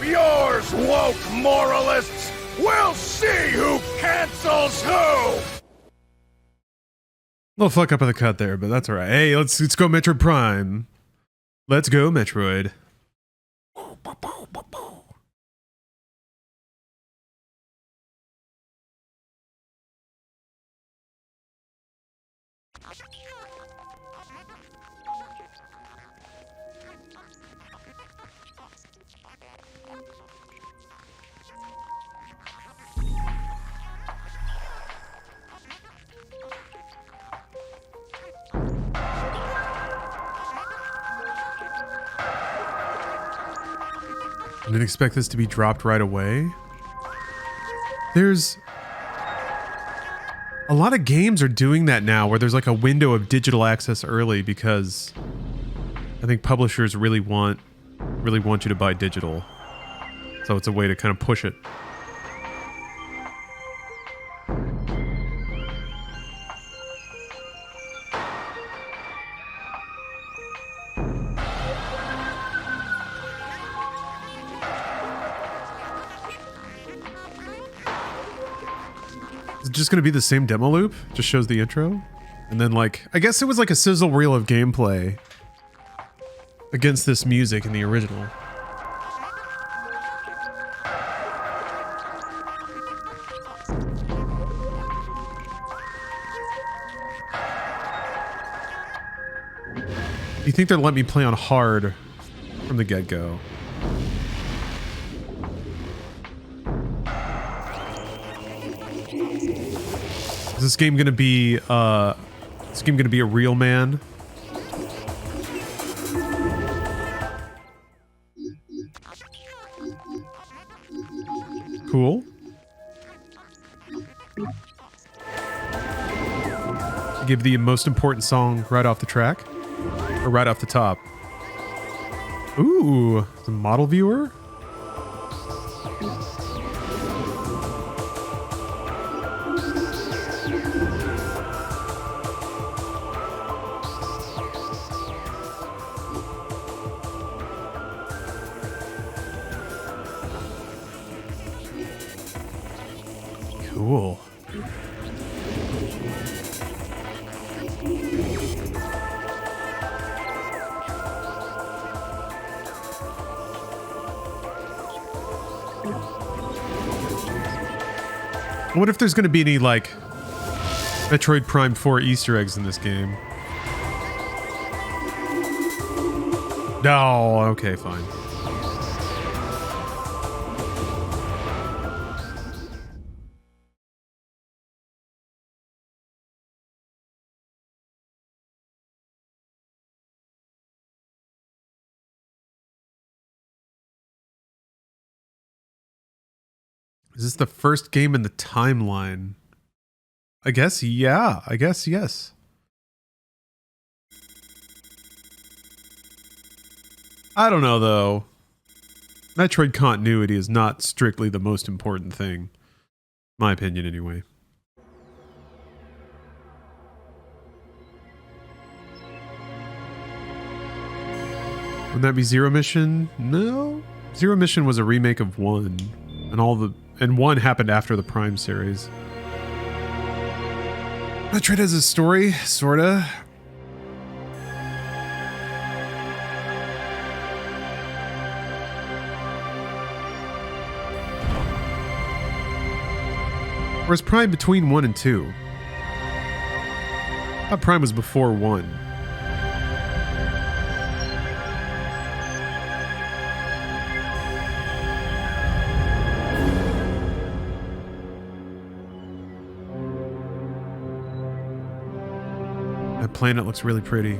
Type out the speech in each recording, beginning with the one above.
yours, woke moralists! We'll see who cancels who! Little fuck up of the cut there, but that's alright. Hey, let's go Metroid Prime. Let's go Metroid. I didn't expect this to be dropped right away. There's a lot of games are doing that now where there's like a window of digital access early because I think publishers really want you to buy digital. So it's a way to kind of push it. Just gonna be the same demo loop, just shows the intro, and then like I guess it was like a sizzle reel of gameplay against this music in the original. You think they'll let me play on hard from the get-go? Is this game gonna be a real man? Cool. Give the most important song right off the track, or right off the top. Ooh, the model viewer. Cool. I wonder if there's going to be any, like, Metroid Prime 4 Easter eggs in this game. No, okay, fine. Is this the first game in the timeline? I guess, yeah. I guess, yes. I don't know, though. Metroid continuity is not strictly the most important thing. My opinion, anyway. Wouldn't that be Zero Mission? No. Zero Mission was a remake of 1. And 1 happened after the Prime series. Metroid has a story, sorta. Where's Prime between 1 and 2? I thought Prime was before 1. That planet looks really pretty.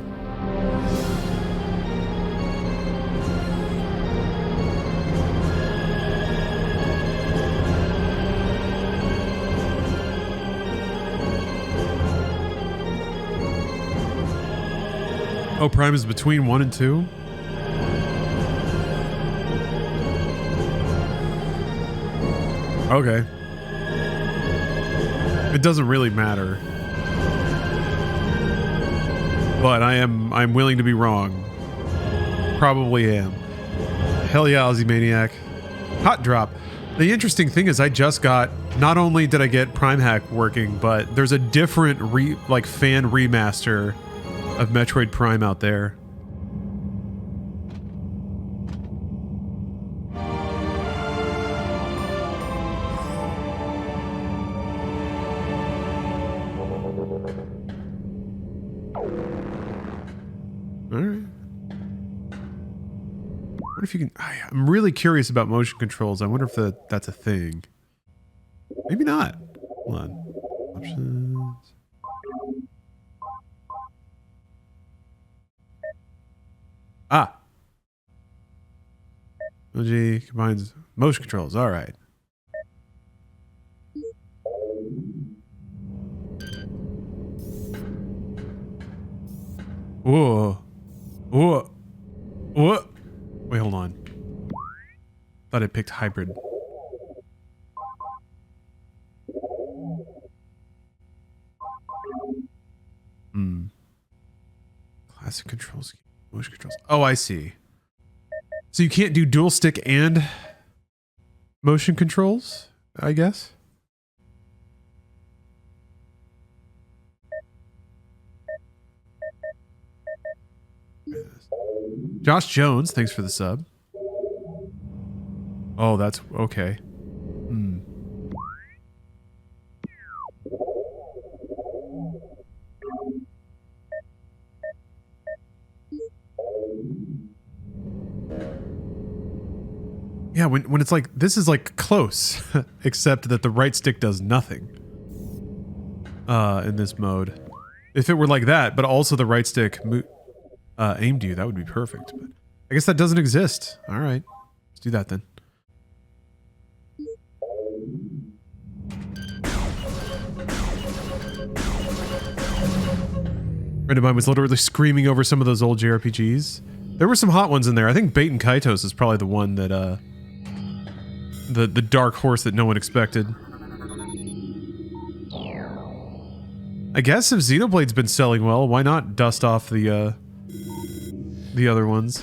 Oh, Prime is between 1 and 2? Okay. It doesn't really matter. But I'm willing to be wrong. Probably am. Hell yeah, Aussie Maniac. Hot drop. The interesting thing is I just got, not only did I get Prime Hack working, but there's a different fan remaster of Metroid Prime out there. All right. What if you can? I'm really curious about motion controls. I wonder if that's a thing. Maybe not. Hold on. Options. Ah. LG combines motion controls. All right. Whoa. Whoa. Whoa. Wait, hold on. Thought I picked hybrid. Classic controls. Motion controls. Oh, I see. So you can't do dual stick and motion controls, I guess? Josh Jones, thanks for the sub. Oh, that's okay. Yeah, when it's like, this is like close, except that the right stick does nothing in this mode. If it were like that, but also the right stick aimed you, that would be perfect. But I guess that doesn't exist. All right, let's do that then. A friend of mine was literally screaming over some of those old JRPGs. There were some hot ones in there. I think Bait and Kaitos is probably the one that the dark horse that no one expected. I guess if Xenoblade's been selling well, why not dust off the other ones?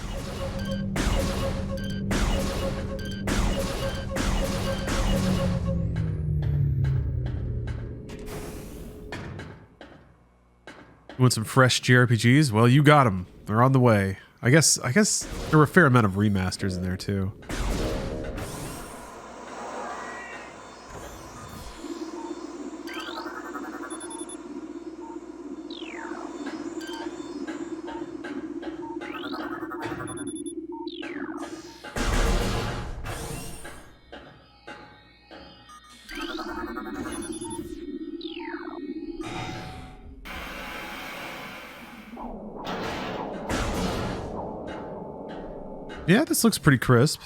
You want some fresh JRPGs? Well, you got them. They're on the way. I guess there were a fair amount of remasters in there too. Yeah, this looks pretty crisp.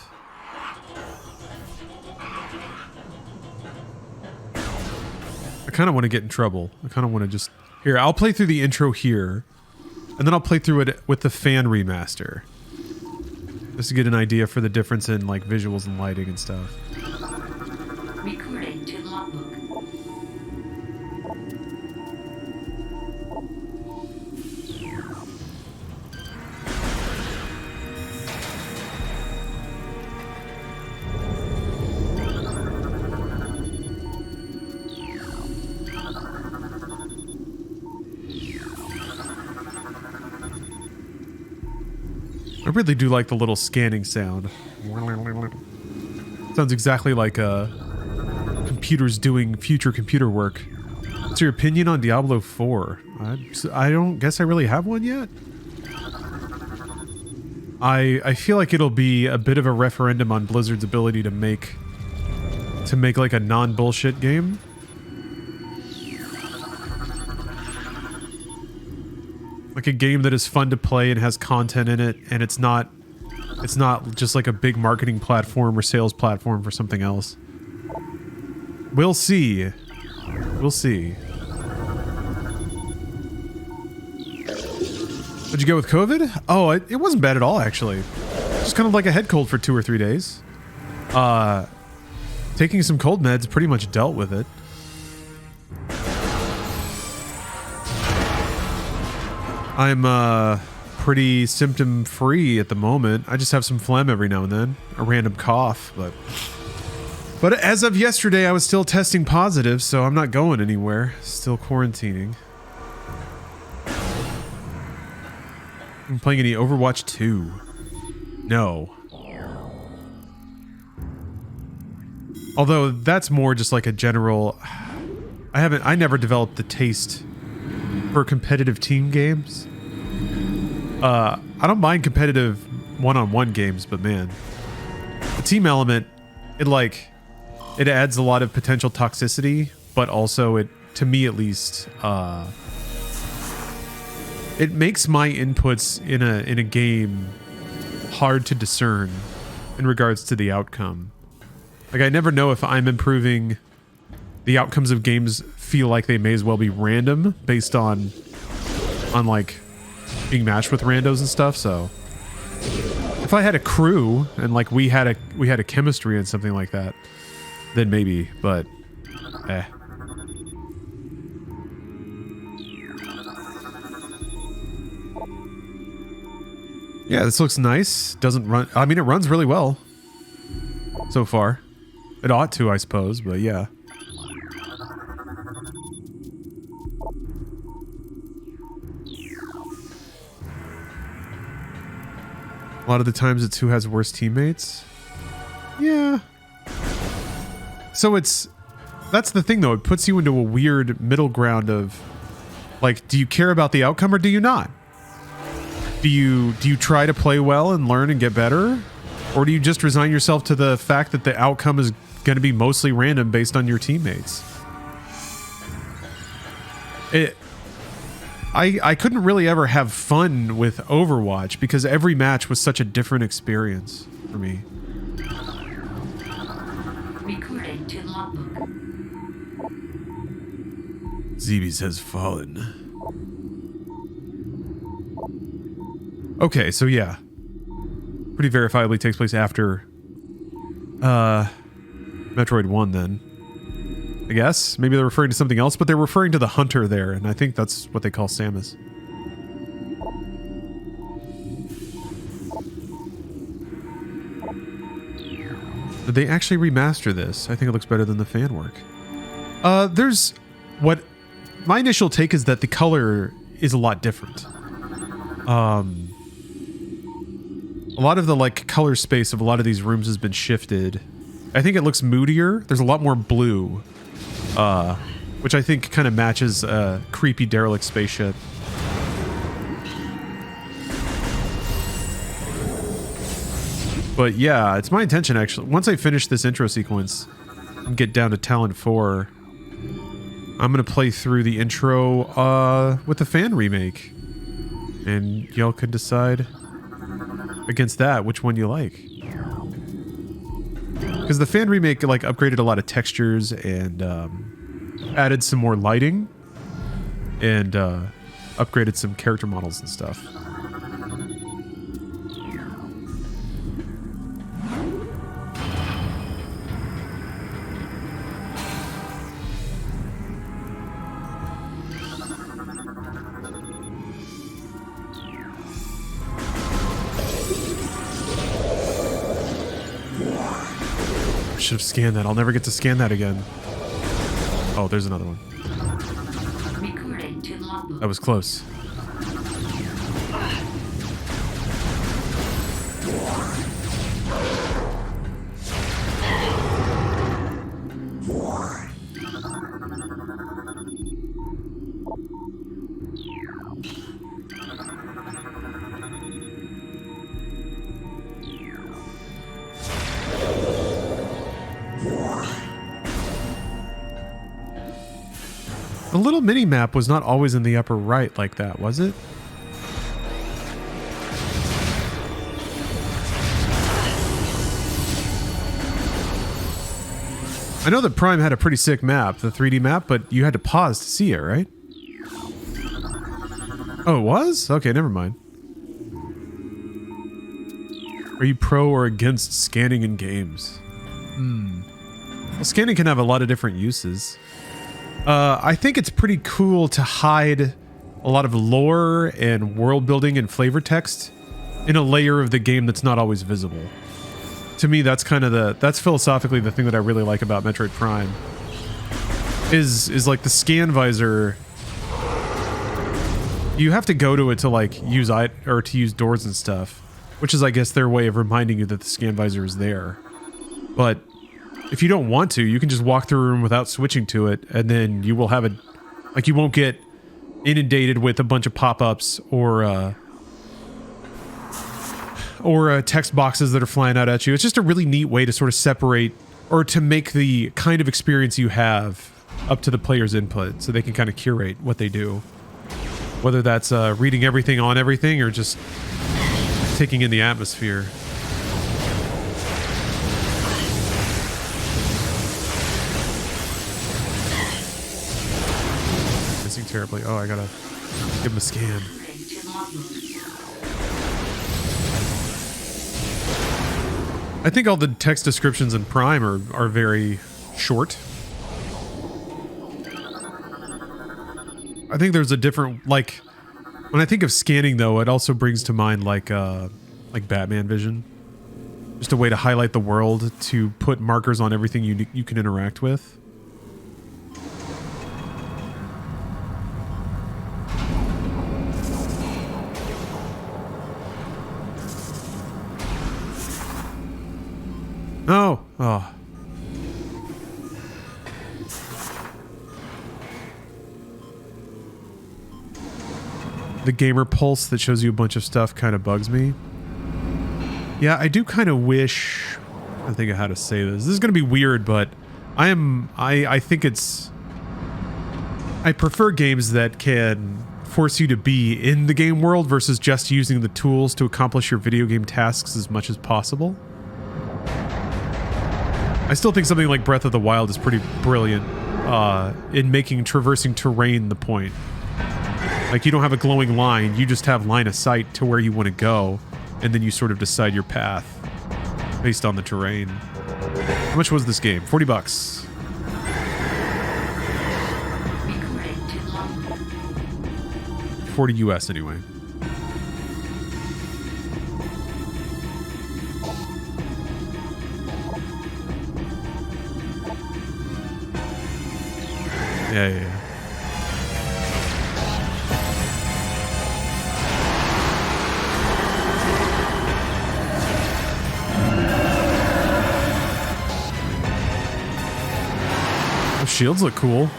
I kind of want to get in trouble. I kind of want to just... Here, I'll play through the intro here, and then I'll play through it with the fan remaster. Just to get an idea for the difference in, like, visuals and lighting and stuff. Recording to logbook. I really do like the little scanning sound. Sounds exactly like computers doing future computer work. What's your opinion on Diablo 4? I don't guess I really have one yet. I feel like it'll be a bit of a referendum on Blizzard's ability to make like a non-bullshit game. Like a game that is fun to play and has content in it, and it's not just like a big marketing platform or sales platform for something else. We'll see. We'll see. What'd you go with COVID? Oh, it wasn't bad at all, actually. Just kind of like a head cold for 2 or 3 days. Taking some cold meds pretty much dealt with it. I'm pretty symptom free at the moment. I just have some phlegm every now and then, a random cough, but as of yesterday, I was still testing positive, so I'm not going anywhere. Still quarantining. I'm playing any Overwatch 2. No. Although that's more just like a general. I never developed the taste for competitive team games. I don't mind competitive one-on-one games, but man, the team element, it adds a lot of potential toxicity, but also to me at least, it makes my inputs in a game hard to discern in regards to the outcome. Like, I never know if I'm improving. The outcomes of games feel like they may as well be random based on like being matched with randos and stuff. So if I had a crew and like we had a chemistry and something like that, then maybe, but yeah, this looks nice. Doesn't run. I mean, it runs really well so far. It ought to, I suppose, but yeah. A lot of the times it's who has worse teammates. Yeah. So that's the thing though. It puts you into a weird middle ground of like, do you care about the outcome or do you not? Do you try to play well and learn and get better? Or do you just resign yourself to the fact that the outcome is going to be mostly random based on your teammates? I couldn't really ever have fun with Overwatch because every match was such a different experience for me. Recruiting to logbook. Zebes has fallen. Okay, so yeah. Pretty verifiably takes place after Metroid 1 then. I guess. Maybe they're referring to something else, but they're referring to the hunter there, and I think that's what they call Samus. Did they actually remaster this? I think it looks better than the fan work. There's what my initial take is that the color is a lot different. A lot of the like color space of a lot of these rooms has been shifted. I think it looks moodier. There's a lot more blue, which I think kind of matches a creepy derelict spaceship. But yeah, it's my intention actually. Once I finish this intro sequence and get down to Talon 4, I'm going to play through the intro with the fan remake. And y'all can decide against that which one you like. Because the fan remake like upgraded a lot of textures and added some more lighting and upgraded some character models and stuff. Should have scanned that. I'll never get to scan that again. Oh, there's another one. That was close. The little mini-map was not always in the upper right like that, was it? I know that Prime had a pretty sick map, the 3D map, but you had to pause to see it, right? Oh, it was? Okay, never mind. Are you pro or against scanning in games? Well, scanning can have a lot of different uses. I think it's pretty cool to hide a lot of lore and world building and flavor text in a layer of the game that's not always visible. To me, that's kind of that's philosophically the thing that I really like about Metroid Prime. Is like the scan visor. You have to go to it to like use to use doors and stuff, which is, I guess, their way of reminding you that the scan visor is there. But if you don't want to, you can just walk through a room without switching to it, and then you will have a, like, you won't get inundated with a bunch of pop-ups or text boxes that are flying out at you. It's just a really neat way to sort of separate, or to make the kind of experience you have up to the player's input, so they can kind of curate what they do. Whether that's reading everything on everything, or just taking in the atmosphere. Missing terribly. Oh, I gotta give him a scan. I think all the text descriptions in Prime are very short. I think there's a different, like, when I think of scanning though, it also brings to mind like Batman Vision. Just a way to highlight the world, to put markers on everything you can interact with. Oh, oh. The gamer pulse that shows you a bunch of stuff kind of bugs me. Yeah, I do kind of wish... I think of how to say this. This is going to be weird, but I think it's... I prefer games that can force you to be in the game world versus just using the tools to accomplish your video game tasks as much as possible. I still think something like Breath of the Wild is pretty brilliant in making traversing terrain the point. Like, you don't have a glowing line, you just have line of sight to where you want to go, and then you sort of decide your path based on the terrain. How much was this game? 40 bucks. 40 US anyway. Yeah. Those shields look cool.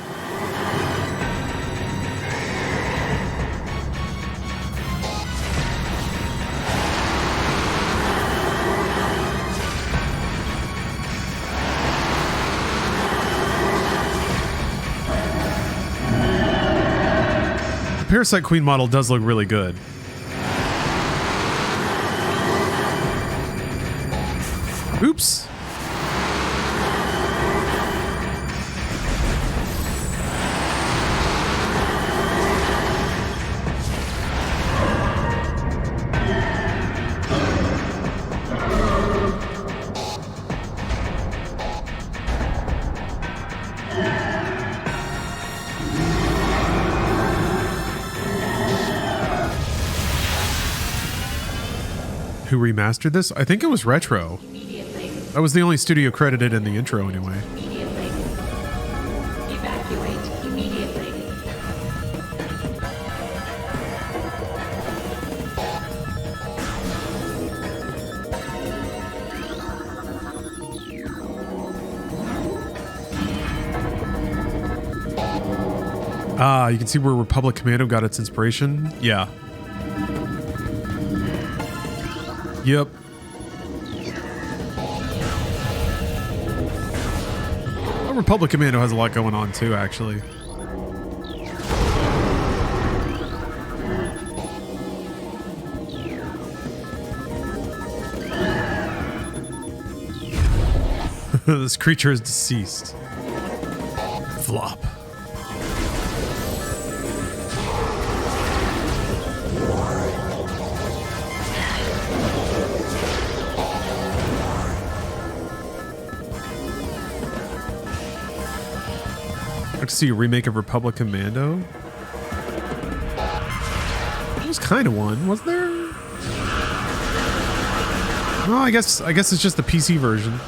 Parasite Queen model does look really good. Oops. Who remastered this? I think it was Retro. That was the only studio credited in the intro anyway. Evacuate immediately. Ah, you can see where Republic Commando got its inspiration. Yeah. Yep. Well, Republic Commando has a lot going on too, actually. This creature is deceased. Flop. To see a remake of Republic Commando. kind of one, was there? No, I guess it's just the PC version.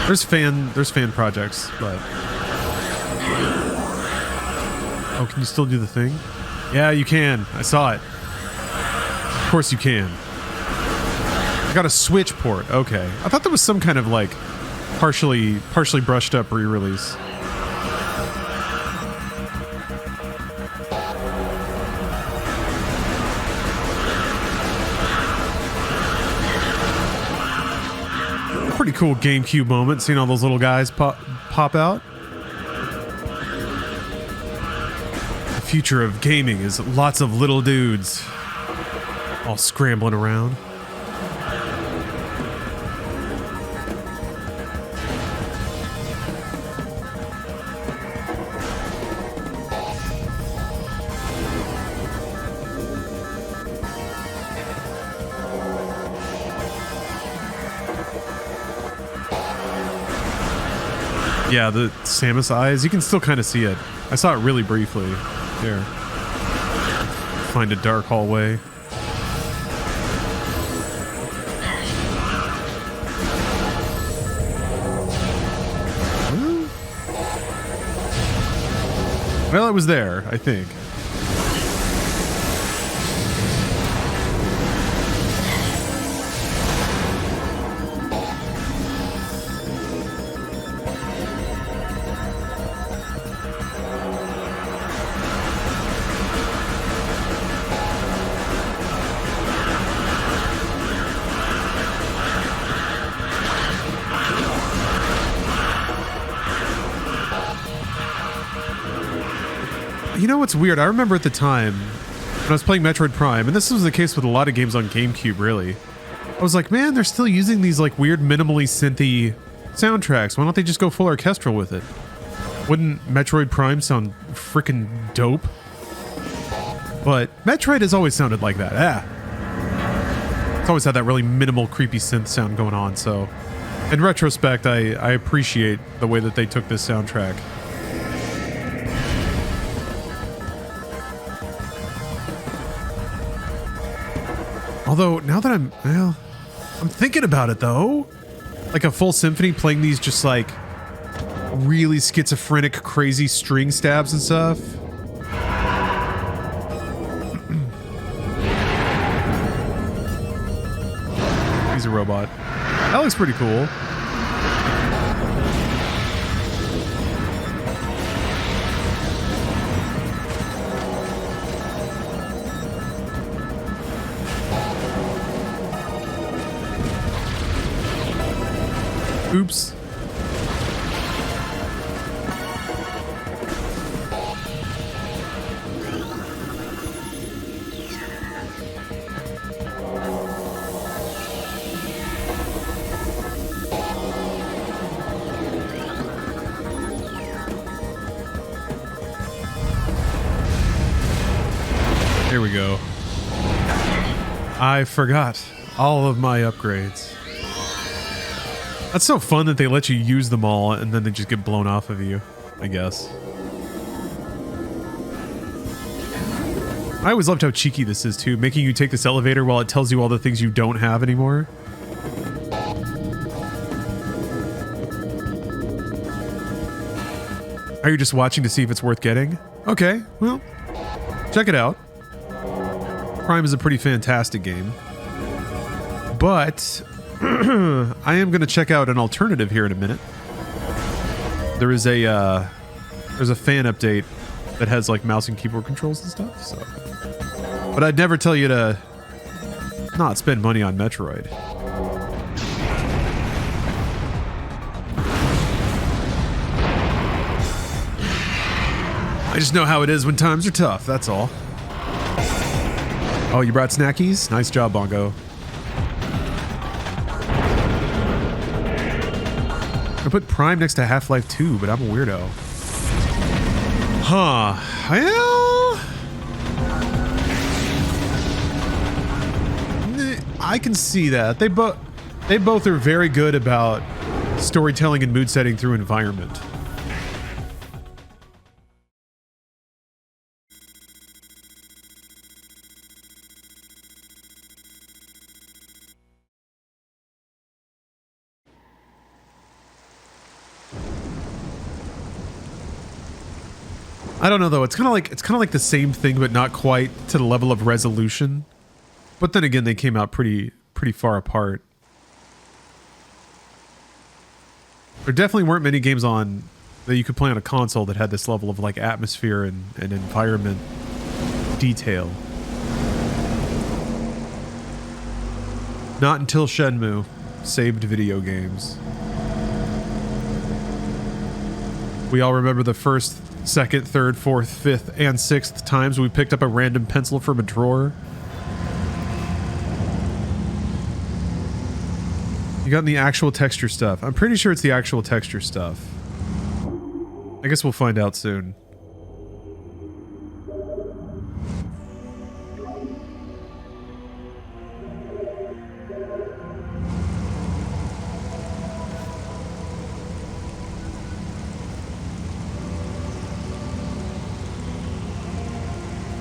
There's fan projects, but oh, can you still do the thing? Yeah, you can. I saw it. Of course you can. I got a Switch port. Okay, I thought there was some kind of like partially brushed up re-release. Pretty cool GameCube moment, seeing all those little guys pop out. The future of gaming is lots of little dudes all scrambling around. Yeah, the Samus eyes, you can still kind of see it. I saw it really briefly. There. Find a dark hallway. Well, it was there, I think. You know what's weird? I remember at the time when I was playing Metroid Prime, and this was the case with a lot of games on GameCube, really. I was like, man, they're still using these like weird minimally synthy soundtracks. Why don't they just go full orchestral with it? Wouldn't Metroid Prime sound freaking dope? But Metroid has always sounded like that. It's always had that really minimal, creepy synth sound going on. So, in retrospect, I appreciate the way that they took this soundtrack. Although, now that I'm thinking about it though, like a full symphony playing these just like really schizophrenic, crazy string stabs and stuff. He's a robot. That looks pretty cool. Oops. Here we go. I forgot all of my upgrades. That's so fun that they let you use them all and then they just get blown off of you, I guess. I always loved how cheeky this is too, making you take this elevator while it tells you all the things you don't have anymore. Are you just watching to see if it's worth getting? Okay, well, check it out. Prime is a pretty fantastic game. But I am going to check out an alternative here in a minute. There's a fan update that has like mouse and keyboard controls and stuff. So, but I'd never tell you to not spend money on Metroid. I just know how it is when times are tough. That's all. Oh, you brought snackies? Nice job, Bongo. I put Prime next to Half-Life 2, but I'm a weirdo. Huh. Well, I can see that. They both are very good about storytelling and mood setting through environment. I don't know though. It's kind of like the same thing, but not quite to the level of resolution. But then again, they came out pretty far apart. There definitely weren't many games on that you could play on a console that had this level of like atmosphere and environment detail. Not until Shenmue saved video games. We all remember the first, second, third, fourth, fifth, and sixth times we picked up a random pencil from a drawer. You got the actual texture stuff. I'm pretty sure it's the actual texture stuff. I guess we'll find out soon.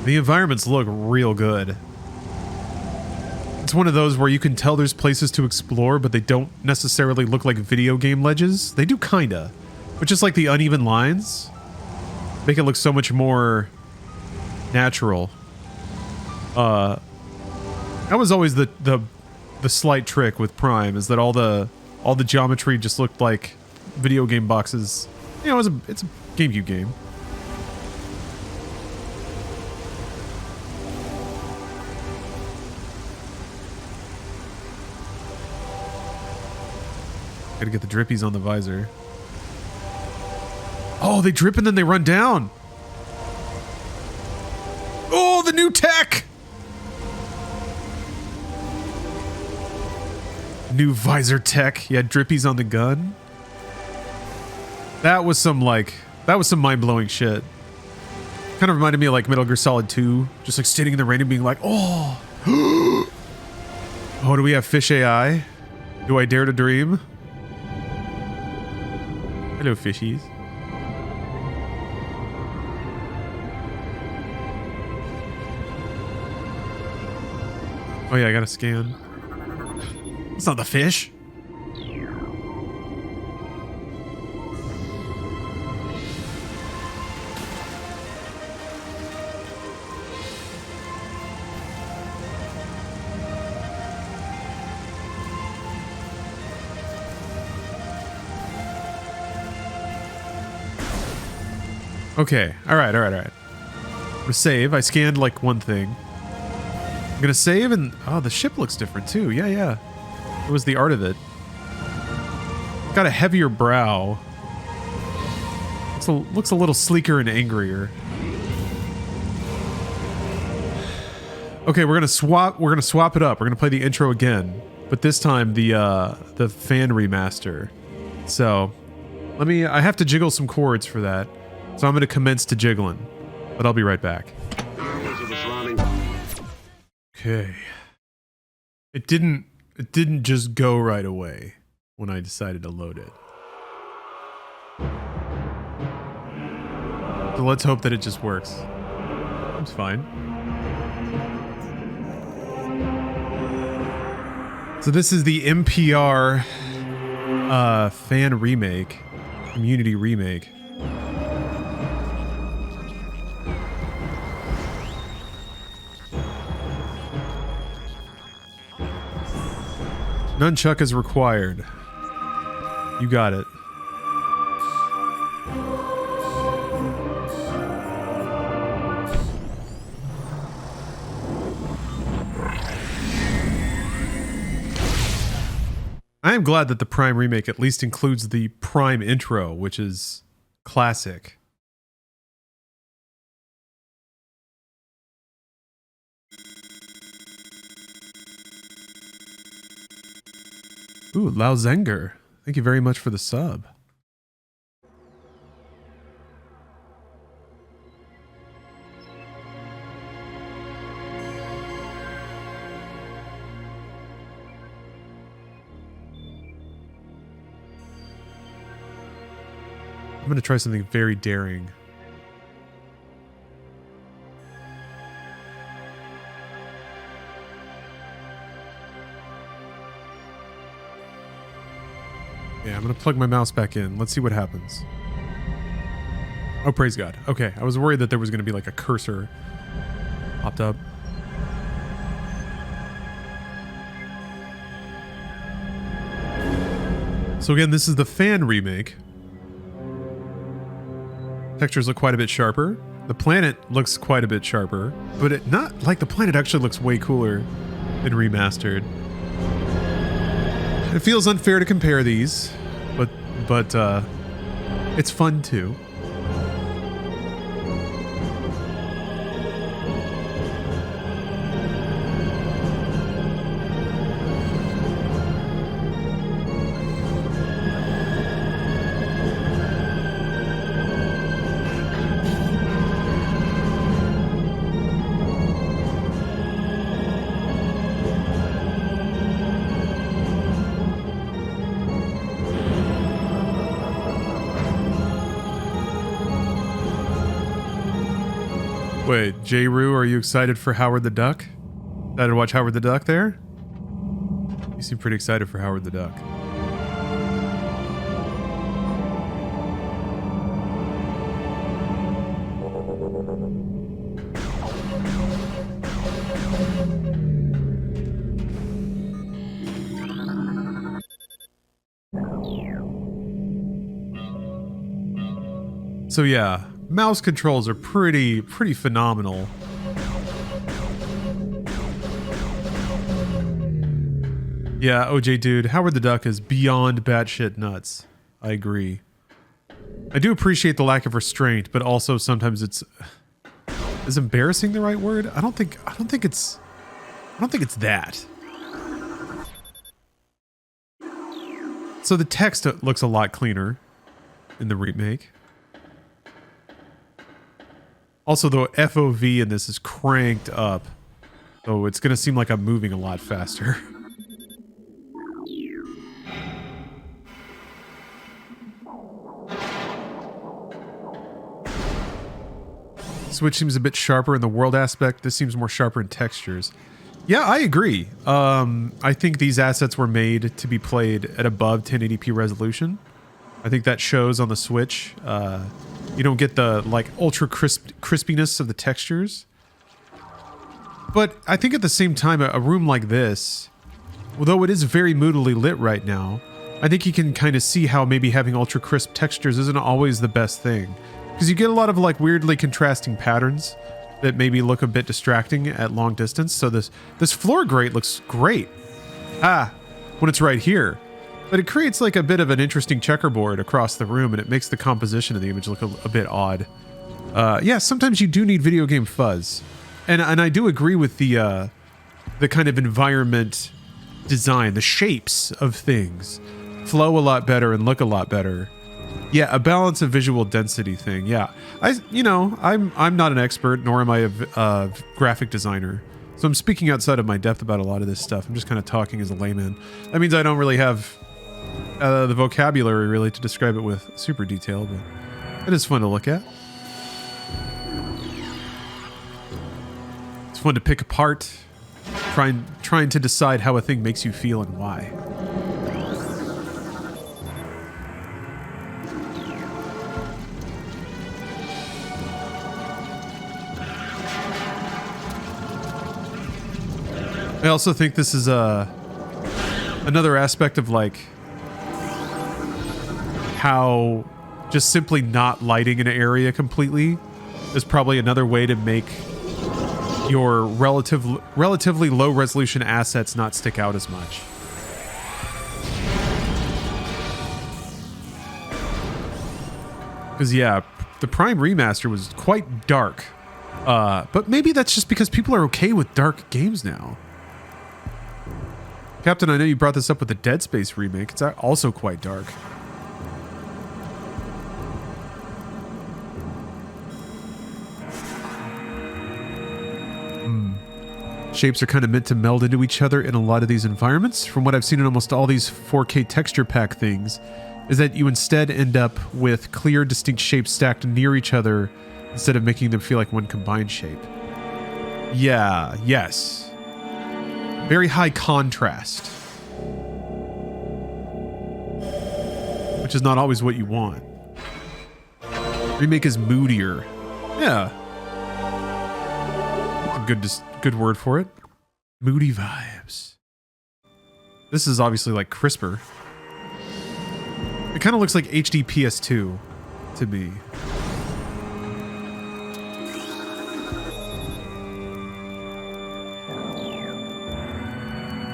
The environments look real good. It's one of those where you can tell there's places to explore, but they don't necessarily look like video game ledges. They do kinda, but just like the uneven lines make it look so much more natural. That was always the slight trick with Prime, is that all the geometry just looked like video game boxes. You know, it's a GameCube game. Gotta get the drippies on the visor. Oh, they drip and then they run down. Oh, the new tech! New visor tech. Yeah, drippies on the gun. That was some mind-blowing shit. Kind of reminded me of like Metal Gear Solid 2. Just like standing in the rain and being like, oh. Oh, do we have fish AI? Do I dare to dream? Hello, fishies. Oh yeah, I gotta scan. It's not the fish. Okay, alright. I'm gonna save. I scanned like one thing. I'm gonna save and... Oh, the ship looks different too. Yeah. It was the art of it. Got a heavier brow. Looks a little sleeker and angrier. Okay, we're gonna swap it up. We're gonna play the intro again. But this time the fan remaster. So I have to jiggle some chords for that. So I'm going to commence to jiggling, but I'll be right back. Okay. It didn't just go right away when I decided to load it. So let's hope that it just works. It's fine. So this is the MPR fan remake, community remake. Nunchuck is required. You got it. I am glad that the Prime remake at least includes the Prime intro, which is classic. Ooh, Lao Zenger. Thank you very much for the sub. I'm going to try something very daring. Yeah, I'm gonna plug my mouse back in. Let's see what happens. Oh, praise God. Okay, I was worried that there was going to be like a cursor popped up. So again, this is the fan remake. Textures look quite a bit sharper. The planet looks quite a bit sharper, but it not like the planet actually looks way cooler in Remastered. It feels unfair to compare these, but it's fun too. Wait, J-Roo, are you excited for Howard the Duck? Excited to watch Howard the Duck there? You seem pretty excited for Howard the Duck. So yeah, mouse controls are pretty phenomenal. Yeah, OJ dude, Howard the Duck is beyond batshit nuts. I agree. I do appreciate the lack of restraint, but also sometimes it's is embarrassing the right word? I don't think it's that. So the text looks a lot cleaner in the remake. Also, the FOV in this is cranked up, so it's going to seem like I'm moving a lot faster. Switch seems a bit sharper in the world aspect. This seems more sharper in textures. Yeah, I agree. I think these assets were made to be played at above 1080p resolution. I think that shows on the Switch. You don't get the like ultra crispiness of the textures. But I think at the same time, a room like this, although it is very moodily lit right now, I think you can kind of see how maybe having ultra crisp textures isn't always the best thing. Because you get a lot of like weirdly contrasting patterns that maybe look a bit distracting at long distance. So this floor grate looks great. When it's right here. But it creates like a bit of an interesting checkerboard across the room, and it makes the composition of the image look a bit odd. Yeah, sometimes you do need video game fuzz. And I do agree with the kind of environment design, the shapes of things flow a lot better and look a lot better. Yeah, a balance of visual density thing. Yeah, I'm not an expert, nor am I a graphic designer. So I'm speaking outside of my depth about a lot of this stuff. I'm just kind of talking as a layman. That means I don't really have the vocabulary really to describe it with super detail, but it is fun to look at. It's fun to pick apart, trying to decide how a thing makes you feel and why. I also think this is another aspect of like how just simply not lighting an area completely is probably another way to make your relatively low resolution assets not stick out as much. Because yeah, the Prime Remaster was quite dark. But maybe that's just because people are okay with dark games now. Captain, I know you brought this up with the Dead Space remake. It's also quite dark. Shapes are kind of meant to meld into each other in a lot of these environments. From what I've seen in almost all these 4K texture pack things, is that you instead end up with clear, distinct shapes stacked near each other instead of making them feel like one combined shape. Yeah, yes. Very high contrast. Which is not always what you want. Remake is moodier. Yeah. Good word for it. Moody vibes. This is obviously like crisper. It kind of looks like HD PS2 to me.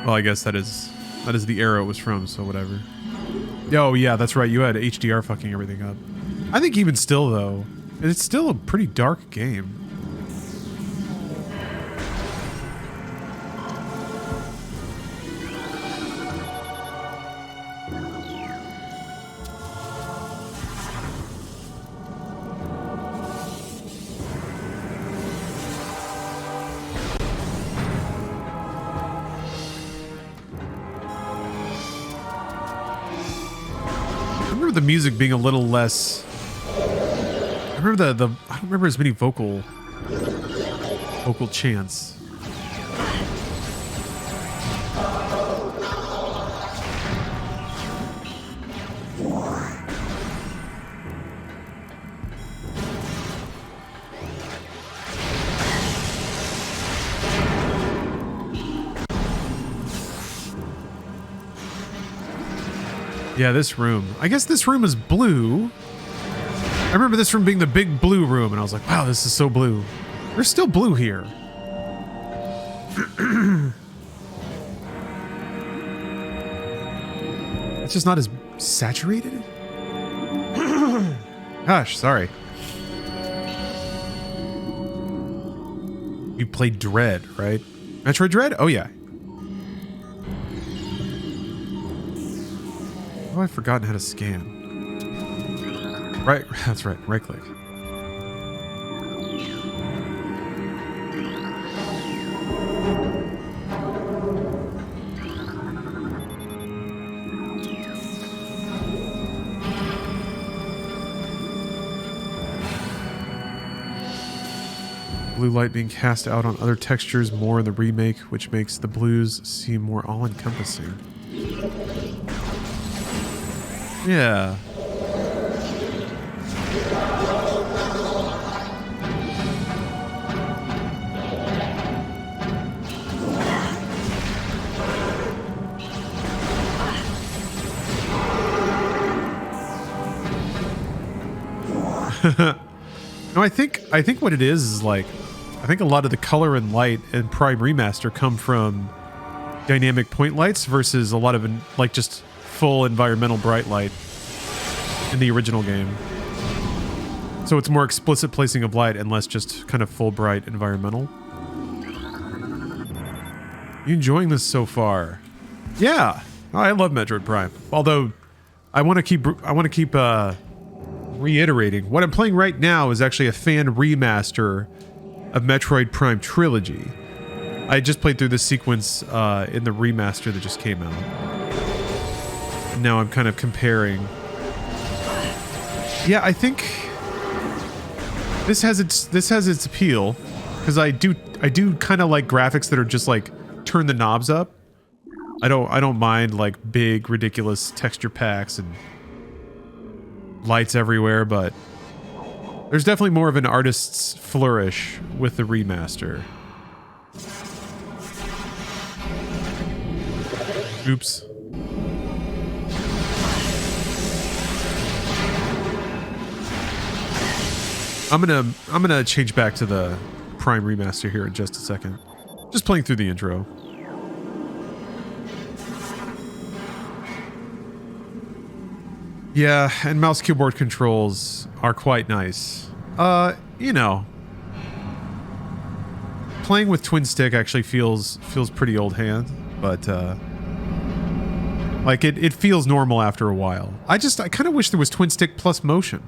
Well, I guess that is the era it was from, so whatever. Oh yeah, that's right. You had HDR fucking everything up. I think even still though, it's still a pretty dark game. The music being a little less. I remember I don't remember as many vocal chants. Yeah, this room. I guess this room is blue. I remember this room being the big blue room, and I was like, wow, this is so blue. There's still blue here. It's just not as saturated? Gosh, sorry. You played Dread, right? Metroid Dread? Oh, yeah. Oh, I've forgotten how to scan. Right, that's right, right click. Blue light being cast out on other textures more in the remake, which makes the blues seem more all-encompassing. Yeah. No, I think what it is like, I think a lot of the color and light in Prime Remaster come from dynamic point lights versus a lot of like just full environmental bright light in the original game. So it's more explicit placing of light and less just kind of full bright environmental. You enjoying this so far? Yeah, I love Metroid Prime. Although I want to keep reiterating, what I'm playing right now is actually a fan remaster of Metroid Prime Trilogy. I just played through the sequence in the remaster that just came out. Now I'm kind of comparing. Yeah, I think this has its appeal because I do kind of like graphics that are just like turn the knobs up. I don't mind like big ridiculous texture packs and lights everywhere, but there's definitely more of an artist's flourish with the remaster. Oops. I'm gonna change back to the Prime remaster here in just a second. Just playing through the intro. Yeah, and mouse keyboard controls are quite nice. You know, playing with twin stick actually feels pretty old hand, but like it feels normal after a while. I kind of wish there was twin stick plus motion.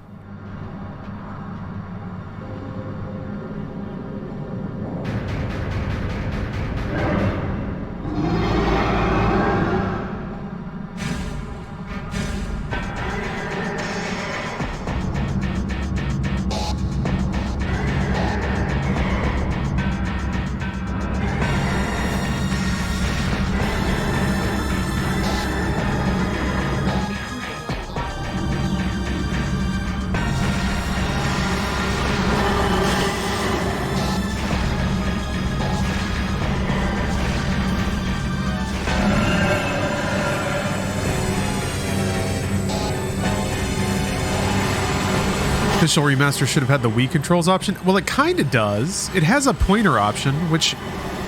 Official remaster should have had the Wii controls option. Well, it kind of does. It has a pointer option, which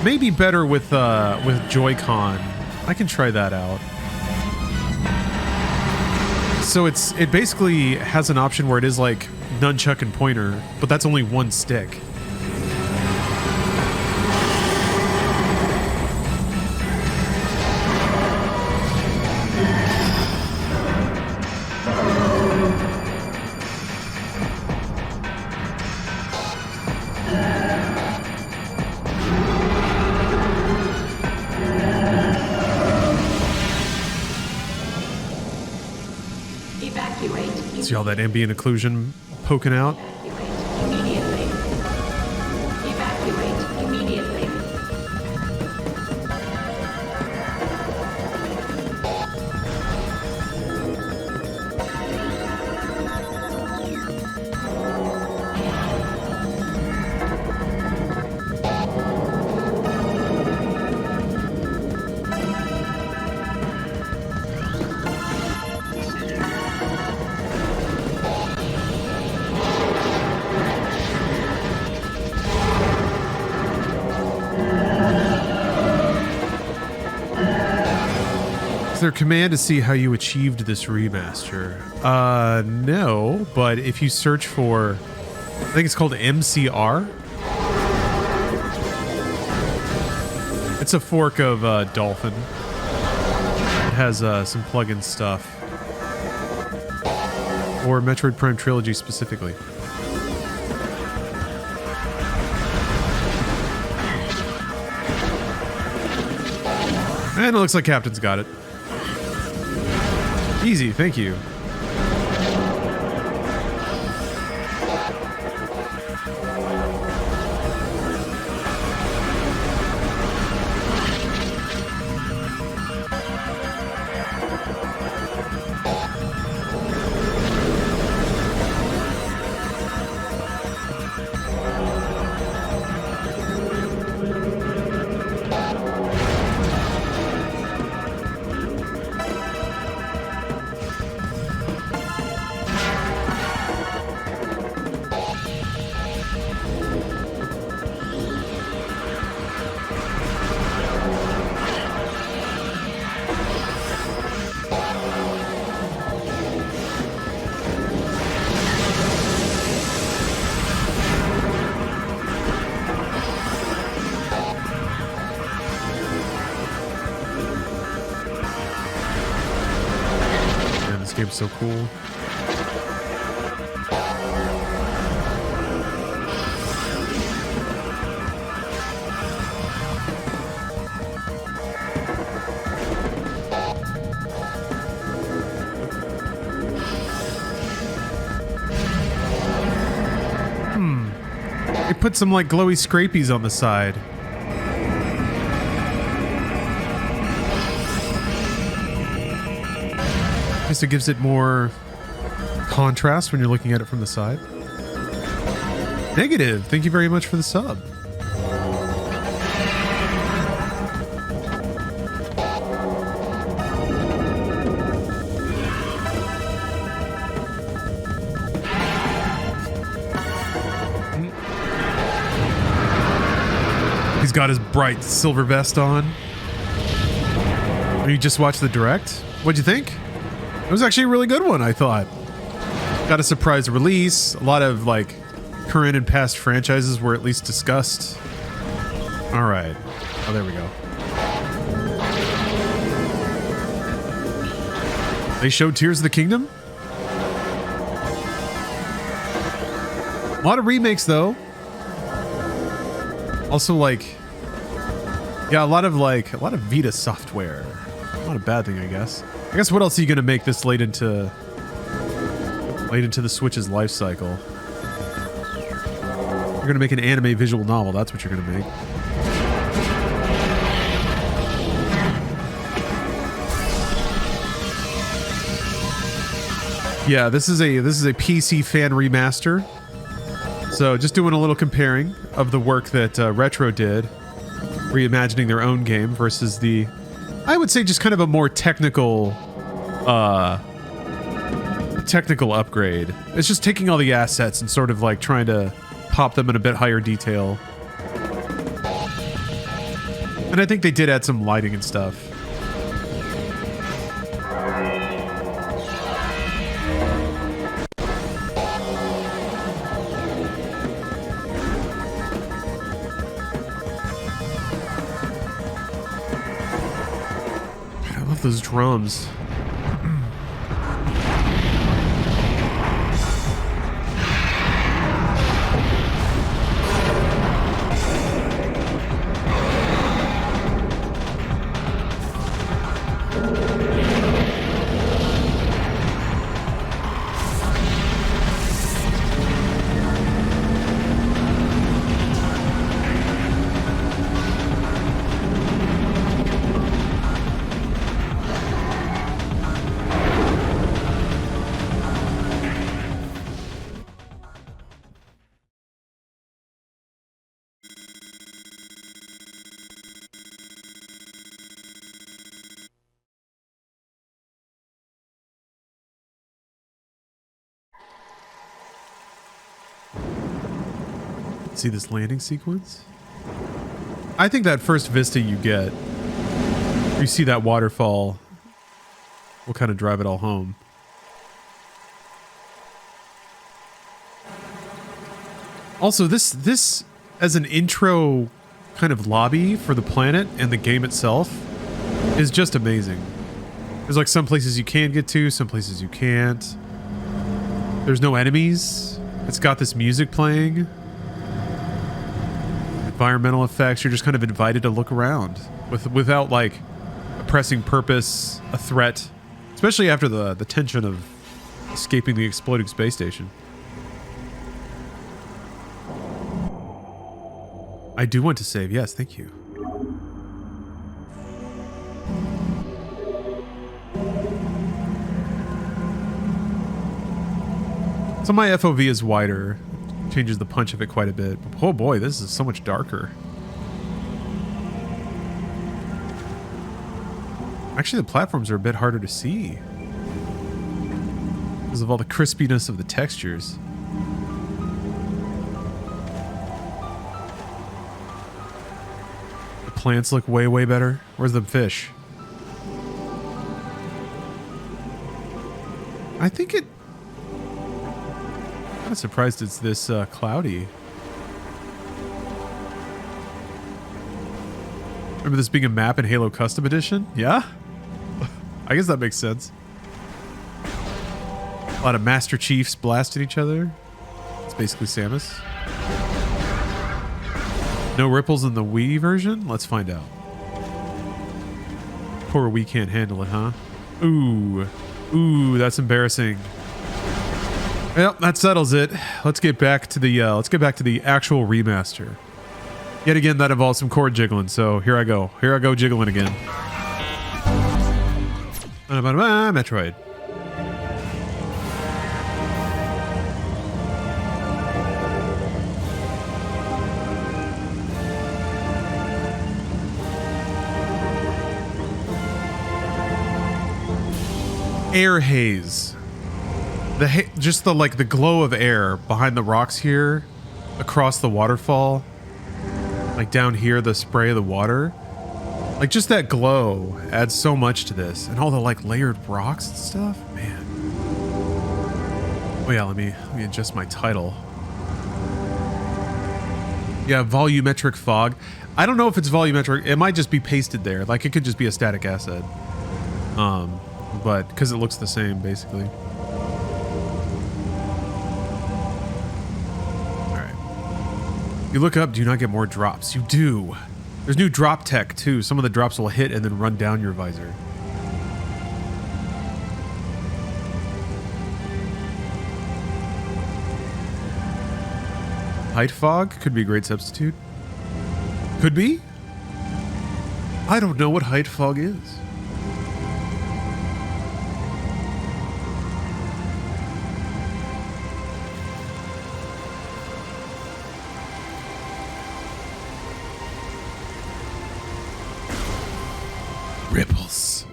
may be better with Joy-Con. I can try that out. So it basically has an option where it is like nunchuck and pointer, but that's only one stick. Evacuate. See all that ambient occlusion poking out? Evacuate immediately. Evacuate immediately. Their command to see how you achieved this remaster. No, but if you search for, I think it's called MCR. It's a fork of Dolphin. It has some plugin stuff. Or Metroid Prime Trilogy specifically. And it looks like Captain's got it. Easy, thank you. This game's so cool. They put some like glowy scrapies on the side. I guess it gives it more contrast when you're looking at it from the side. Negative. Thank you very much for the sub. He's got his bright silver vest on. You just watched the direct? What'd you think? It was actually a really good one, I thought. Got a surprise release. A lot of like current and past franchises were at least discussed. All right. Oh, there we go. They showed Tears of the Kingdom. A lot of remakes though. Also like, yeah, a lot of Vita software. Not a bad thing, I guess. I guess what else are you gonna make this late into the Switch's life cycle? You're gonna make an anime visual novel. That's what you're gonna make. Yeah, this is a PC fan remaster. So just doing a little comparing of the work that Retro did, reimagining their own game versus the, I would say, just kind of a more technical technical upgrade. It's just taking all the assets and sort of like trying to pop them in a bit higher detail. And I think they did add some lighting and stuff. I love those drums. See this landing sequence? I think that first vista you get, you see that waterfall, will kind of drive it all home. Also, this as an intro kind of lobby for the planet and the game itself is just amazing. There's like some places you can get to, some places you can't. There's no enemies. It's got this music playing. Environmental effects. You're just kind of invited to look around without like a pressing purpose, a threat, especially after the tension of escaping the exploding space station. I do want to save. Yes, thank you. So my FOV is wider. Changes the punch of it quite a bit. Oh boy, this is so much darker. Actually, the platforms are a bit harder to see because of all the crispiness of the textures. The plants look way, way better. Where's the fish? I think it... I'm surprised it's this cloudy. Remember this being a map in Halo Custom Edition? Yeah? I guess that makes sense. A lot of Master Chiefs blasting each other. It's basically Samus. No ripples in the Wii version? Let's find out. Poor Wii can't handle it, huh? Ooh. Ooh, that's embarrassing. Well, that settles it. Let's get back to the actual remaster. Yet again, that involves some chord jiggling. So here I go. Here I go jiggling again. Metroid. Air haze. Just the like the glow of air behind the rocks here, across the waterfall, like down here, the spray of the water, like just that glow adds so much to this, and all the like layered rocks and stuff. Man. Oh yeah, let me adjust my title. Yeah, volumetric fog. I don't know if it's volumetric. It might just be pasted there. Like it could just be a static asset. But because it looks the same basically. You look up, do you not get more drops? You do. There's new drop tech, too. Some of the drops will hit and then run down your visor. Height fog could be a great substitute. Could be? I don't know what height fog is. Ripples.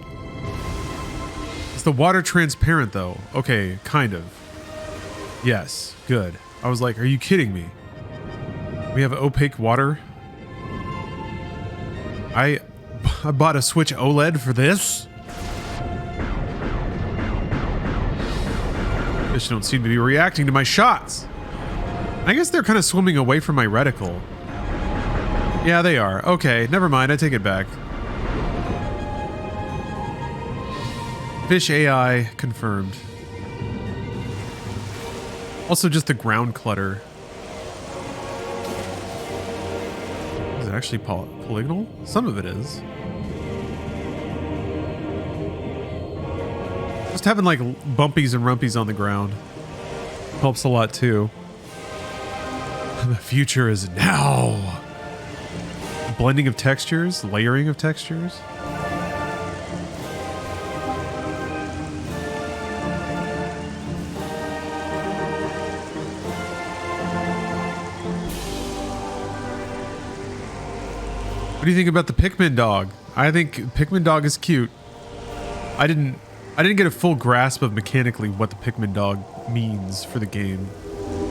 Is the water transparent though? Okay, kind of. Yes, good. I was like, are you kidding me? We have opaque water. I bought a Switch OLED for this. Fish don't seem to be reacting to my shots. I guess they're kind of swimming away from my reticle. Yeah, they are. Okay, never mind. I take it back. Fish AI confirmed. Also, just the ground clutter. Is it actually polygonal? Some of it is. Just having like bumpies and rumpies on the ground helps a lot too. The future is now. Blending of textures, layering of textures. What do you think about the Pikmin dog? I think Pikmin dog is cute. I didn't get a full grasp of mechanically what the Pikmin dog means for the game.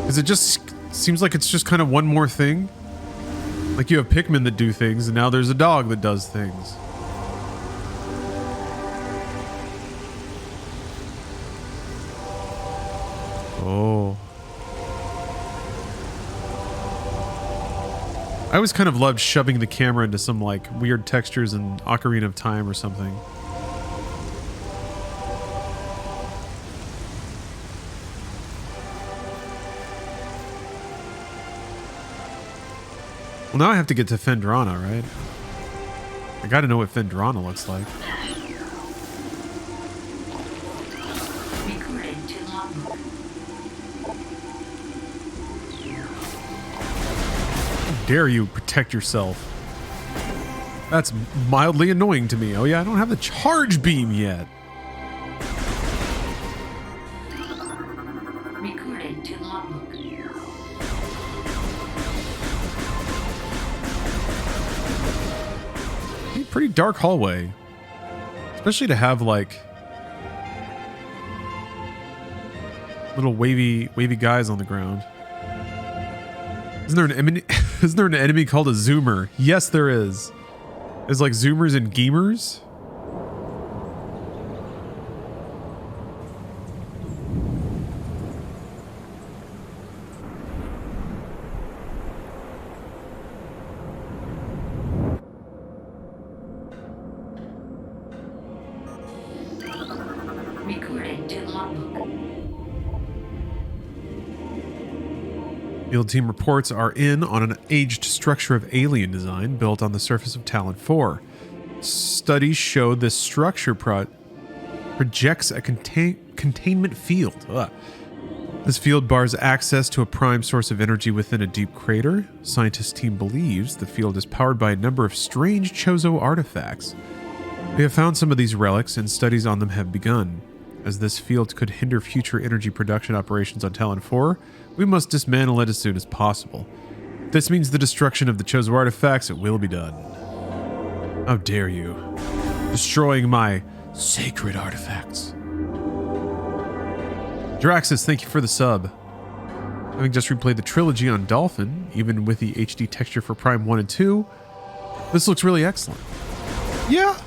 Because it just seems like it's just kind of one more thing. Like you have Pikmin that do things, and now there's a dog that does things. Oh. I always kind of loved shoving the camera into some like weird textures in Ocarina of Time or something. Well, now I have to get to Fendrana, right? I gotta know what Fendrana looks like. How dare you protect yourself? That's mildly annoying to me. Oh yeah, I don't have the charge beam yet. Recording to logbook. Pretty dark hallway, especially to have like little wavy guys on the ground. Isn't there an enemy? Isn't there an enemy called a zoomer? Yes, there is. There's like zoomers and gamers. Field team reports are in on an aged structure of alien design built on the surface of Talon 4. Studies show this structure projects a containment field. Ugh. This field bars access to a prime source of energy within a deep crater. Scientist team believes the field is powered by a number of strange Chozo artifacts. They have found some of these relics and studies on them have begun. As this field could hinder future energy production operations on Talon 4, we must dismantle it as soon as possible. If this means the destruction of the Chozo artifacts, it will be done. How dare you? Destroying my sacred artifacts. Draxus, thank you for the sub. Having just replayed the trilogy on Dolphin, even with the HD texture for Prime 1 and 2, this looks really excellent. Yeah.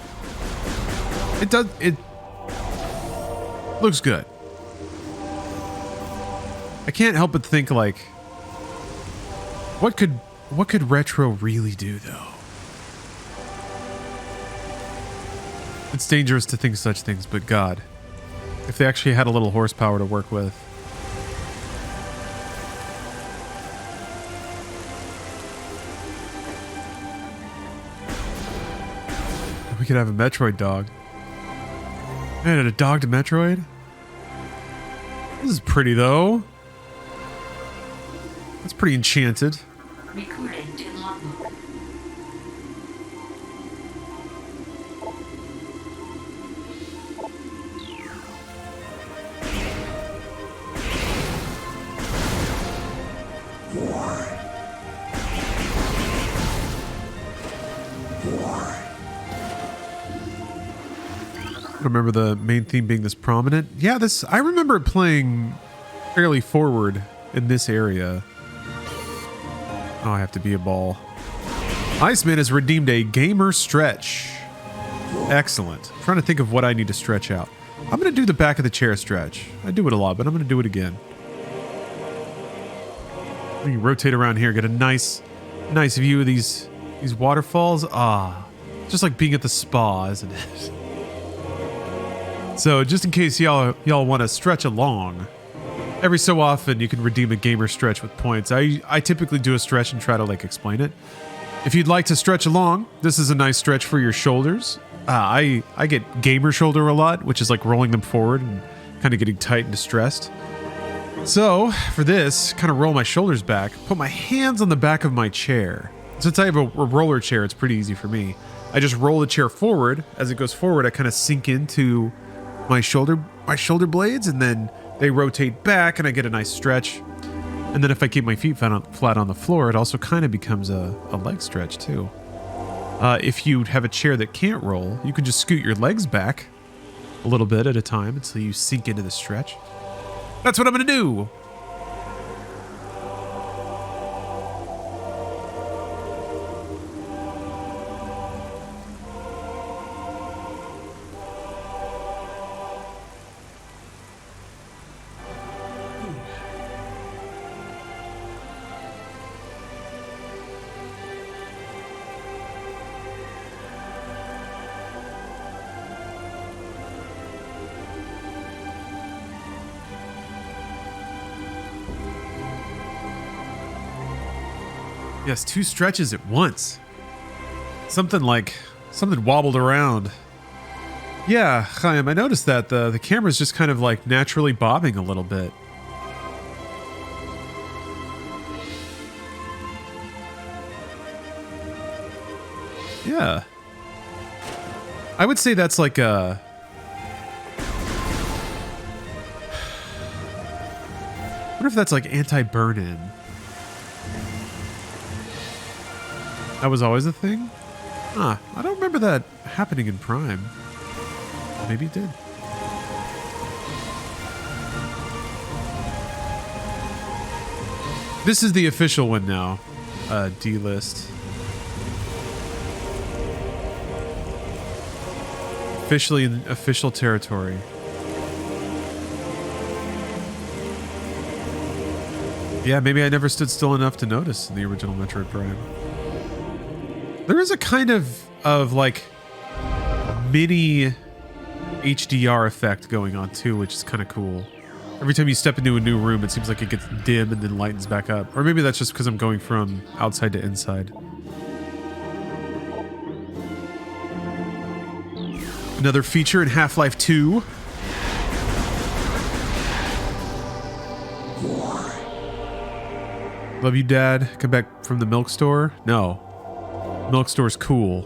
It looks good. I can't help but think like, what could retro really do though? It's dangerous to think such things, but God, if they actually had a little horsepower to work with. We could have a Metroid dog. Man, a dog to Metroid? This is pretty though. That's pretty enchanted. Recording to logbook. I remember the main theme being this prominent. Yeah, I remember it playing fairly forward in this area. Oh, I have to be a ball. Iceman has redeemed a gamer stretch. Excellent. I'm trying to think of what I need to stretch out. I'm going to do the back of the chair stretch. I do it a lot, but I'm going to do it again. We can rotate around here, get a nice view of these waterfalls. Ah, just like being at the spa, isn't it? So just in case y'all want to stretch along, every so often you can redeem a gamer stretch with points. I typically do a stretch and try to like explain it. If you'd like to stretch along, this is a nice stretch for your shoulders. I get gamer shoulder a lot, which is like rolling them forward and kind of getting tight and distressed. So for this, kind of roll my shoulders back, put my hands on the back of my chair. Since I have a roller chair, it's pretty easy for me. I just roll the chair forward. As it goes forward, I kind of sink into my shoulder blades, and then they rotate back and I get a nice stretch. And then if I keep my feet flat on the floor, it also kind of becomes a leg stretch too. If you have a chair that can't roll, you can just scoot your legs back a little bit at a time until you sink into the stretch. That's what I'm going to do. Yes, 2 stretches at once. Something wobbled around. Yeah, Chaim, I noticed that the camera's just kind of like naturally bobbing a little bit. Yeah. I would say that's like a... I wonder if that's like anti-burn-in. That was always a thing? Huh, I don't remember that happening in Prime. Maybe it did. This is the official one now. D-list. Officially in official territory. Yeah, maybe I never stood still enough to notice in the original Metroid Prime. There is a kind of like mini HDR effect going on too, which is kind of cool. Every time you step into a new room, it seems like it gets dim and then lightens back up. Or maybe that's just because I'm going from outside to inside. Another feature in Half-Life 2. Love you, Dad. Come back from the milk store? No. Milk store's cool.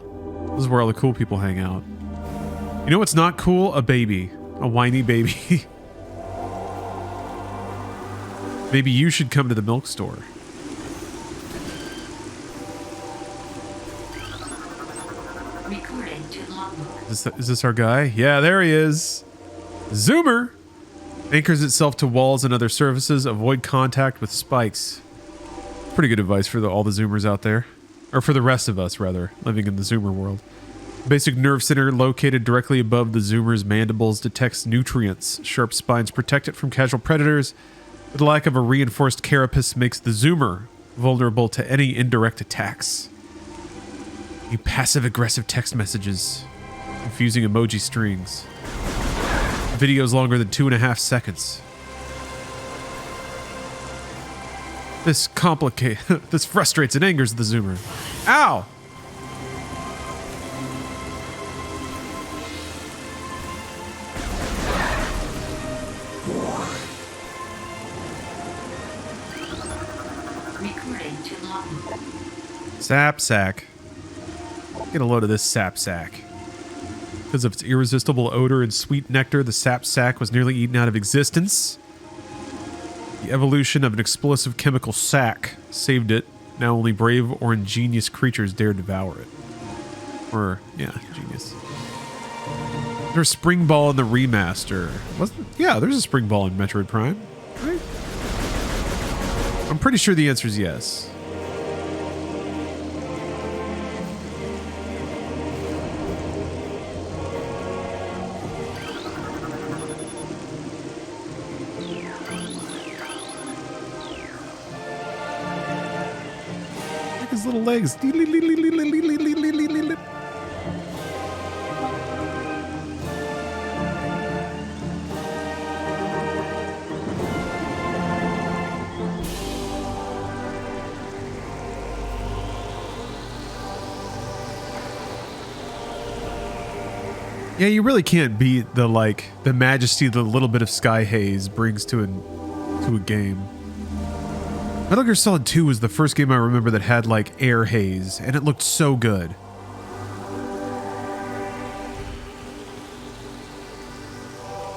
This is where all the cool people hang out. You know what's not cool? A baby. A whiny baby. Maybe you should come to the milk store. Recording to logbook. Is this our guy? Yeah, there he is. Zoomer anchors itself to walls and other surfaces. Avoid contact with spikes. Pretty good advice for all the Zoomers out there. Or for the rest of us, rather, living in the Zoomer world. Basic nerve center located directly above the Zoomer's mandibles detects nutrients. Sharp spines protect it from casual predators. The lack of a reinforced carapace makes the Zoomer vulnerable to any indirect attacks. You passive-aggressive text messages. Confusing emoji strings. Videos longer than 2.5 seconds. This this frustrates and angers the Zoomer. Ow! Recording to logbook. Sap sack. Get a load of this sap sack. Because of its irresistible odor and sweet nectar, the sap sack was nearly eaten out of existence. The evolution of an explosive chemical sack saved it. Now only brave or ingenious creatures dare devour it. Or, yeah, genius. There's a spring ball in the remaster. Yeah, there's a spring ball in Metroid Prime, right? I'm pretty sure the answer is yes. Look at his little legs. Yeah, you really can't beat the majesty the little bit of sky haze brings to a game. Metal Gear Solid 2 was the first game I remember that had like air haze, and it looked so good.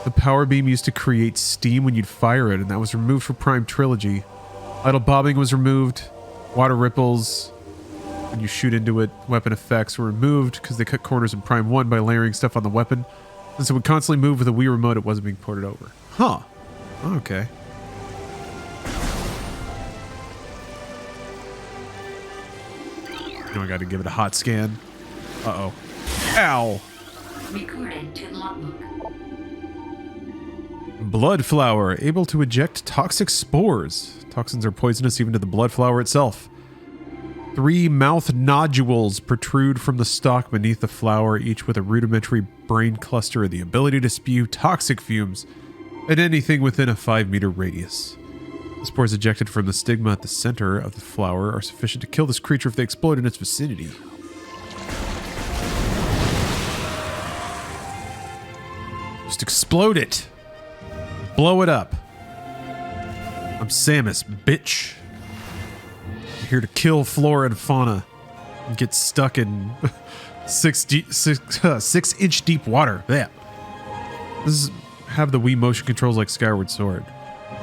The power beam used to create steam when you'd fire it, and that was removed for Prime Trilogy. Idle bobbing was removed. Water ripples when you shoot into it, weapon effects were removed because they cut corners in Prime 1 by layering stuff on the weapon. Since it would constantly move with a Wii remote, it wasn't being ported over. Huh. Okay. Now I got to give it a hot scan. Uh-oh. Ow! Recorded to logbook. Blood flower, able to eject toxic spores. Toxins are poisonous even to the blood flower itself. 3 mouth nodules protrude from the stalk beneath the flower, each with a rudimentary brain cluster and the ability to spew toxic fumes at anything within a 5-meter radius. The spores ejected from the stigma at the center of the flower are sufficient to kill this creature if they explode in its vicinity. Just explode it! Blow it up. I'm Samus, bitch. Here to kill flora and fauna and get stuck in 6-inch deep water. Yeah. Have the Wii motion controls like Skyward Sword.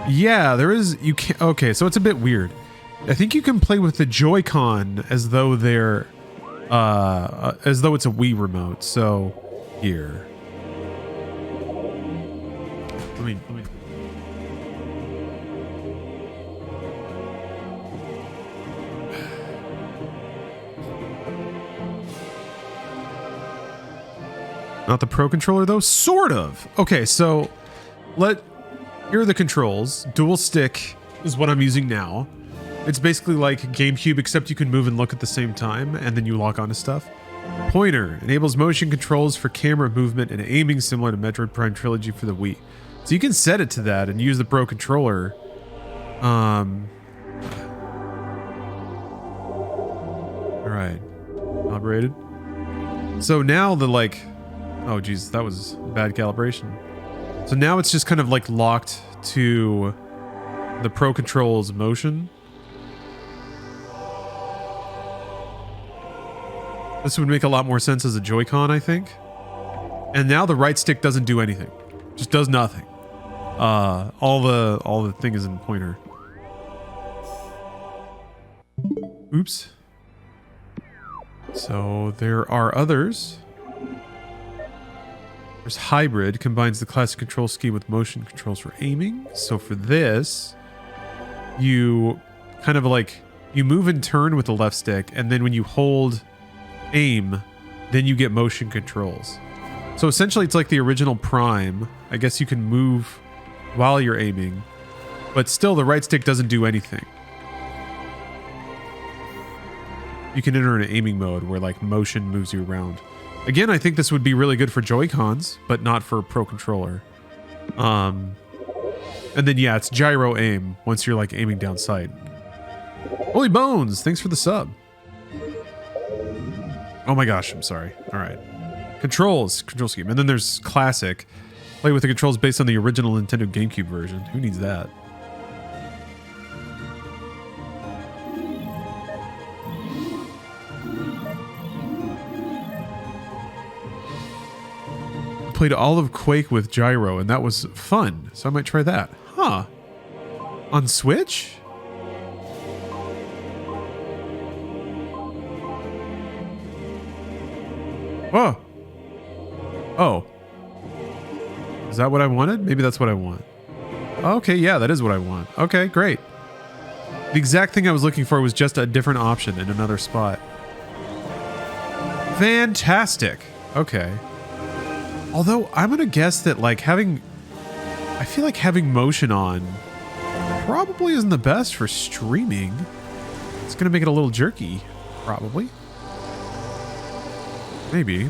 Yeah, there is. You can't. Okay, so it's a bit weird. I think you can play with the Joy-Con as though they're, as though it's a Wii remote. So here, let me. Not the Pro Controller though? Sort of. Okay, so here are the controls. Dual stick is what I'm using now. It's basically like GameCube, except you can move and look at the same time, and then you lock onto stuff. Pointer enables motion controls for camera movement and aiming, similar to Metroid Prime Trilogy for the Wii. So you can set it to that and use the Pro Controller. All right. Operated. So now the oh geez, that was bad calibration. So now it's just kind of like locked to the Pro Control's motion. This would make a lot more sense as a Joy-Con, I think. And now the right stick doesn't do anything. Just does nothing. All the thing is in pointer. Oops. So there are others. There's hybrid, combines the classic control scheme with motion controls for aiming. So for this, you kind of you move and turn with the left stick, and then when you hold aim, then you get motion controls. So essentially it's like the original Prime. I guess you can move while you're aiming, but still the right stick doesn't do anything. You can enter an aiming mode where motion moves you around. Again, I think this would be really good for Joy-Cons, but not for a Pro Controller. And then, yeah, it's gyro aim once you're aiming down sight. Holy Bones, thanks for the sub. Oh my gosh, I'm sorry. All right. Control scheme. And then there's classic. Play with the controls based on the original Nintendo GameCube version. Who needs that? Played all of Quake with gyro, and that was fun, so I might try that. Huh. On Switch? Whoa. Oh. Is that what I wanted? Maybe that's what I want. Okay, yeah, that is what I want. Okay, great. The exact thing I was looking for was just a different option in another spot. Fantastic. Okay. Although I'm gonna guess that like I feel like having motion on probably isn't the best for streaming. It's gonna make it a little jerky, probably. Maybe.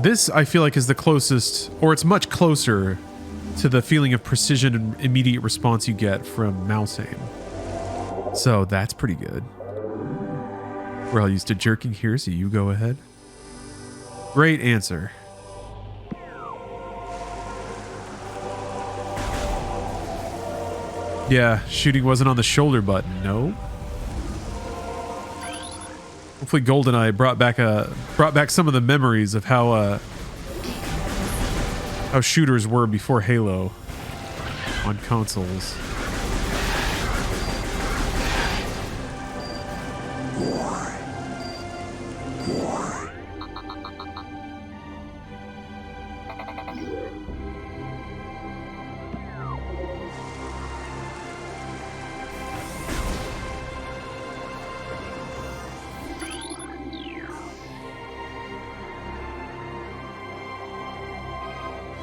This I feel like is the closest, or it's much closer to the feeling of precision and immediate response you get from mouse aim. So that's pretty good. We're all used to jerking here, so you go ahead. Great answer. Yeah, shooting wasn't on the shoulder button. No. Hopefully GoldenEye brought back some of the memories of how shooters were before Halo on consoles.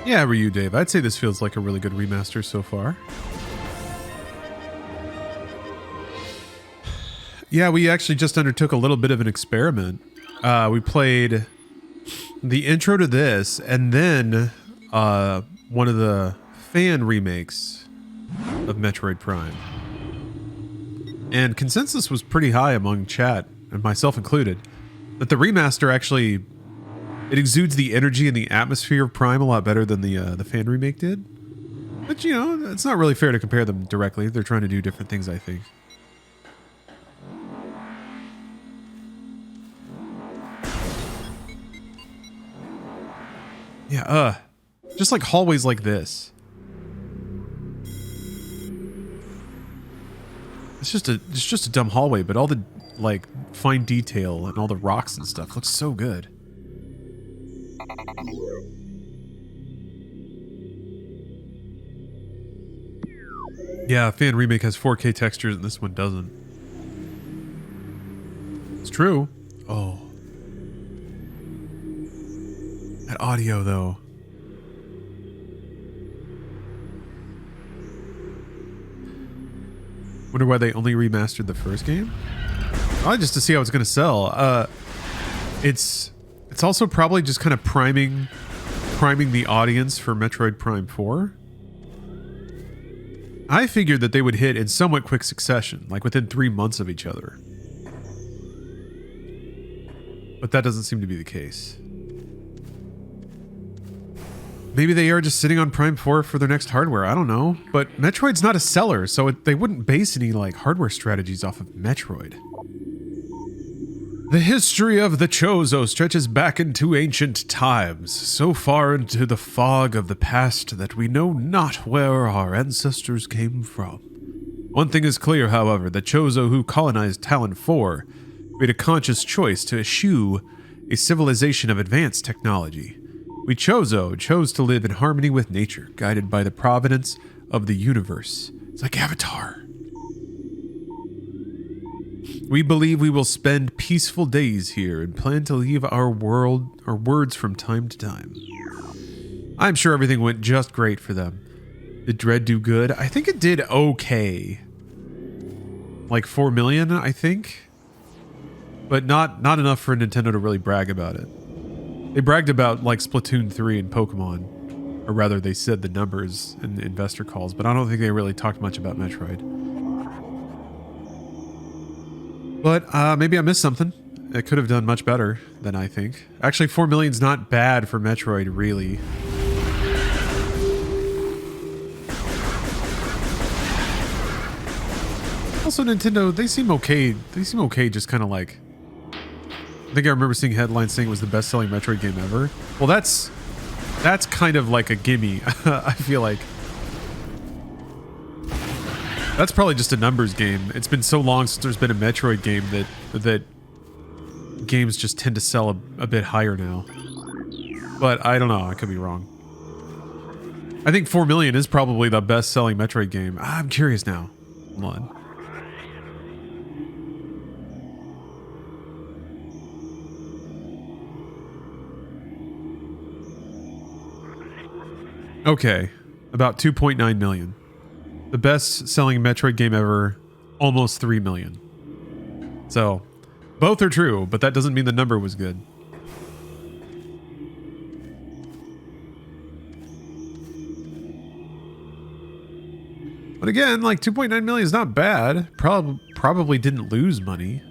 Yeah, Ryu Dave, I'd say this feels like a really good remaster so far. Yeah, we actually just undertook a little bit of an experiment. We played the intro to this and then one of the fan remakes of Metroid Prime. And consensus was pretty high among chat, and myself included, that the remaster actually... it exudes the energy and the atmosphere of Prime a lot better than the fan remake did. But, you know, it's not really fair to compare them directly. They're trying to do different things, I think. Yeah, just like hallways like this. It's just a dumb hallway, but all the, like, fine detail and all the rocks and stuff looks so good. Yeah, fan remake has 4K textures and this one doesn't. It's true. Oh. That audio, though. Wonder why they only remastered the first game? Probably just to see how it's going to sell. It's also probably just kind of priming the audience for Metroid Prime 4. I figured that they would hit in somewhat quick succession, like within 3 months of each other. But that doesn't seem to be the case. Maybe they are just sitting on Prime 4 for their next hardware, I don't know. But Metroid's not a seller, so they wouldn't base any like hardware strategies off of Metroid. The history of the Chozo stretches back into ancient times, so far into the fog of the past that we know not where our ancestors came from. One thing is clear, however, the Chozo who colonized Talon 4 made a conscious choice to eschew a civilization of advanced technology. We Chozo chose to live in harmony with nature, guided by the providence of the universe. It's like Avatar. We believe we will spend peaceful days here and plan to leave our words from time to time. I'm sure everything went just great for them. Did Dread do good? I think it did okay. Like 4 million, I think. But not enough for Nintendo to really brag about it. They bragged about like Splatoon 3 and Pokemon. Or rather, they said the numbers in the investor calls, but I don't think they really talked much about Metroid. But maybe I missed something. It could have done much better than I think. Actually, 4 million's not bad for Metroid, really. Also, Nintendo, they seem okay. They seem okay just kind of like... I think I remember seeing headlines saying it was the best-selling Metroid game ever. Well, that's kind of like a gimme, I feel like. That's probably just a numbers game. It's been so long since there's been a Metroid game that games just tend to sell a bit higher now. But I don't know. I could be wrong. I think 4 million is probably the best-selling Metroid game. I'm curious now. Hold on. Okay, about 2.9 million. The best-selling Metroid game ever, almost 3 million. So, both are true, but that doesn't mean the number was good. But again, like 2.9 million is not bad. Probably didn't lose money.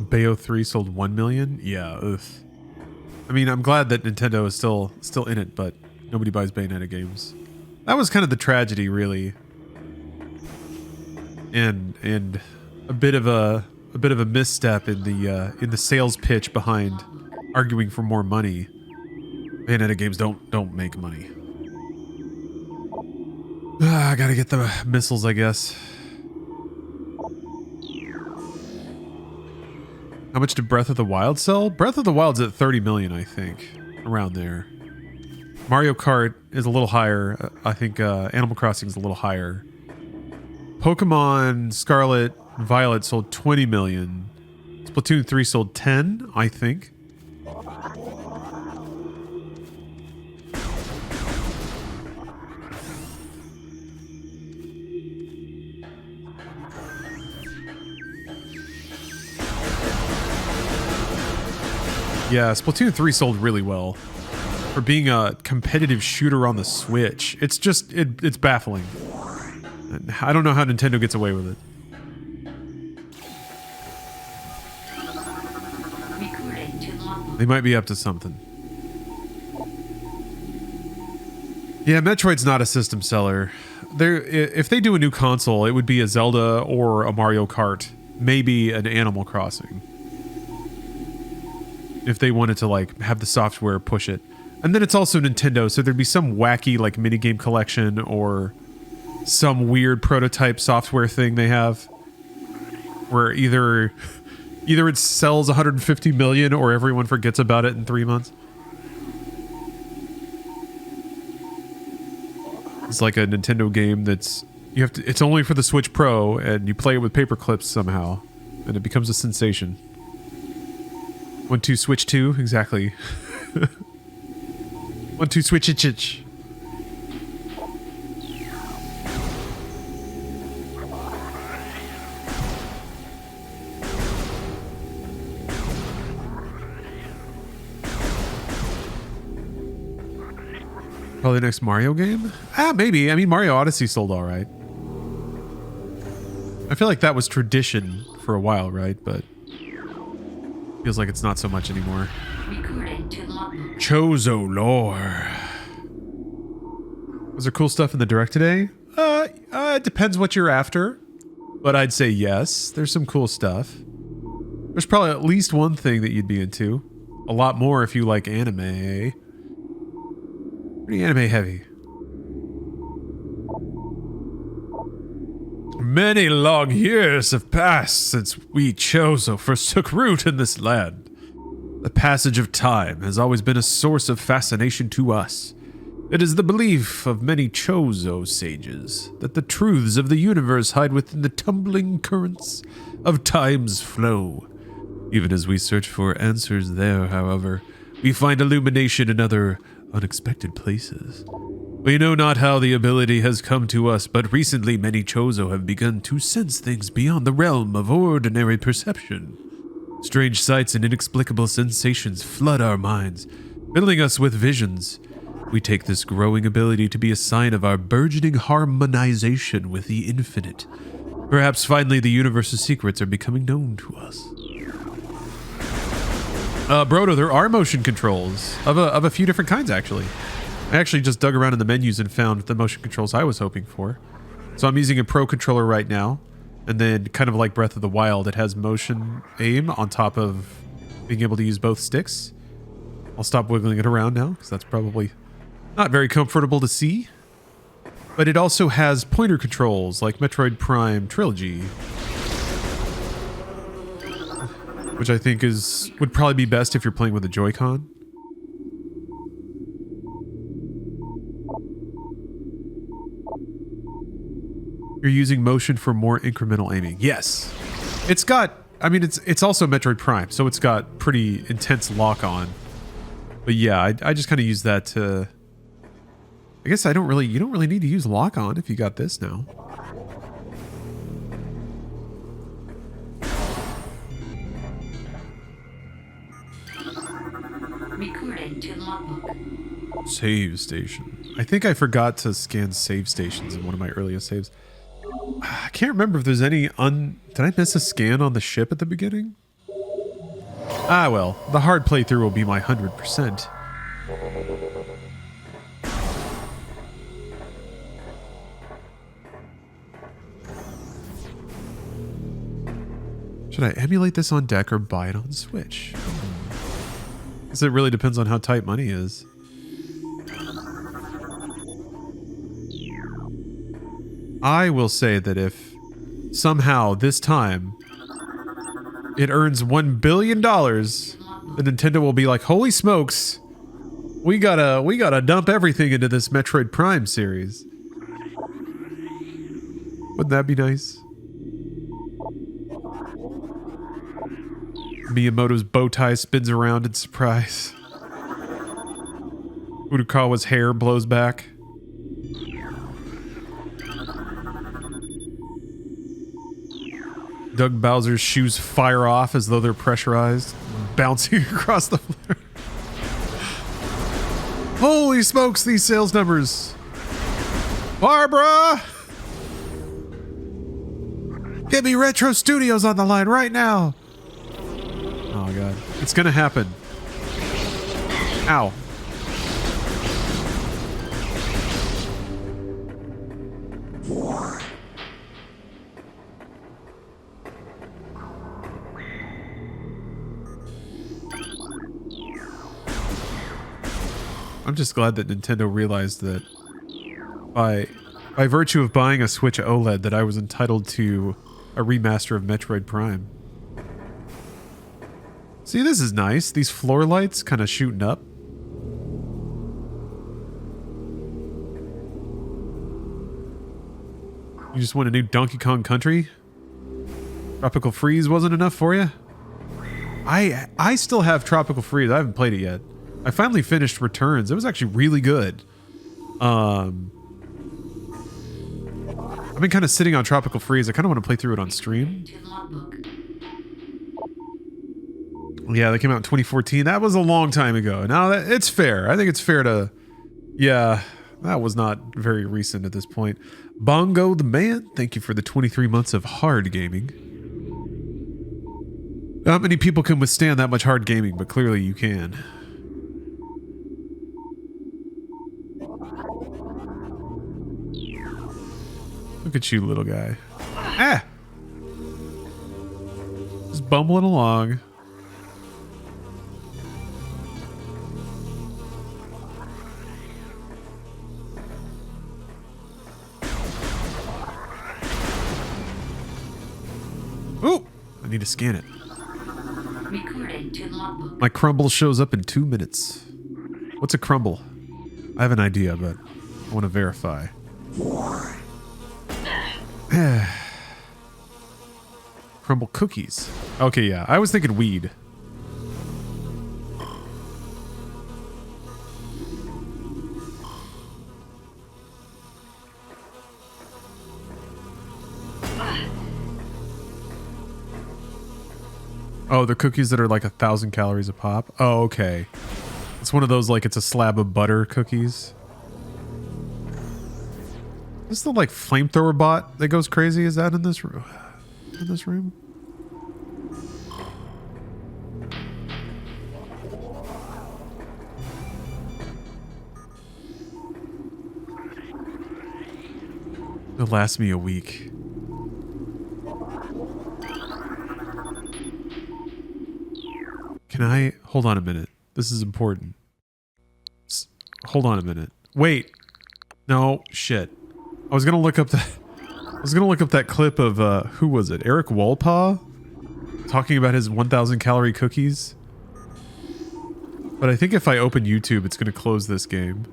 Bayo 3 sold 1 million? Yeah, ugh. I mean, I'm glad that Nintendo is still in it, but nobody buys Bayonetta games. That was kind of the tragedy, really. And a bit of a misstep in the sales pitch behind arguing for more money. Bayonetta games don't make money. I gotta get the missiles, I guess. How much did Breath of the Wild sell? Breath of the Wild's at 30 million, I think. Around there. Mario Kart is a little higher. I think Animal Crossing is a little higher. Pokemon Scarlet Violet sold 20 million. Splatoon 3 sold 10, I think. Yeah, Splatoon 3 sold really well. For being a competitive shooter on the Switch. It's just, it's baffling. I don't know how Nintendo gets away with it. They might be up to something. Yeah, Metroid's not a system seller. If they do a new console, it would be a Zelda or a Mario Kart. Maybe an Animal Crossing. If they wanted to like have the software push it. And then it's also Nintendo, so there'd be some wacky like minigame collection or some weird prototype software thing they have where either it sells 150 million or everyone forgets about it in 3 months. It's like a Nintendo game that's it's only for the Switch Pro and you play it with paper clips somehow and it becomes a sensation. 1 2 Switch 2, exactly. 1 2 Switch itch. Probably the next Mario game? Maybe. I mean, Mario Odyssey sold all right. I feel like that was tradition for a while, right? But feels like it's not so much anymore. Chozo lore. Was there cool stuff in the direct today? It depends what you're after. But I'd say yes. There's some cool stuff. There's probably at least one thing that you'd be into. A lot more if you like anime. Pretty anime heavy. Many long years have passed since we Chozo first took root in this land. The passage of time has always been a source of fascination to us. It is the belief of many Chozo sages that the truths of the universe hide within the tumbling currents of time's flow. Even as we search for answers there, however, we find illumination in other unexpected places. We know not how the ability has come to us, but recently many Chozo have begun to sense things beyond the realm of ordinary perception. Strange sights and inexplicable sensations flood our minds, filling us with visions. We take this growing ability to be a sign of our burgeoning harmonization with the infinite. Perhaps finally the universe's secrets are becoming known to us. Brodo, there are motion controls of a few different kinds, actually. I actually just dug around in the menus and found the motion controls I was hoping for. So I'm using a Pro controller right now, and then kind of like Breath of the Wild, it has motion aim on top of being able to use both sticks. I'll stop wiggling it around now, because that's probably not very comfortable to see. But it also has pointer controls like Metroid Prime Trilogy, which I think would probably be best if you're playing with a Joy-Con. You're using motion for more incremental aiming. Yes. It's got, I mean, it's also Metroid Prime, so it's got pretty intense lock-on. But yeah, I just kind of use that to... I guess you don't really need to use lock-on if you got this now. Recording to logbook. Save station. I think I forgot to scan save stations in one of my earliest saves. I can't remember if there's any Did I miss a scan on the ship at the beginning? Ah, well, the hard playthrough will be my 100%. Should I emulate this on deck or buy it on Switch? Because it really depends on how tight money is. I will say that if somehow this time it earns $1 billion, the Nintendo will be like, holy smokes, we gotta dump everything into this Metroid Prime series. Wouldn't that be nice? Miyamoto's bow tie spins around in surprise. Furukawa's hair blows back. Doug Bowser's shoes fire off as though they're pressurized, bouncing across the floor. Holy smokes, these sales numbers! Barbara! Get me Retro Studios on the line right now! Oh god. It's gonna happen. Ow. I'm just glad that Nintendo realized that by virtue of buying a Switch OLED that I was entitled to a remaster of Metroid Prime. See, this is nice. These floor lights kind of shooting up. You just want a new Donkey Kong Country? Tropical Freeze wasn't enough for you? I still have Tropical Freeze. I haven't played it yet. I finally finished Returns. It was actually really good. I've been kind of sitting on Tropical Freeze. I kind of want to play through it on stream. Yeah, that came out in 2014. That was a long time ago. Now, it's fair. I think it's fair to... Yeah, that was not very recent at this point. Bongo the Man, thank you for the 23 months of hard gaming. Not many people can withstand that much hard gaming, but clearly you can. Look at you, little guy. Ah! Just bumbling along. Ooh! I need to scan it. Recording to logbook. My crumble shows up in 2 minutes. What's a crumble? I have an idea, but I want to verify. Crumble cookies. Okay, yeah. I was thinking weed. Oh, the cookies that are like 1,000 calories a pop? Oh, okay. It's one of those, like, it's a slab of butter cookies. Is this the, like, flamethrower bot that goes crazy? Is that in this room? In this room? It'll last me a week. Can I... Hold on a minute. This is important. Hold on a minute. Wait. No, shit. I was gonna look up that clip of who was it? Eric Walpaw talking about his 1,000 calorie cookies. But I think if I open YouTube, it's gonna close this game.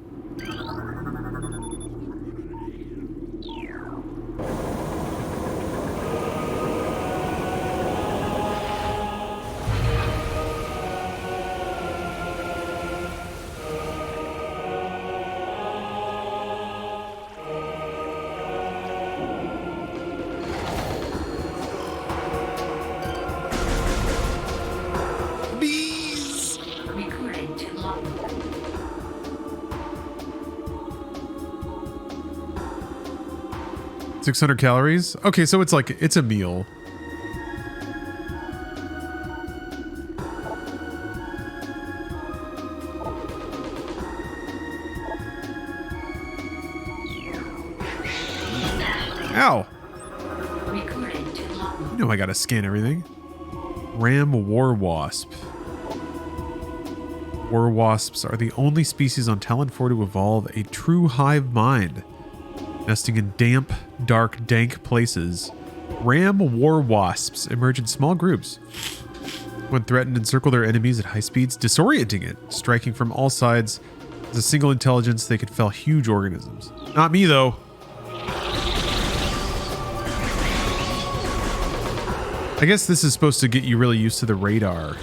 Recording to logbook. 600 calories? Okay, so it's like, it's a meal. Ow! Recording to logbook. You know I gotta scan everything. Ram war wasp. War wasps are the only species on Talon 4 to evolve a true hive mind. Nesting in damp, dark, dank places, ram war wasps emerge in small groups. When threatened, encircle their enemies at high speeds, disorienting it. Striking from all sides, as a single intelligence, they could fell huge organisms. Not me, though. I guess this is supposed to get you really used to the radar.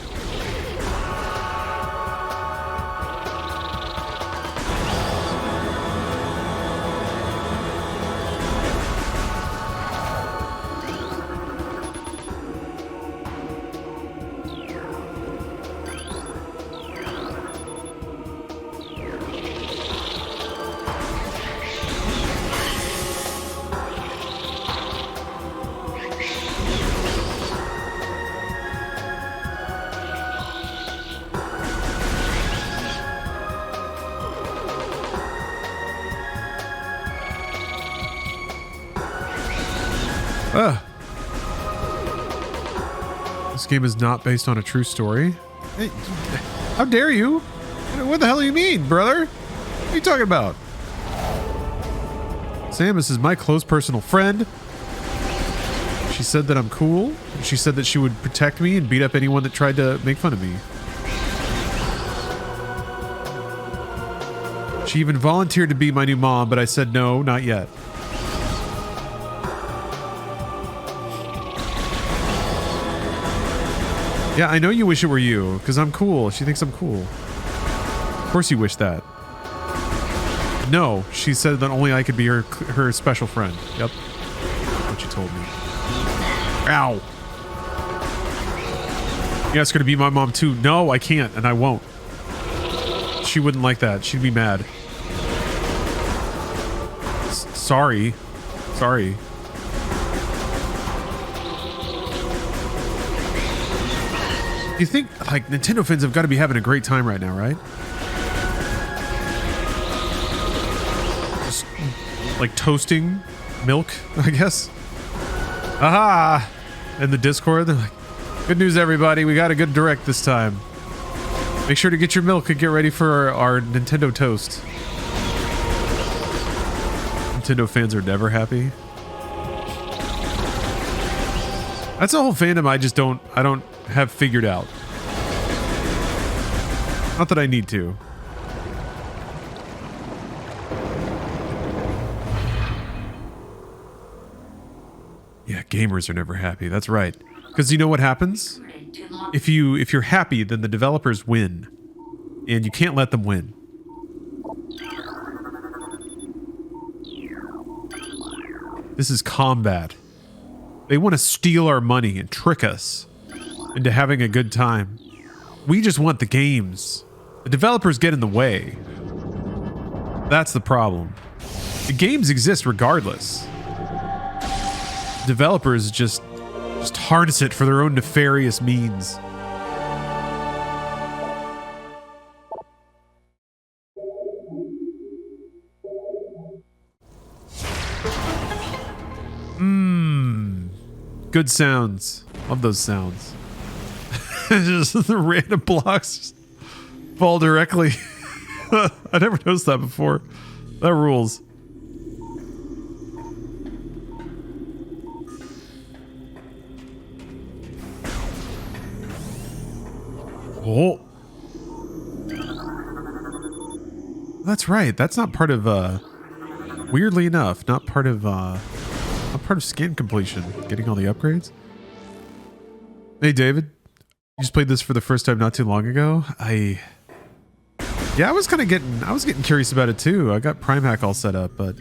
This game is not based on a true story. Hey, how dare you? What the hell do you mean, brother? What are you talking about? Samus is my close personal friend. She said that I'm cool. She said that she would protect me and beat up anyone that tried to make fun of me. She even volunteered to be my new mom, but I said no, not yet. Yeah, I know you wish it were you, because I'm cool. She thinks I'm cool. Of course you wish that. No, she said that only I could be her special friend. Yep. That's what she told me. Ow. You ask her to be my mom too. No, I can't, and I won't. She wouldn't like that. She'd be mad. Sorry. Sorry. You think, like, Nintendo fans have got to be having a great time right now, right? Just, like, toasting milk, I guess. Aha! In the Discord, they're like, good news, everybody. We got a good direct this time. Make sure to get your milk and get ready for our Nintendo toast. Nintendo fans are never happy. That's a whole fandom I don't have figured out. Not that I need to. Yeah, gamers are never happy. That's right. Because you know what happens? If you're happy, then the developers win. And you can't let them win. This is combat. They want to steal our money and trick us into having a good time. We just want the games. The developers get in the way. That's the problem. The games exist regardless. Developers just harness it for their own nefarious means. Good sounds. Love those sounds. Just the random blocks just fall directly. I never noticed that before. That rules. Oh. That's right. That's not part of, weirdly enough, not part of skin completion. Getting all the upgrades. Hey, David. You just played this for the first time not too long ago? Yeah, I was getting curious about it too. I got Prime Hack all set up, but...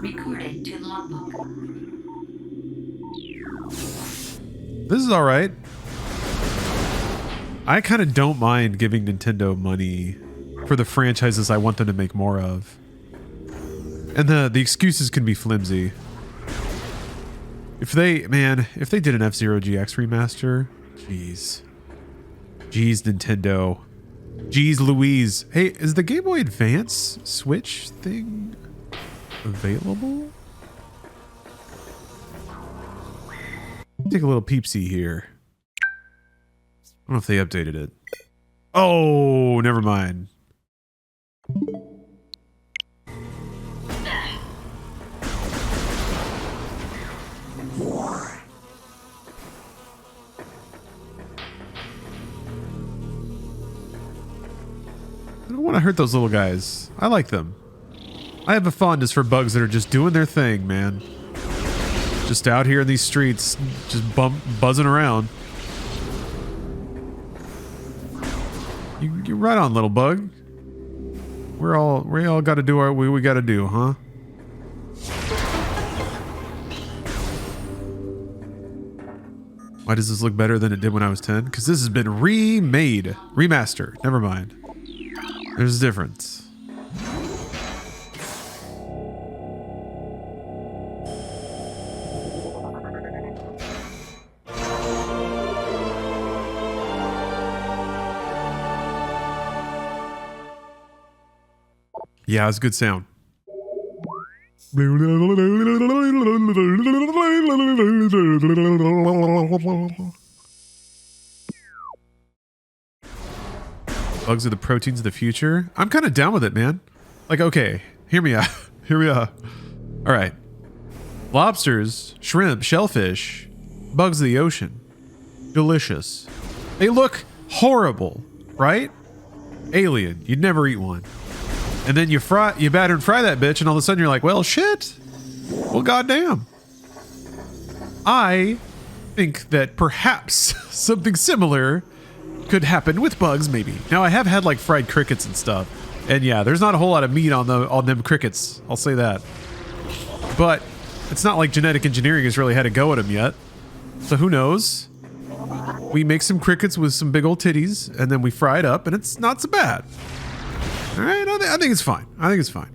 Recording to logbook. This is alright. I kind of don't mind giving Nintendo money for the franchises I want them to make more of. And the excuses can be flimsy. If they did an F-Zero GX remaster, jeez, Nintendo, jeez Louise. Hey, is the Game Boy Advance Switch thing available? Take a little peep-see here. I don't know if they updated it. Oh, never mind. I don't want to hurt those little guys. I like them. I have a fondness for bugs that are just doing their thing, man. Just out here in these streets, just buzzing around. You're right on, little bug. We all got to do what we got to do, huh? Why does this look better than it did when I was 10? Because this has been remade. Remastered. Never mind. There's a difference. Yeah, it's good sound. Bugs are the proteins of the future. I'm kind of down with it, man. Like, okay, hear me out. Hear me out. All right. Lobsters, shrimp, shellfish, bugs of the ocean. Delicious. They look horrible, right? Alien. You'd never eat one. And then you batter and fry that bitch, and all of a sudden you're like, well, shit. Well, goddamn. I think that perhaps something similar could happen with bugs, maybe. Now, I have had like fried crickets and stuff, and yeah, there's not a whole lot of meat on them crickets. I'll say that. But it's not like genetic engineering has really had a go at them yet. So who knows? We make some crickets with some big old titties, and then we fry it up, and it's not so bad. All right, I think it's fine. I think it's fine.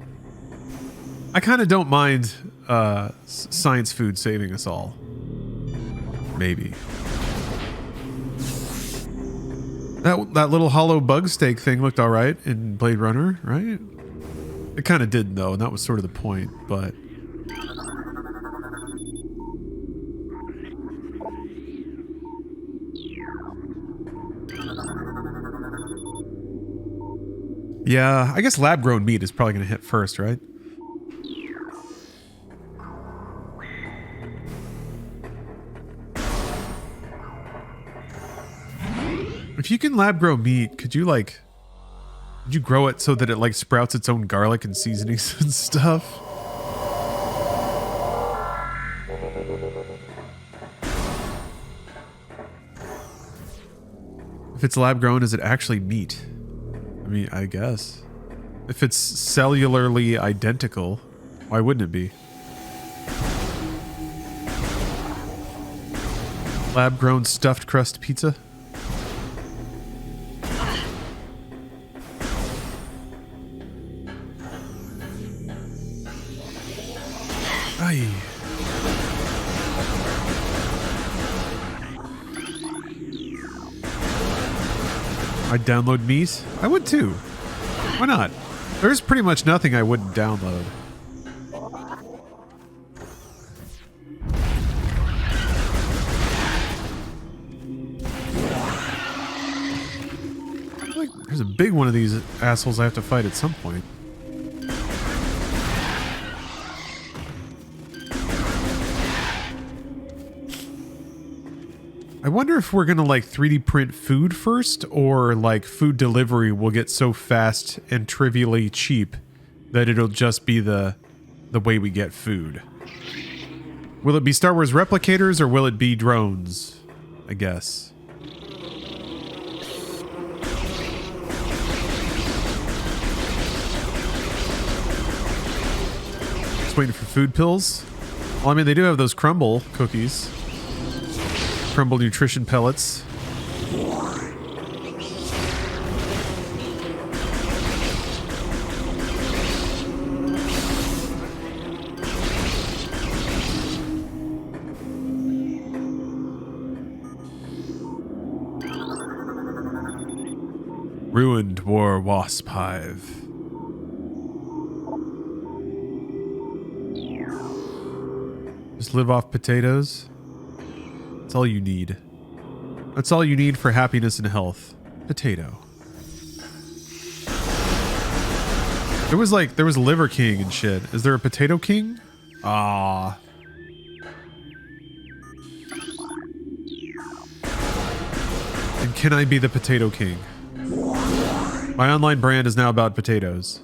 I kind of don't mind science food saving us all. Maybe. That little hollow bug steak thing looked all right in Blade Runner, right? It kind of did, though, and that was sort of the point, but... Yeah, I guess lab-grown meat is probably going to hit first, right? If you can lab-grow meat, could you grow it so that it like sprouts its own garlic and seasonings and stuff? If it's lab-grown, is it actually meat? I mean, I guess. If it's cellularly identical, why wouldn't it be? Lab-grown stuffed crust pizza? Aye. I'd download meat? I would too. Why not? There's pretty much nothing I wouldn't download. Like, there's a big one of these assholes I have to fight at some point. I wonder if we're gonna like 3D print food first, or like food delivery will get so fast and trivially cheap that it'll just be the way we get food. Will it be Star Wars replicators or will it be drones? I guess. Just waiting for food pills. Well, I mean, they do have those crumble cookies. Crumble nutrition pellets. Ruined war wasp hive. Just live off potatoes. That's all you need. That's all you need for happiness and health. Potato. There was Liver King and shit. Is there a Potato King? Ah. And can I be the Potato King? My online brand is now about potatoes.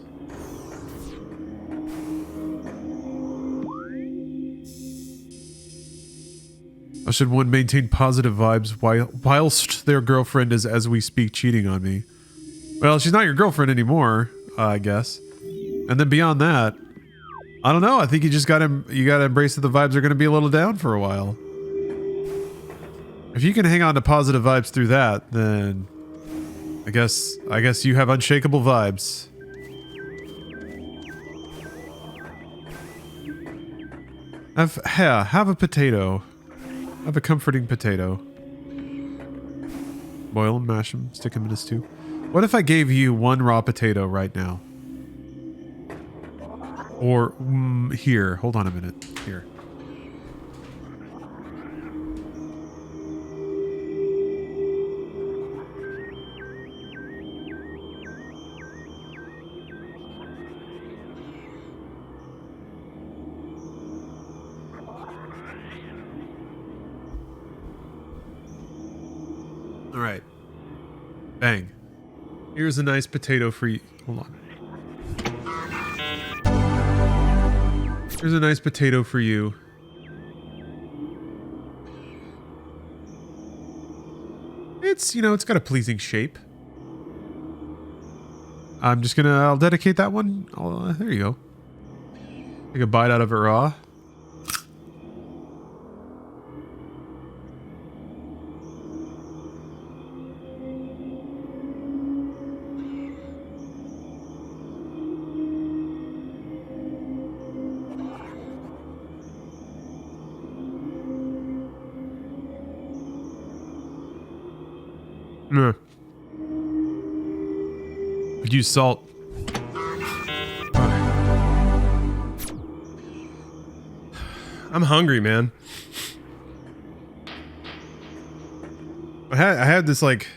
How should one maintain positive vibes whilst their girlfriend is, as we speak, cheating on me? Well, she's not your girlfriend anymore, I guess. And then beyond that, I don't know. I think you just gotta embrace that the vibes are gonna be a little down for a while. If you can hang on to positive vibes through that, then I guess you have unshakable vibes. Have a potato. Have a comforting potato. Boil them, mash them, stick them in a stew. What if I gave you one raw potato right now? Or, here. Hold on a minute. Here. All right. Bang. Here's a nice potato for you. Hold on. Here's a nice potato for you. It's, it's got a pleasing shape. I'll dedicate that one. There you go. Take a bite out of it raw. Could use salt. I'm hungry, man. I had this like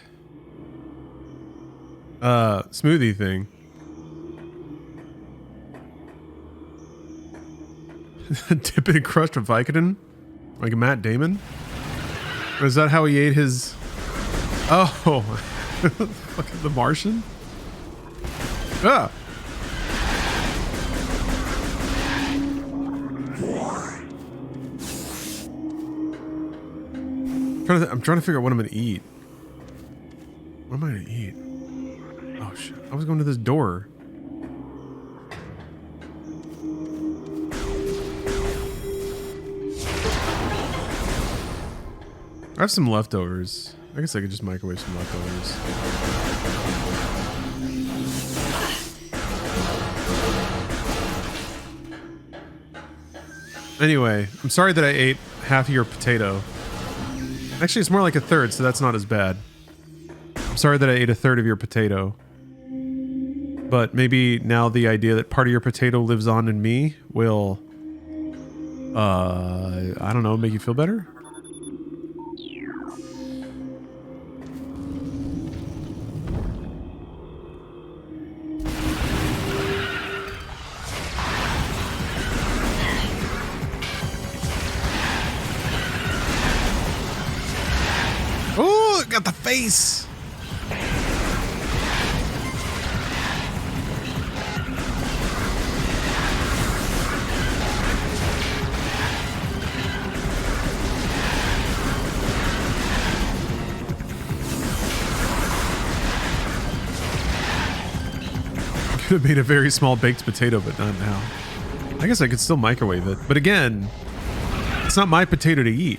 smoothie thing. Dip it in crushed Vicodin? Like Matt Damon? Or is that how he ate his... Oh, fucking The Martian? Ah! I'm trying to figure out what I'm gonna eat. What am I gonna eat? Oh shit! I was going to this door. I have some leftovers. I guess I could just microwave some leftovers. Anyway, I'm sorry that I ate half of your potato. Actually, it's more like a third, so that's not as bad. I'm sorry that I ate a third of your potato. But maybe now the idea that part of your potato lives on in me will, I don't know, make you feel better? out the face. Could have made a very small baked potato, but not now. I guess I could still microwave it. But again, it's not my potato to eat.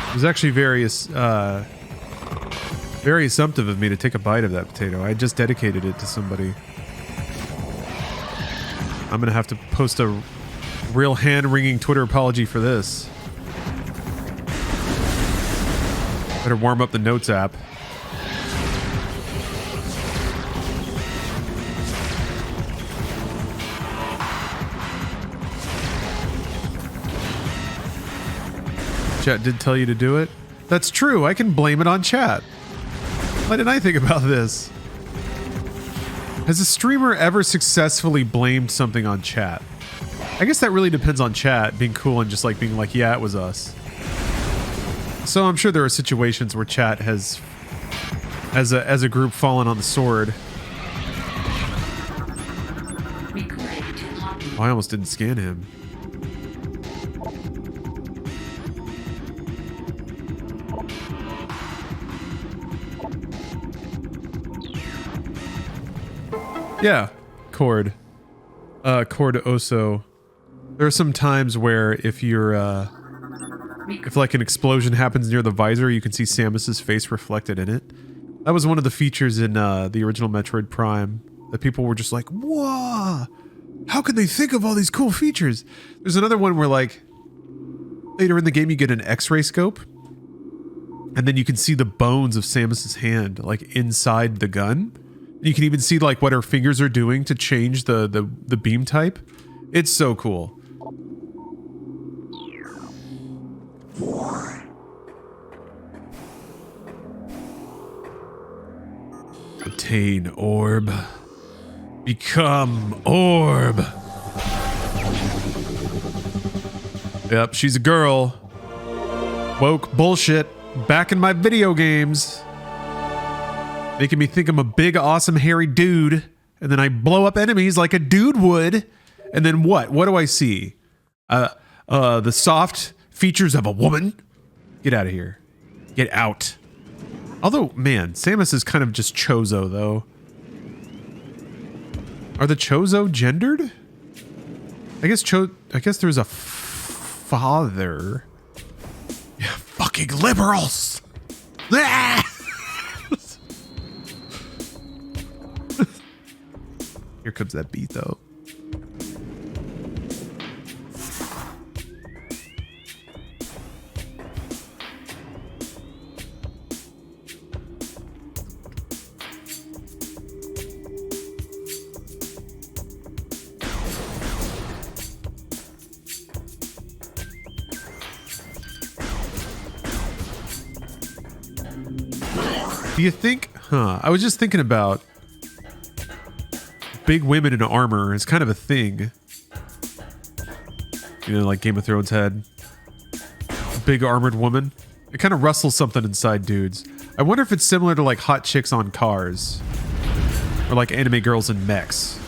It was actually very assumptive of me to take a bite of that potato. I just dedicated it to somebody. I'm gonna have to post a real hand-wringing Twitter apology for this. Better warm up the Notes app. Chat did tell you to do it. That's true. I can blame it on chat. Why didn't I think about this? Has a streamer ever successfully blamed something on chat? I guess that really depends on chat being cool and just like being like, yeah, it was us. So I'm sure there are situations where chat has, as a group, fallen on the sword. Oh, I almost didn't scan him. Yeah, Cord Oso. There are some times where if you're, if like an explosion happens near the visor, you can see Samus's face reflected in it. That was one of the features in the original Metroid Prime that people were just like, "Whoa! How can they think of all these cool features?" There's another one where like later in the game you get an X-ray scope, and then you can see the bones of Samus's hand like inside the gun. You can even see like what her fingers are doing to change the beam type. It's so cool. Obtain orb. Become orb. Yep, she's a girl. Woke bullshit. Back in my video games. Making me think I'm a big, awesome, hairy dude. And then I blow up enemies like a dude would. And then what? What do I see? The soft features of a woman? Get out of here. Get out. Although, man, Samus is kind of just Chozo, though. Are the Chozo gendered? I guess there's a father. Yeah, fucking liberals! Ah! Here comes that beat, though. Do you think, I was just thinking about big women in armor is kind of a thing. You know, like Game of Thrones had a big armored woman. It kind of rustles something inside dudes. I wonder if it's similar to like hot chicks on cars. Or like anime girls in mechs.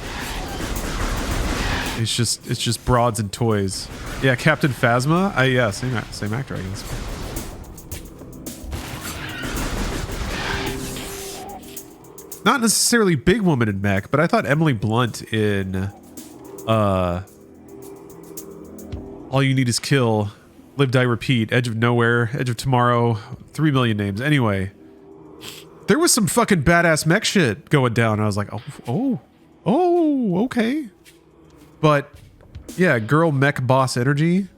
It's just broads and toys. Yeah, Captain Phasma? Yeah, same actor, I guess. Not necessarily big woman in mech, but I thought Emily Blunt in All You Need Is Kill, Live, Die, Repeat, Edge of Nowhere, Edge of Tomorrow, 3 million names. Anyway, there was some fucking badass mech shit going down. I was like, oh, okay. But yeah, girl mech boss energy.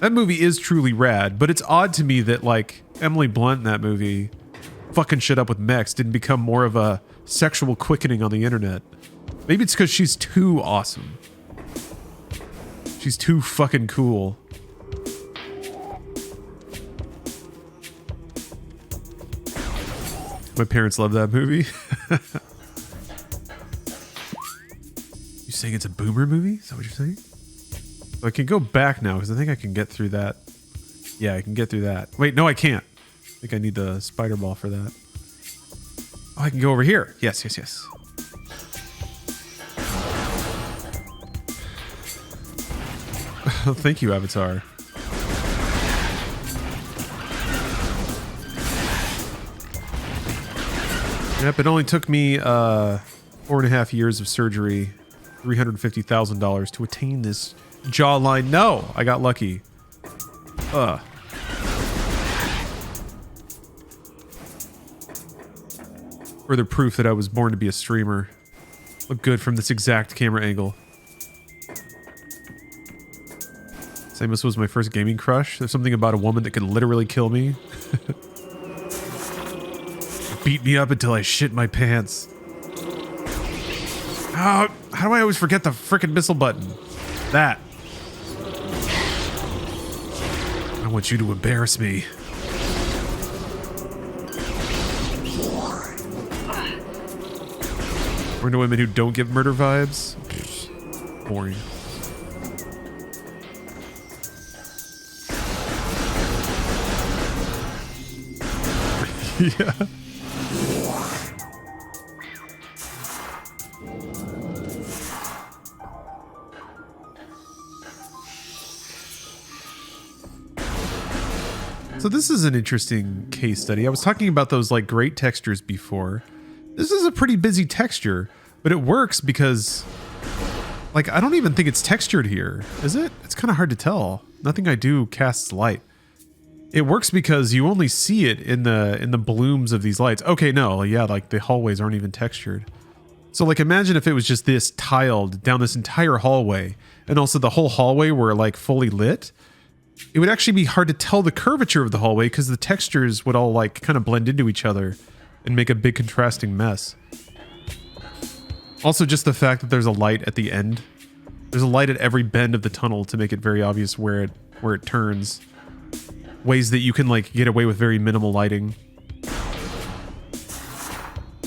That movie is truly rad, but it's odd to me that like Emily Blunt in that movie fucking shit up with mechs didn't become more of a sexual quickening on the internet. Maybe it's because she's too awesome. She's too fucking cool. My parents love that movie. You saying it's a boomer movie? Is that what you're saying? So I can go back now because I think I can get through that. Yeah, I can get through that. Wait, no, I can't. think I need the spider ball for that. Oh, I can go over here. Yes, yes, yes. Thank you, Avatar. Yep, it only took me 4.5 years of surgery, $350,000 to attain this jawline. No, I got lucky. Further proof that I was born to be a streamer. Look good from this exact camera angle. Samus was my first gaming crush. There's something about a woman that could literally kill me. Beat me up until I shit my pants. Oh, how do I always forget the frickin' missile button? That. I want you to embarrass me. We're into women who don't give murder vibes. Boring. Yeah. So this is an interesting case study. I was talking about those like great textures before. This is a pretty busy texture, but it works because like I don't even think it's textured here, is it? It's kind of hard to tell. Nothing I do casts light. It works because you only see it in the blooms of these lights. Okay, no, yeah, like the hallways aren't even textured. So like imagine if it was just this tiled down this entire hallway and also the whole hallway were like fully lit. It would actually be hard to tell the curvature of the hallway because the textures would all like kind of blend into each other and make a big contrasting mess. Also just the fact that there's a light at the end. There's a light at every bend of the tunnel to make it very obvious where it turns. Ways that you can like get away with very minimal lighting.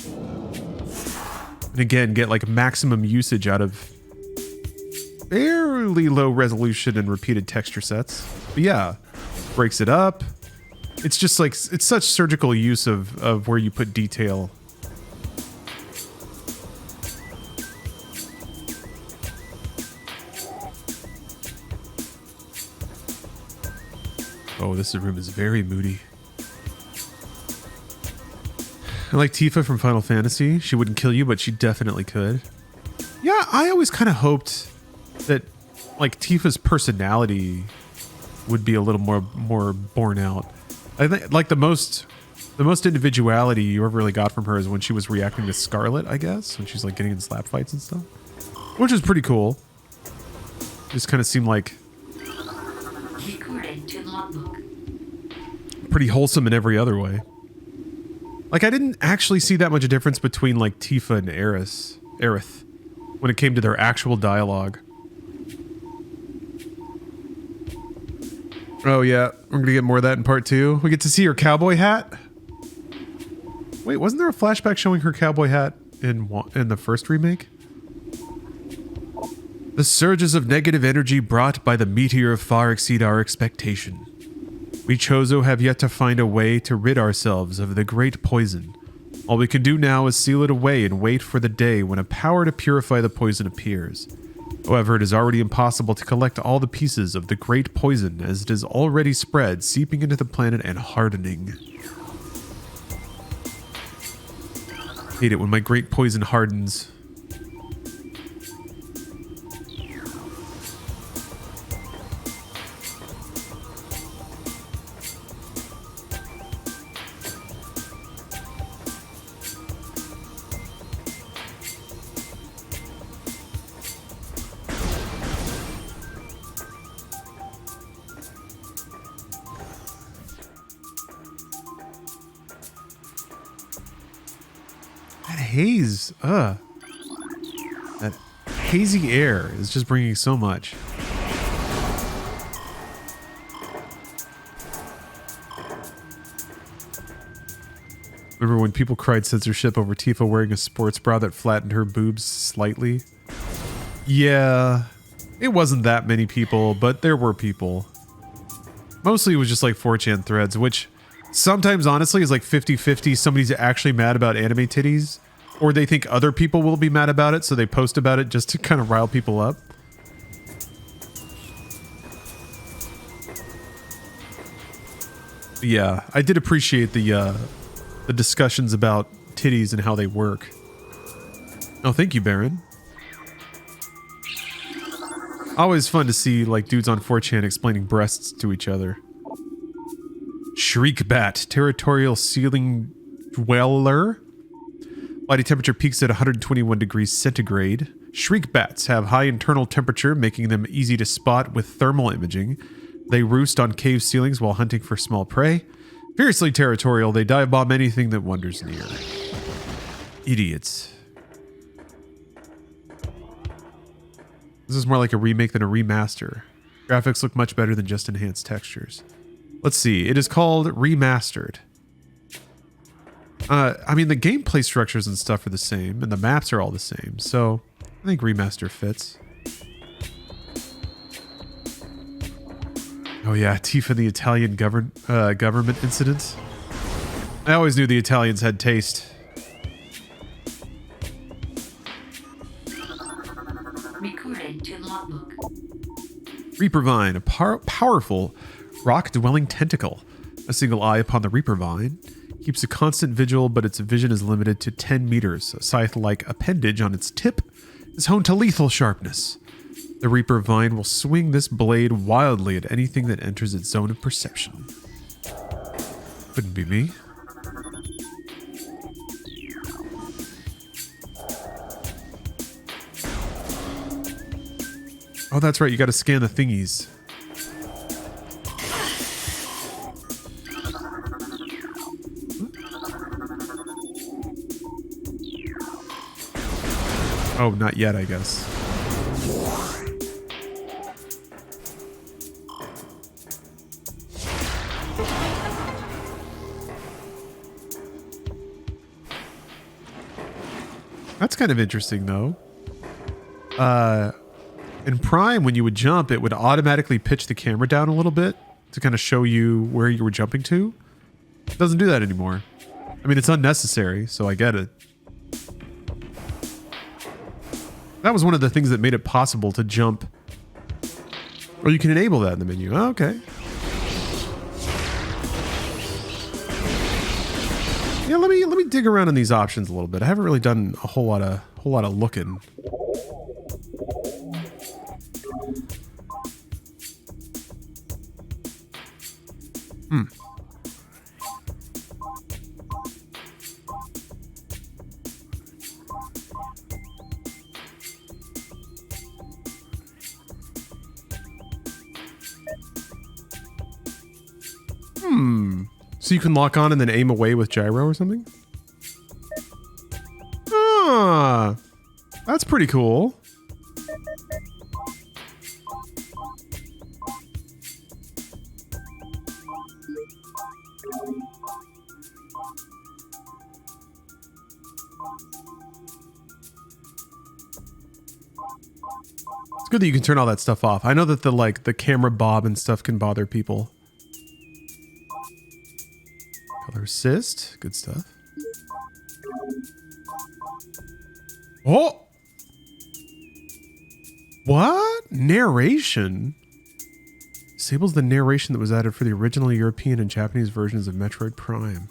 And again, get like maximum usage out of fairly low resolution and repeated texture sets. But yeah, breaks it up. It's just like, it's such surgical use of where you put detail. Oh, this room is very moody. I like Tifa from Final Fantasy. She wouldn't kill you, but she definitely could. Yeah, I always kind of hoped that like Tifa's personality would be a little more borne out. I think like the most individuality you ever really got from her is when she was reacting to Scarlet, I guess, when she's like getting in slap fights and stuff, which is pretty cool. Just kind of seemed like Recorded to logbook. pretty wholesome in every other way. Like I didn't actually see that much difference between like Tifa and Aerith when it came to their actual dialogue. Oh yeah, we're gonna get more of that in part 2. We get to see her cowboy hat. Wait, wasn't there a flashback showing her cowboy hat in the first remake? The surges of negative energy brought by the meteor far exceed our expectation. We Chozo have yet to find a way to rid ourselves of the great poison. All we can do now is seal it away and wait for the day when a power to purify the poison appears. However, it is already impossible to collect all the pieces of the great poison as it is already spread, seeping into the planet and hardening. Hate it when my great poison hardens. Haze, that hazy air is just bringing so much. Remember when people cried censorship over Tifa wearing a sports bra that flattened her boobs slightly? Yeah, it wasn't that many people, but there were people. Mostly it was just like 4chan threads, which Sometimes, honestly, it's like 50-50. Somebody's actually mad about anime titties, or they think other people will be mad about it, so they post about it just to kind of rile people up. Yeah, I did appreciate the discussions about titties and how they work. Oh, thank you, Baron. Always fun to see like dudes on 4chan explaining breasts to each other. Shriek bat, territorial ceiling dweller. Body temperature peaks at 121 degrees centigrade. Shriek bats have high internal temperature, making them easy to spot with thermal imaging. They roost on cave ceilings while hunting for small prey. Fiercely territorial, they dive bomb anything that wanders near. Idiots. This is more like a remake than a remaster. Graphics look much better than just enhanced textures. Let's see. It is called Remastered. I mean, the gameplay structures and stuff are the same, and the maps are all the same, so I think Remaster fits. Oh yeah, Tifa the Italian government incident. I always knew the Italians had taste. Recorded to logbook. Reaper Vine, a powerful rock-dwelling tentacle. A single eye upon the Reaper Vine. Keeps a constant vigil, but its vision is limited to 10 meters. A scythe-like appendage on its tip is honed to lethal sharpness. The Reaper Vine will swing this blade wildly at anything that enters its zone of perception. Couldn't be me. Oh, that's right. You got to scan the thingies. Oh, not yet, I guess. That's kind of interesting, though. In Prime, when you would jump, it would automatically pitch the camera down a little bit to kind of show you where you were jumping to. It doesn't do that anymore. I mean, it's unnecessary, so I get it. That was one of the things that made it possible to jump. Or you can enable that in the menu. Oh, okay. Yeah, let me dig around in these options a little bit. I haven't really done a whole lot of looking. So you can lock on and then aim away with gyro or something? Ah, that's pretty cool. It's good that you can turn all that stuff off. I know that the camera bob and stuff can bother people. Color assist, good stuff. Oh! What? Narration? Disables the narration that was added for the original European and Japanese versions of Metroid Prime.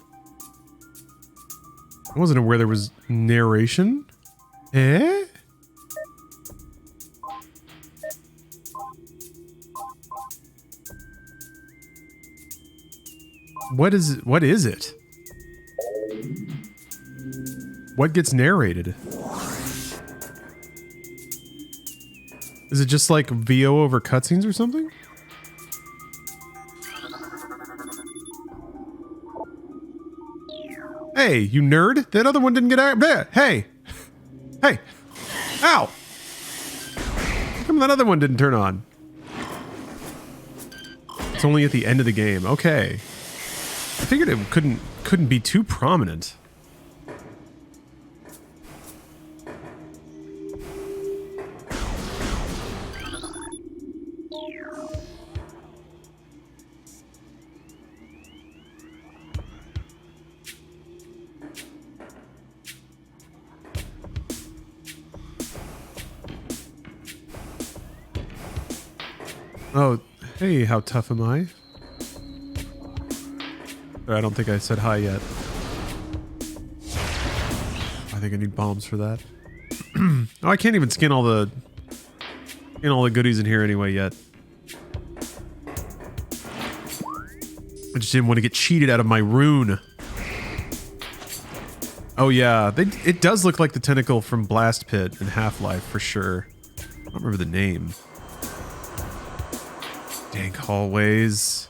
I wasn't aware there was narration. Eh? What is it? What gets narrated? Is it just like VO over cutscenes or something? Hey, you nerd! That other one didn't get out. Hey! Hey! Ow! How come that other one didn't turn on? It's only at the end of the game. Okay. I figured it couldn't be too prominent. Oh, hey, how tough am I? I don't think I said hi yet. I think I need bombs for that. Oh, I can't even skin all the goodies in here anyway yet. I just didn't want to get cheated out of my rune. Oh yeah, it does look like the tentacle from Blast Pit in Half-Life for sure. I don't remember the name. Dank hallways.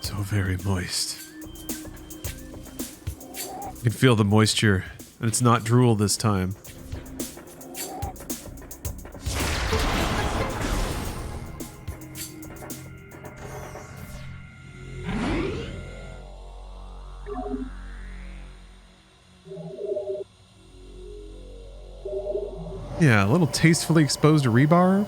So very moist. You can feel the moisture, and it's not drool this time. Yeah, a little tastefully exposed rebar.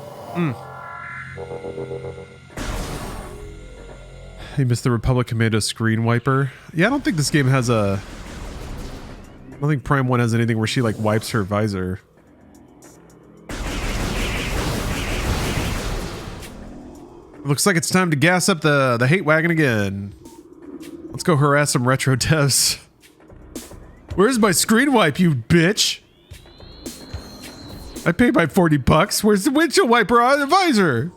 You missed the Republic Commando screen wiper. Yeah, I don't think this game has a... I don't think Prime 1 has anything where she, like, wipes her visor. Looks like it's time to gas up the hate wagon again. Let's go harass some retro devs. Where's my screen wipe, you bitch? I paid my 40 bucks. Where's the windshield wiper on the visor?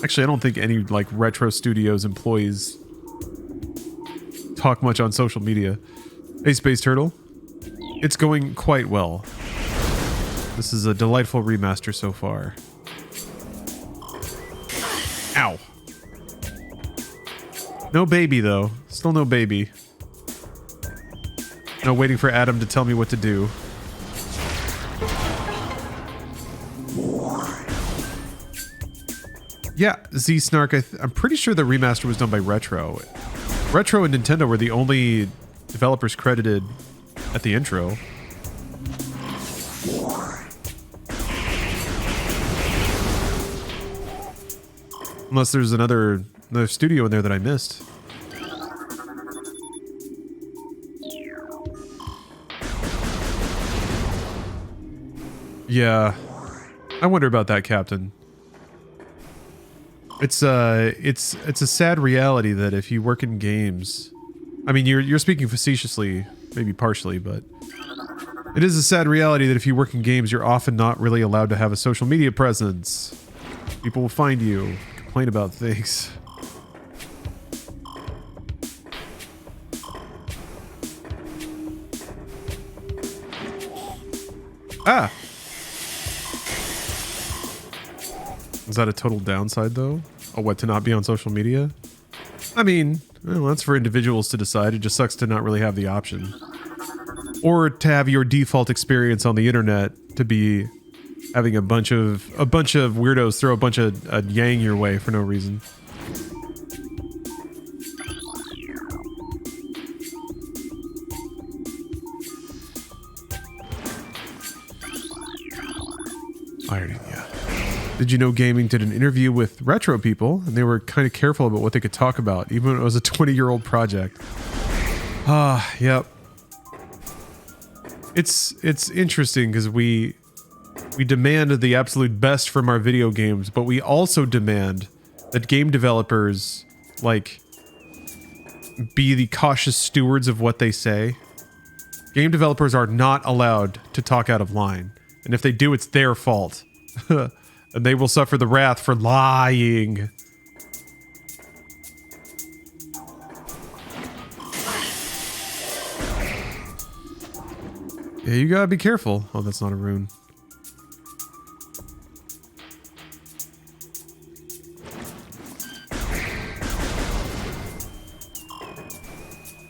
Actually, I don't think any like Retro Studios employees talk much on social media. Hey, Space Turtle. It's going quite well. This is a delightful remaster so far. Ow. No baby, though. Still no baby. No waiting for Adam to tell me what to do. Yeah, Z-Snark, I'm pretty sure the remaster was done by Retro. Retro and Nintendo were the only developers credited at the intro. Unless there's another studio in there that I missed. Yeah. I wonder about that, Captain. It's a sad reality that if you work in games, I mean, you're speaking facetiously, maybe partially, but it is a sad reality that if you work in games, you're often not really allowed to have a social media presence. People will find you, complain about things. Ah! Is that a total downside, though? Oh, what, to not be on social media? I mean, well, that's for individuals to decide. It just sucks to not really have the option. Or to have your default experience on the internet to be having a bunch of weirdos throw a bunch of yang your way for no reason. Irony, yeah. Did you know Gaming did an interview with retro people, and they were kind of careful about what they could talk about, even when it was a 20-year-old project. Ah, yep. It's interesting because we demand the absolute best from our video games, but we also demand that game developers, like, be the cautious stewards of what they say. Game developers are not allowed to talk out of line, and if they do, it's their fault. And they will suffer the wrath for lying. Yeah, you gotta be careful. Oh, that's not a rune.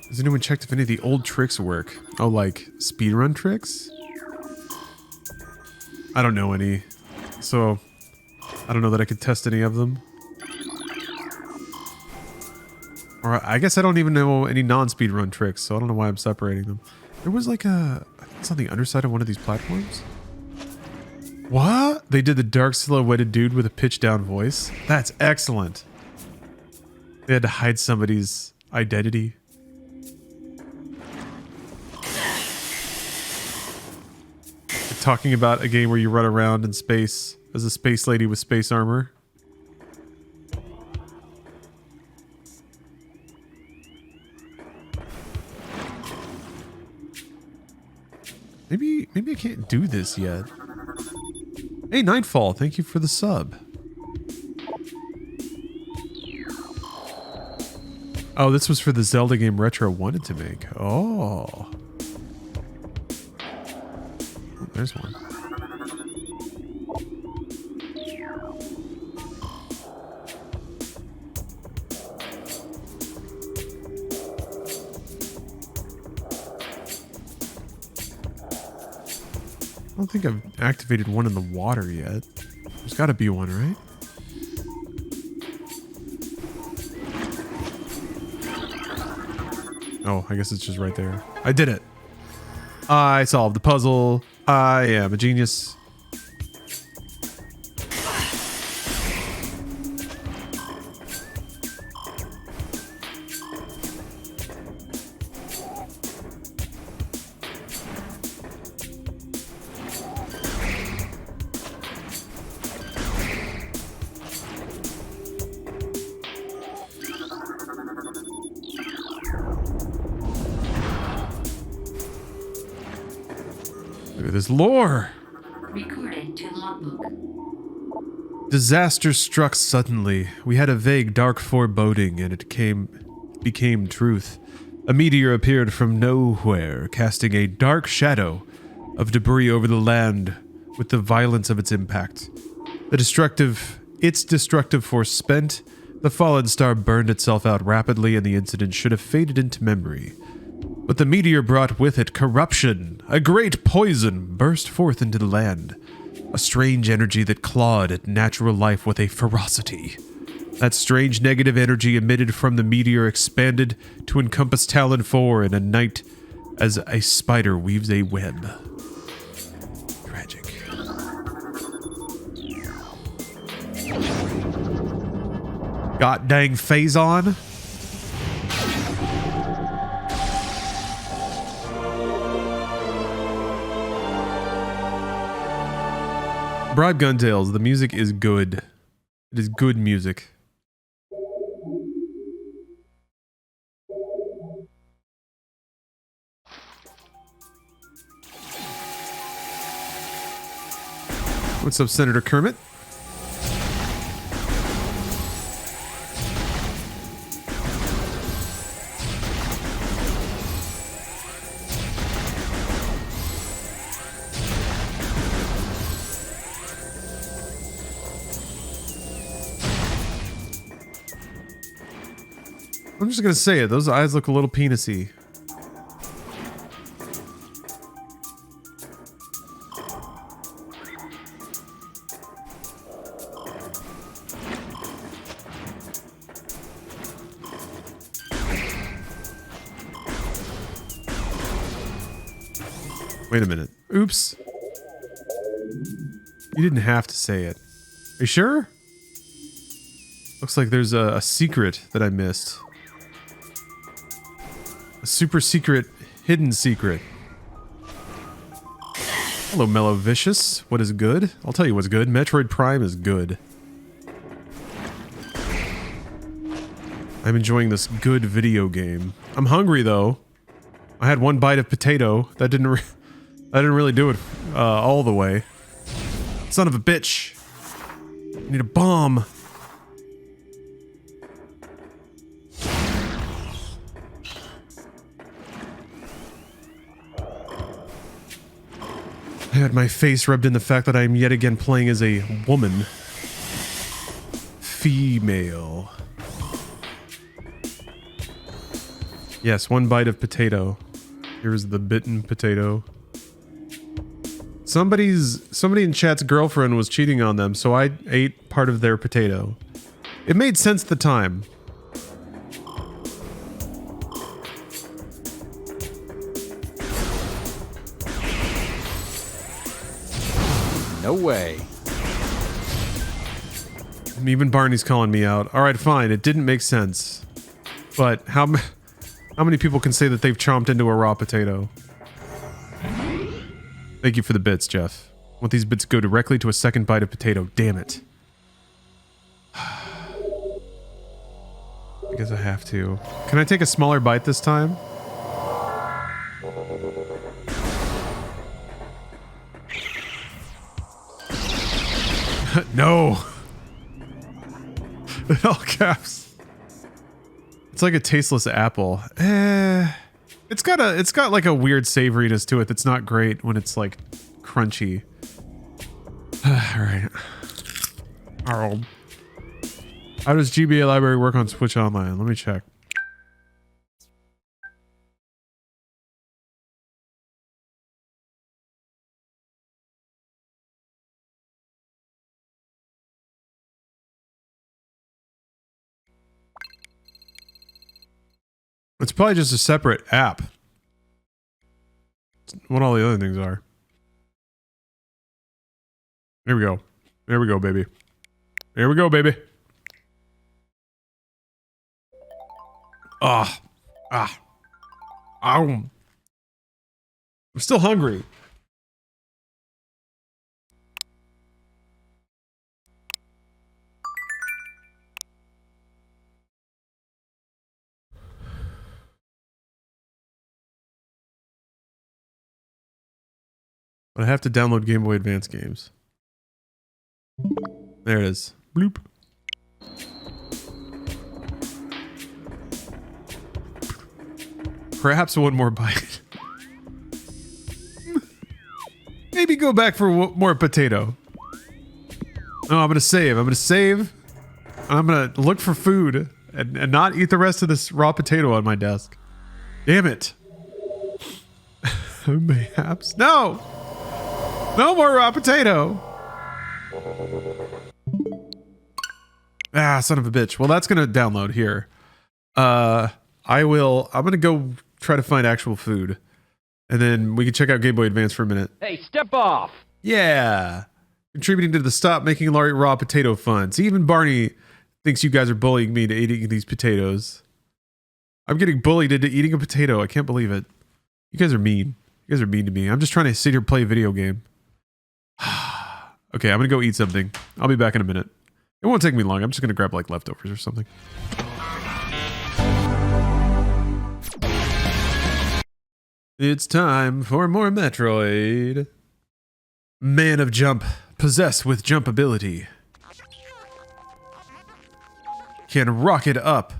Has anyone checked if any of the old tricks work? Oh, like speedrun tricks? I don't know any. So, I don't know that I could test any of them. Or I guess I don't even know any non-speedrun tricks, so I don't know why I'm separating them. There was like I think it's on the underside of one of these platforms. What? They did the dark silhouetted dude with a pitch down voice? That's excellent. They had to hide somebody's identity. They're talking about a game where you run around in space as a space lady with space armor. Maybe I can't do this yet. Hey, Nightfall, thank you for the sub. Oh, this was for the Zelda game Retro wanted to make. Oh. Oh, there's one. I don't think I've activated one in the water yet. There's got to be one, right? Oh, I guess it's just right there. I did it. I solved the puzzle. I am a genius. Look at this lore. Recorded to logbook. Disaster struck suddenly. We had a vague, dark foreboding, and it became truth. A meteor appeared from nowhere, casting a dark shadow of debris over the land with the violence of its impact. Its destructive force spent, the fallen star burned itself out rapidly, and the incident should have faded into memory. But the meteor brought with it corruption. A great poison burst forth into the land. A strange energy that clawed at natural life with a ferocity. That strange negative energy emitted from the meteor expanded to encompass Talon 4 in a night as a spider weaves a web. Tragic. God dang Phazon. Bribe Guntails, the music is good. It is good music. What's up, Senator Kermit? I'm just gonna say it, those eyes look a little penisy. Wait a minute. Oops. You didn't have to say it. Are you sure? Looks like there's a secret that I missed. A super secret, hidden secret. Hello, Mellow Vicious. What is good? I'll tell you what's good. Metroid Prime is good. I'm enjoying this good video game. I'm hungry though. I had one bite of potato. That didn't really do it all the way. Son of a bitch. I need a bomb. I had my face rubbed in the fact that I am yet again playing as a woman. Female. Yes, one bite of potato. Here's the bitten potato. Somebody in chat's girlfriend was cheating on them, so I ate part of their potato. It made sense at the time. No way. And even Barney's calling me out. All right, fine. It didn't make sense. But how many people can say that they've chomped into a raw potato? Thank you for the bits, Jeff. I want these bits to go directly to a second bite of potato. Damn it. I guess I have to. Can I take a smaller bite this time? No. All caps. It's like a tasteless apple. It's got like a weird savoriness to it that's not great when it's like crunchy. All right. Oh. How does GBA Library work on Switch Online? Let me check. It's probably just a separate app. It's what all the other things are. Here we go. There we go, baby. Here we go, baby. I'm still hungry. But I have to download Game Boy Advance games. There it is. Bloop. Perhaps one more bite. Maybe go back for more potato. No, I'm gonna save. I'm gonna save. I'm gonna look for food and not eat the rest of this raw potato on my desk. Damn it. Mayhaps. No! No more raw potato! Ah, son of a bitch. Well, that's gonna download here. I'm gonna go try to find actual food. And then we can check out Game Boy Advance for a minute. Hey, step off! Yeah! Contributing to the Stop Making Larry Raw Potato Fund. See, even Barney thinks you guys are bullying me into eating these potatoes. I'm getting bullied into eating a potato. I can't believe it. You guys are mean. You guys are mean to me. I'm just trying to sit here and play a video game. Okay, I'm gonna go eat something. I'll be back in a minute. It won't take me long. I'm just gonna grab like leftovers or something. It's time for more Metroid. Man of Jump, possessed with jump ability. Can rocket up.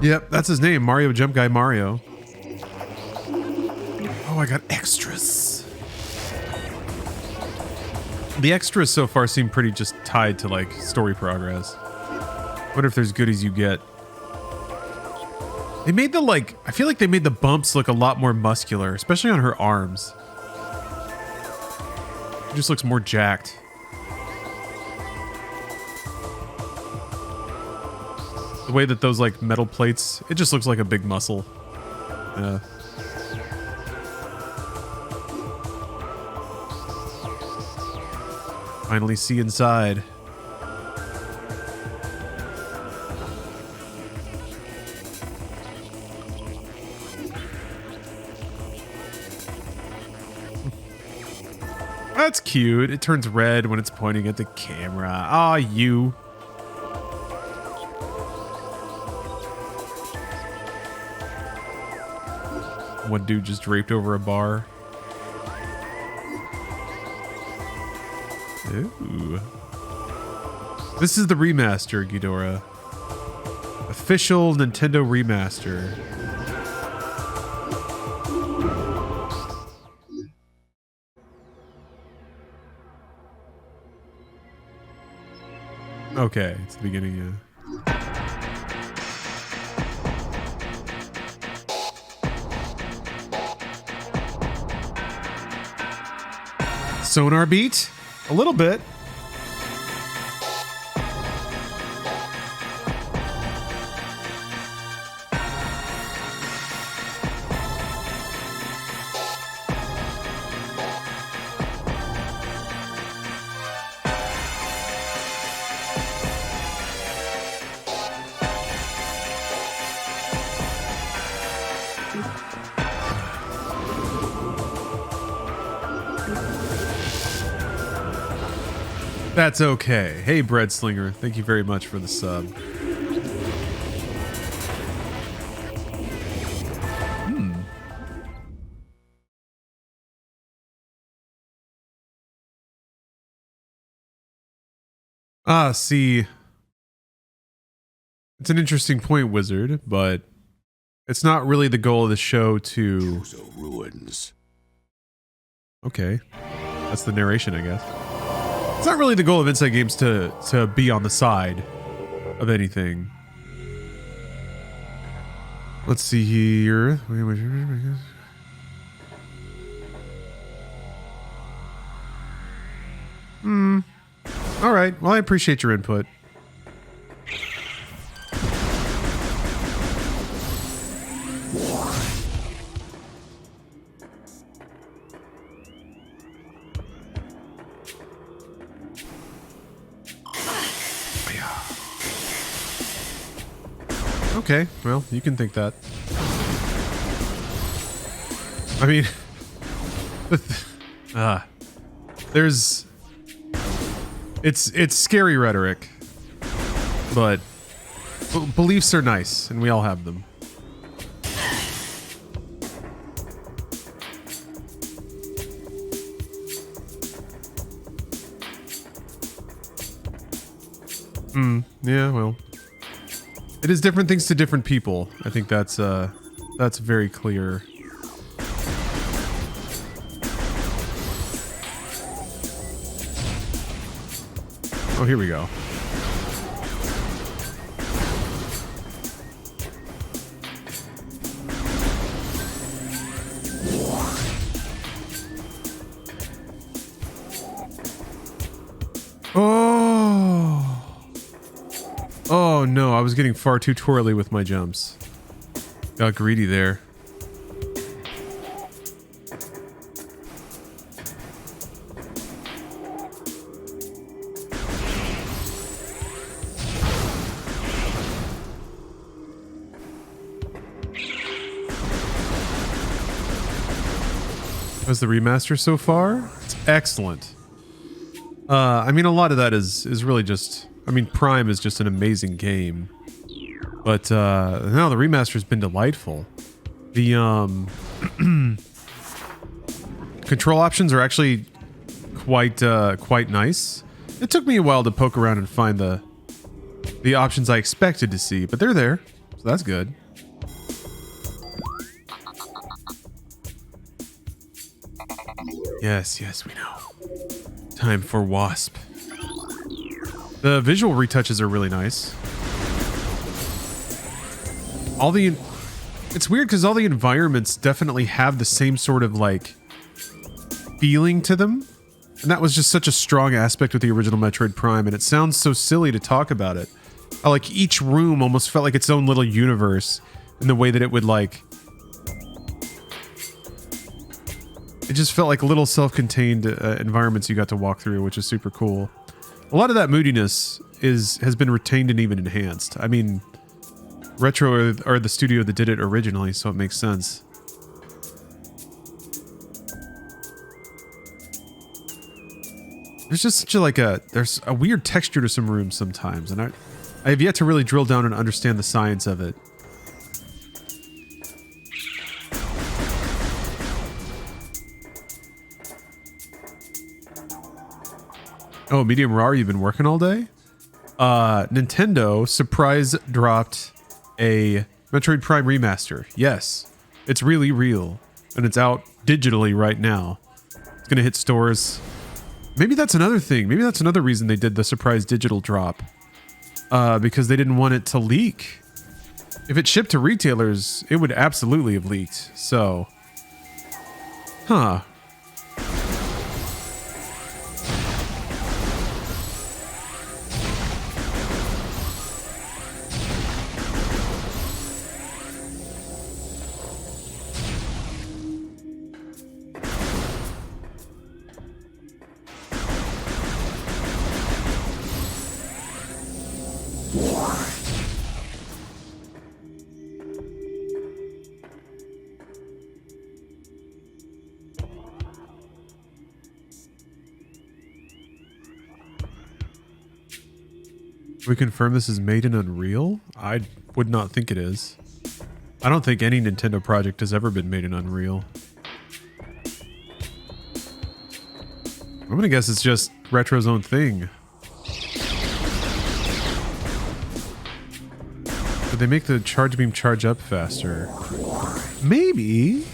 Yep, that's his name, Mario Jump Guy Mario. Oh, I got extras. The extras so far seem pretty just tied to like story progress. Wonder if there's goodies you get. They made the I feel like they made the bumps look a lot more muscular, especially on her arms. It just looks more jacked. The way that those like metal plates, it just looks like a big muscle. Yeah. Finally see inside. That's cute. It turns red when it's pointing at the camera. Aw, you. One dude just draped over a bar. Ooh. This is the remaster, Ghidorah. Official Nintendo remaster. Okay, it's the beginning, yeah. sonar beat? A little bit. That's okay. Hey, Bread Slinger. Thank you very much for the sub. Ah, see. It's an interesting point, Wizard, but it's not really the goal of the show to... Ruins. Okay. That's the narration, I guess. It's not really the goal of Inside Games to be on the side of anything. Let's see here. All right. Well, I appreciate your input. Okay, well, you can think that. I mean, there's... It's scary rhetoric, but beliefs are nice, and we all have them. Yeah, well... It is different things to different people. I think that's very clear. Oh, here we go. Oh no, I was getting far too twirly with my jumps. Got greedy there. How's the remaster so far? It's excellent. I mean, a lot of that is really just... I mean, Prime is just an amazing game. But, no, the remaster's been delightful. The, control options are actually quite nice. It took me a while to poke around and find the options I expected to see, but they're there. So that's good. Yes, yes, we know. Time for Wasp. The visual retouches are really nice. It's weird because all the environments definitely have the same sort of like feeling to them. And that was just such a strong aspect with the original Metroid Prime, and it sounds so silly to talk about it. How, like, each room almost felt like its own little universe in the way that it would like... It just felt like little self-contained environments you got to walk through, which is super cool. A lot of that moodiness has been retained and even enhanced. I mean, Retro are the studio that did it originally, so it makes sense. There's just such a there's a weird texture to some rooms sometimes, and I have yet to really drill down and understand the science of it. Oh, medium raw, you've been working all day? Nintendo surprise dropped a Metroid Prime remaster. Yes, it's really real, and it's out digitally right now. It's gonna hit stores. Maybe that's another thing. Maybe that's another reason they did the surprise digital drop. Because they didn't want it to leak. If it shipped to retailers, it would absolutely have leaked. So, huh. We confirm this is made in Unreal? I would not think it is. I don't think any Nintendo project has ever been made in Unreal. I'm gonna guess it's just Retro's own thing. Did they make the charge beam charge up faster? Maybe.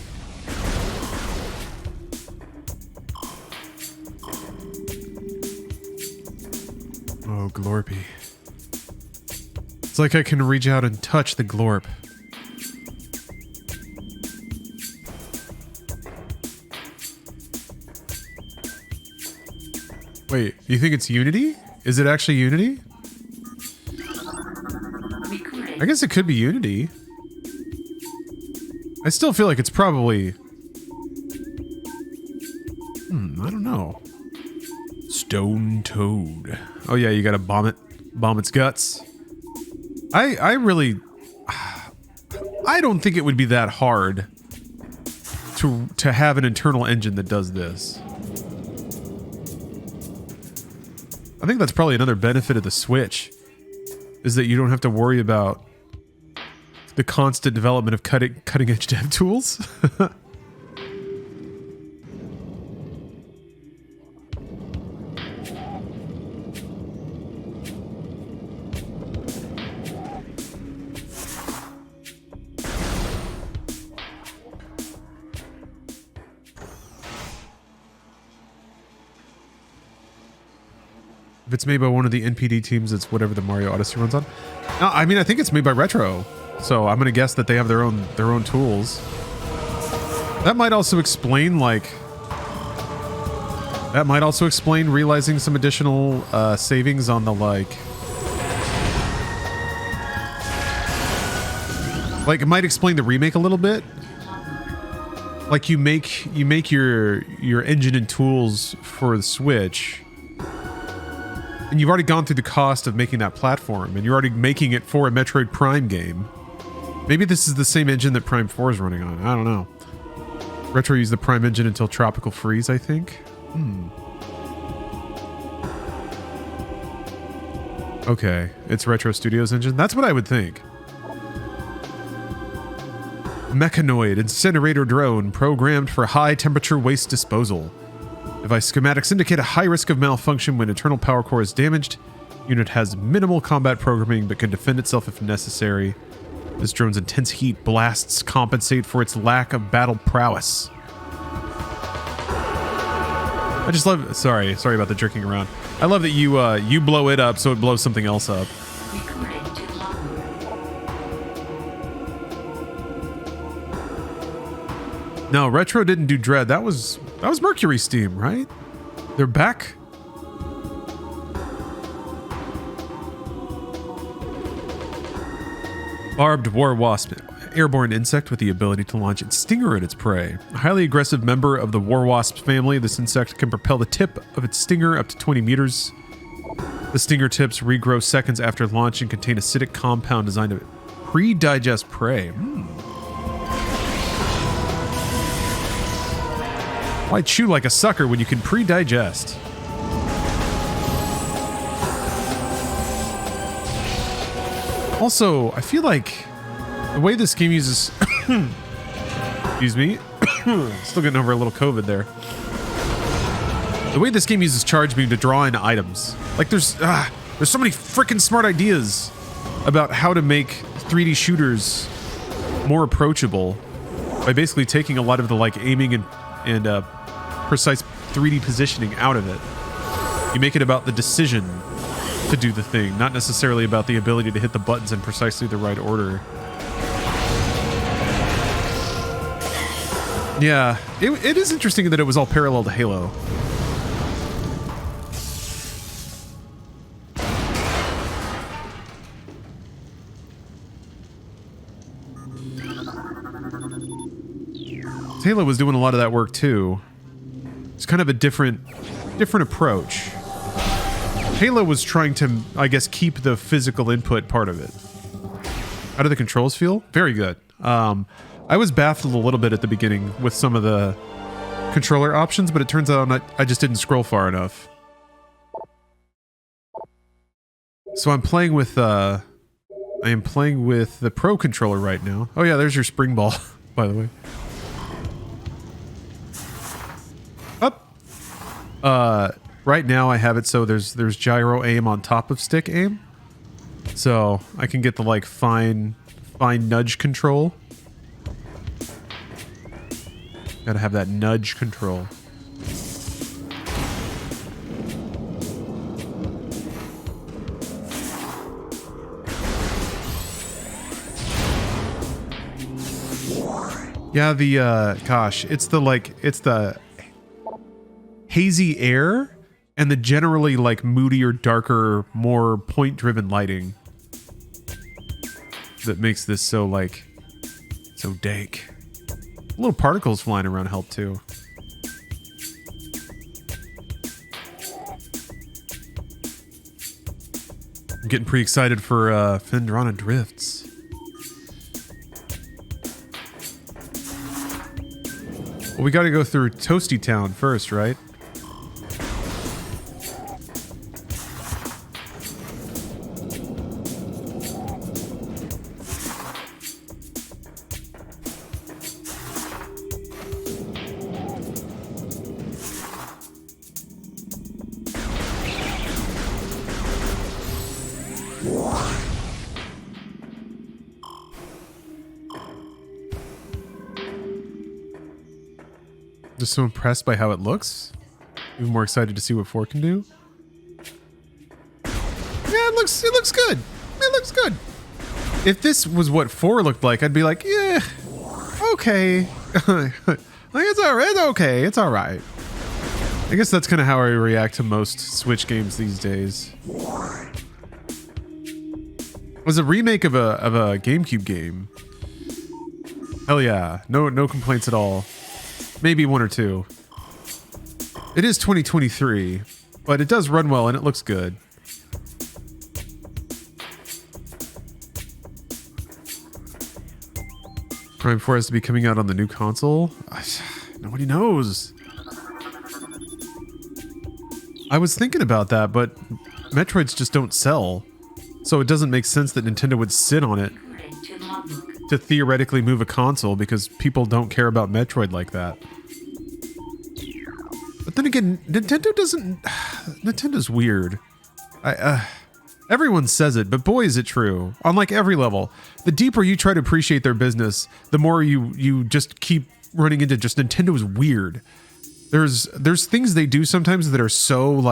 Oh, Glorpy. It's like I can reach out and touch the Glorp. Wait, you think it's Unity? Is it actually Unity? I guess it could be Unity. I still feel like it's probably... I don't know. Stone Toad. Oh yeah, you gotta bomb it. Bomb its guts. I really... I don't think it would be that hard to have an internal engine that does this. I think that's probably another benefit of the Switch, is that you don't have to worry about the constant development of cutting edge dev tools. If it's made by one of the NPD teams, it's whatever the Mario Odyssey runs on. No, I mean, I think it's made by Retro, so I'm gonna guess that they have their own tools. That might also explain realizing some additional savings on the like it might explain the remake a little bit. Like you make your engine and tools for the Switch. And you've already gone through the cost of making that platform, and you're already making it for a Metroid Prime game. Maybe this is the same engine that Prime 4 is running on. I don't know. Retro used the Prime engine until Tropical Freeze, I think. Okay, it's Retro Studios engine. That's what I would think. Mechanoid incinerator drone programmed for high temperature waste disposal. Device schematics indicate a high risk of malfunction when internal power core is damaged. Unit has minimal combat programming but can defend itself if necessary. This drone's intense heat blasts compensate for its lack of battle prowess. I just love... Sorry about the jerking around. I love that you blow it up so it blows something else up. No, Retro didn't do Dread. That was Mercury Steam, right? They're back. Barbed war wasp, airborne insect with the ability to launch its stinger at its prey. A highly aggressive member of the war wasp family, this insect can propel the tip of its stinger up to 20 meters. The stinger tips regrow seconds after launch and contain acidic compound designed to pre-digest prey. Why chew like a sucker when you can pre-digest? Also, I feel like the way this game uses... Excuse me. Still getting over a little COVID there. The way this game uses charge beam to draw in items. Like there's so many freaking smart ideas about how to make 3D shooters more approachable by basically taking a lot of the like aiming and precise 3D positioning out of it. You make it about the decision to do the thing, not necessarily about the ability to hit the buttons in precisely the right order. Yeah, it is interesting that it was all parallel to Halo. Halo was doing a lot of that work too. It's kind of a different approach. Halo was trying to, I guess, keep the physical input part of it. How do the controls feel? Very good. I was baffled a little bit at the beginning with some of the controller options, but it turns out I just didn't scroll far enough. So I'm playing with I am playing with the Pro controller right now. Oh yeah, there's your spring ball, by the way. Up. Right now I have it so there's gyro aim on top of stick aim. So I can get the like fine nudge control. Gotta have that nudge control. Yeah, the gosh, it's the hazy air and the generally like moodier, darker, more point-driven lighting that makes this so like so dank. Little particles flying around help too. I'm getting pretty excited for Fendrana Drifts. Well, we got to go through Toasty Town first, right? Just so impressed by how it looks. Even more excited to see what 4 can do. Yeah, it looks good. It looks good. If this was what 4 looked like, I'd be like, yeah, okay. Like it's alright. It's okay. It's alright. I guess that's kind of how I react to most Switch games these days. It was a remake of a GameCube game. Hell yeah. No complaints at all. Maybe 1 or 2. It is 2023, but it does run well and it looks good. Prime 4 has to be coming out on the new console? Nobody knows. I was thinking about that, but Metroids just don't sell. So it doesn't make sense that Nintendo would sit on it to theoretically move a console because people don't care about Metroid like that. But then again, Nintendo doesn't... Nintendo's weird. Everyone says it, but boy is it true. On like every level. The deeper you try to appreciate their business, the more you just keep running into just Nintendo is weird. There's things they do sometimes that are so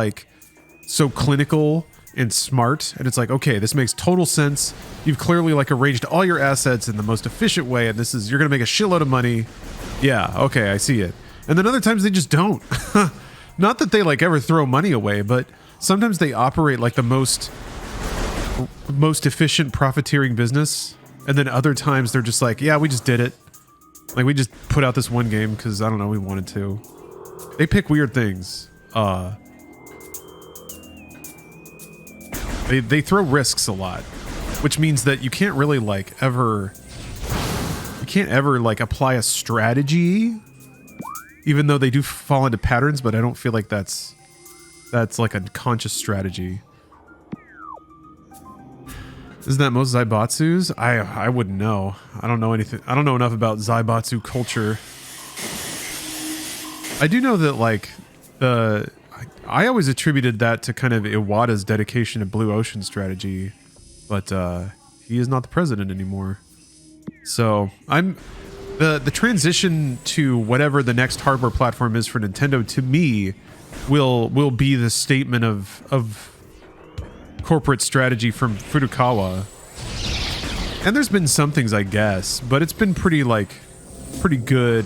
clinical and smart, and it's like, okay, this makes total sense. You've clearly like arranged all your assets in the most efficient way, and you're gonna make a shitload of money. Yeah, okay, I see it. And then other times they just don't. Not that they like ever throw money away, but sometimes they operate like the most efficient profiteering business, and then other times they're just like, yeah, we just did it. Like we just put out this one game because I don't know, we wanted to. They pick weird things. They throw risks a lot, which means that you can't really ever apply a strategy, even though they do fall into patterns, but I don't feel like that's like a conscious strategy. Isn't that most Zaibatsus? I wouldn't know. I don't know anything. I don't know enough about Zaibatsu culture. I do know that I always attributed that to kind of Iwata's dedication to Blue Ocean strategy, but he is not the president anymore. So the transition to whatever the next hardware platform is for Nintendo, to me, will be the statement of corporate strategy from Furukawa. And there's been some things, I guess, but it's been pretty good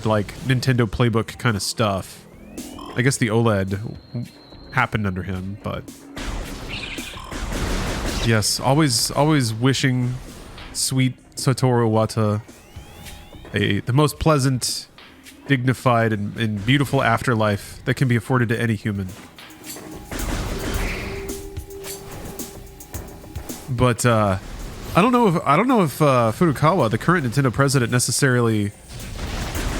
Nintendo playbook kind of stuff. I guess the OLED happened under him, but yes, always wishing sweet Satoru Iwata the most pleasant, dignified, and beautiful afterlife that can be afforded to any human. But I don't know if Furukawa, the current Nintendo president, necessarily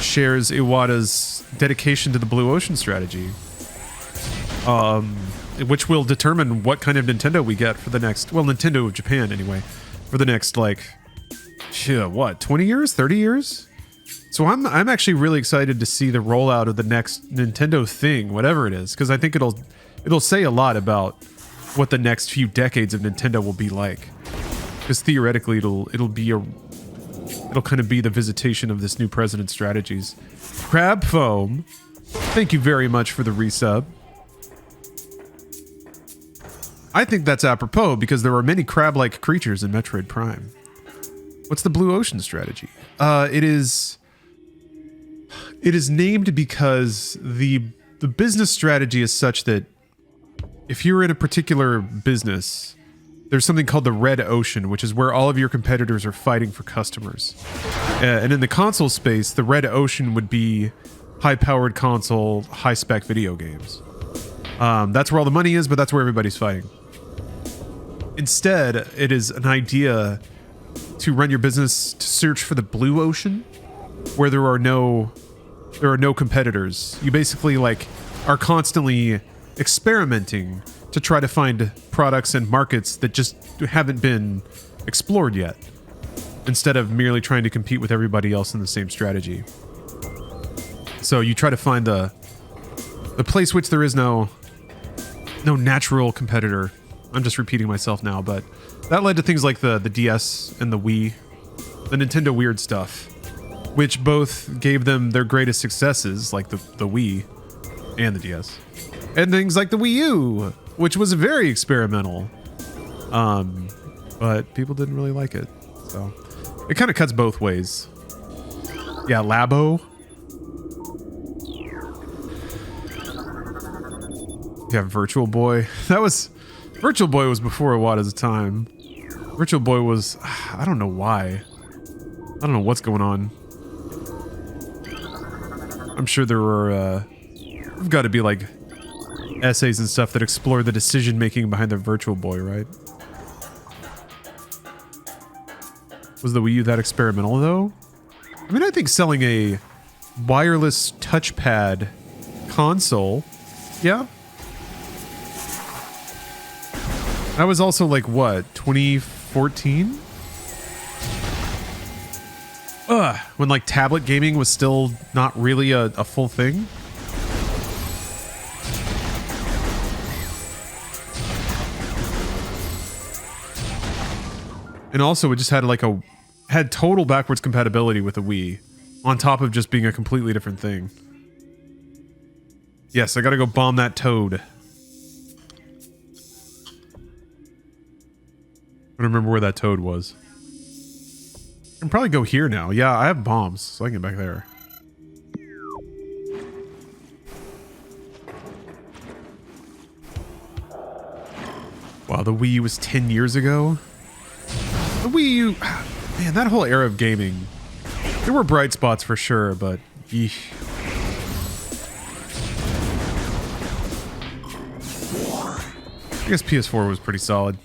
shares Iwata's dedication to the Blue Ocean strategy. which will determine what kind of Nintendo we get for the next, well, Nintendo of Japan anyway, for the next, like, shit, what, 20 years, 30 years? So I'm actually really excited to see the rollout of the next Nintendo thing, whatever it is, because I think it'll say a lot about what the next few decades of Nintendo will be like. Because theoretically, it'll kind of be the visitation of this new president's strategies. Crab Foam, thank you very much for the resub. I think that's apropos because there are many crab-like creatures in Metroid Prime. What's the blue ocean strategy? It is named because the business strategy is such that if you're in a particular business, there's something called the red ocean, which is where all of your competitors are fighting for customers. And in the console space, the red ocean would be high-powered console, high-spec video games. That's where all the money is, but that's where everybody's fighting. Instead, it is an idea to run your business to search for the blue ocean, where there are no competitors. You basically like are constantly experimenting to try to find products and markets that just haven't been explored yet, instead of merely trying to compete with everybody else in the same strategy. So you try to find the place which there is no natural competitor. I'm just repeating myself now, but that led to things like the DS and the Wii, the Nintendo weird stuff, which both gave them their greatest successes, like the Wii and the DS, and things like the Wii U, which was very experimental, but people didn't really like it, so it kind of cuts both ways. Yeah, Labo. Yeah, Virtual Boy. Virtual Boy was before Iwata's time. Virtual Boy was, I don't know why. I don't know what's going on. I'm sure there were, there've got to be like essays and stuff that explore the decision making behind the Virtual Boy, right? Was the Wii U that experimental though? I mean, I think selling a wireless touchpad console, yeah. That was also like what, 2014? When like tablet gaming was still not really a full thing. And also it just had like had total backwards compatibility with the Wii, on top of just being a completely different thing. Yes, I gotta go bomb that toad. I don't remember where that toad was. I can probably go here now. Yeah, I have bombs, so I can get back there. Wow, the Wii U was 10 years ago? The Wii U... Man, that whole era of gaming. There were bright spots for sure, but... Eesh. I guess PS4 was pretty solid.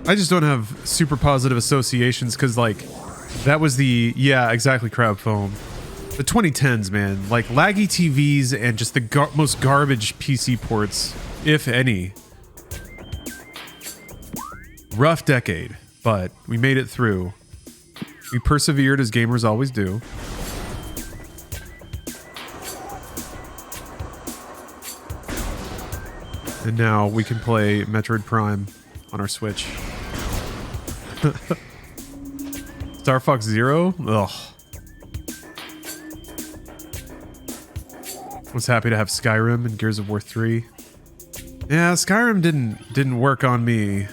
I just don't have super positive associations because, like, that was the... Yeah, exactly, Crab Foam. The 2010s, man. Like, laggy TVs and just the most garbage PC ports, if any. Rough decade, but we made it through. We persevered as gamers always do. And now we can play Metroid Prime on our Switch. Star Fox Zero? Ugh. Was happy to have Skyrim and Gears of War 3. Yeah, Skyrim didn't work on me.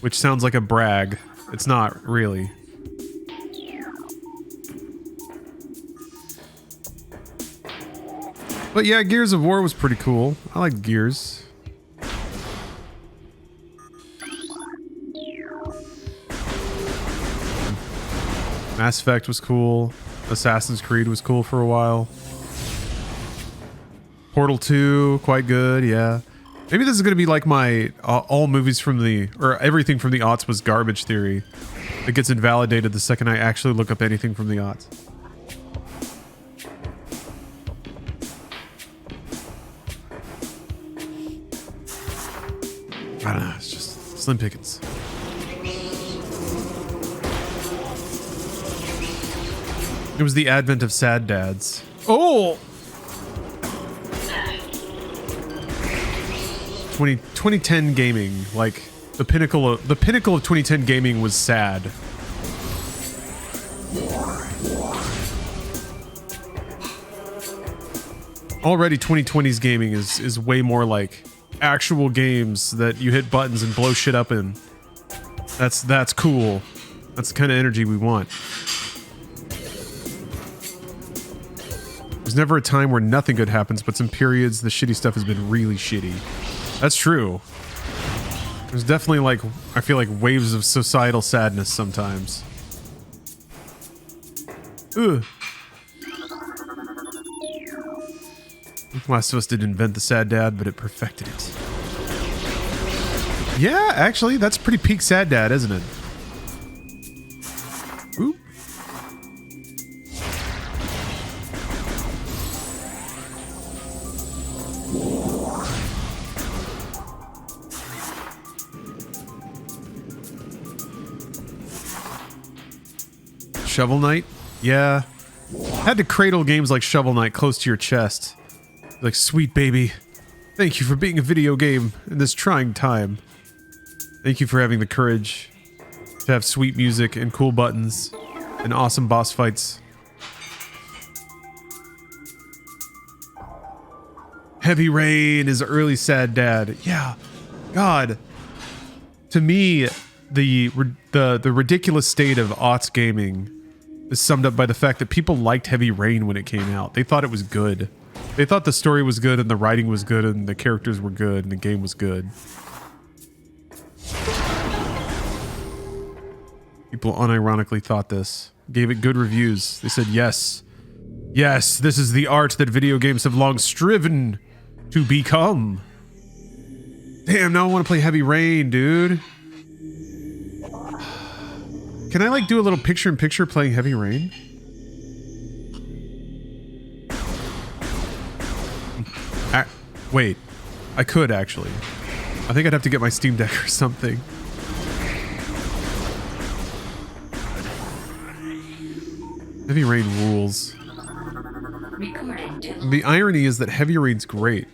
Which sounds like a brag. It's not really. But yeah, Gears of War was pretty cool. I like Gears. Mass Effect was cool. Assassin's Creed was cool for a while. Portal 2, quite good, yeah. Maybe this is going to be like my all movies from the... Or everything from the aughts was garbage theory. It gets invalidated the second I actually look up anything from the aughts. I don't know, it's just slim pickings. It was the advent of sad dads. Oh! 2010 gaming, like the pinnacle of 2010 gaming was sad. Already 2020's gaming is way more like actual games that you hit buttons and blow shit up in. That's cool. That's the kind of energy we want. There's never a time where nothing good happens, but some periods the shitty stuff has been really shitty. That's true. There's definitely like, I feel like waves of societal sadness sometimes. Ugh. Last of Us didn't invent the sad dad, but it perfected it. Yeah, actually, that's pretty peak sad dad, isn't it? Ooh. Shovel Knight? Yeah. Had to cradle games like Shovel Knight close to your chest. Like, sweet baby, thank you for being a video game in this trying time. Thank you for having the courage to have sweet music and cool buttons and awesome boss fights. Heavy Rain is early sad dad. Yeah, God. To me, the ridiculous state of aughts gaming is summed up by the fact that people liked Heavy Rain when it came out. They thought it was good. They thought the story was good and the writing was good and the characters were good and the game was good. People unironically thought this. Gave it good reviews. They said, yes. Yes, this is the art that video games have long striven to become. Damn, now I want to play Heavy Rain, dude. Can I like do a little picture-in-picture playing Heavy Rain? Wait, I could actually. I think I'd have to get my Steam Deck or something. Heavy Rain rules. The irony is that Heavy Rain's great.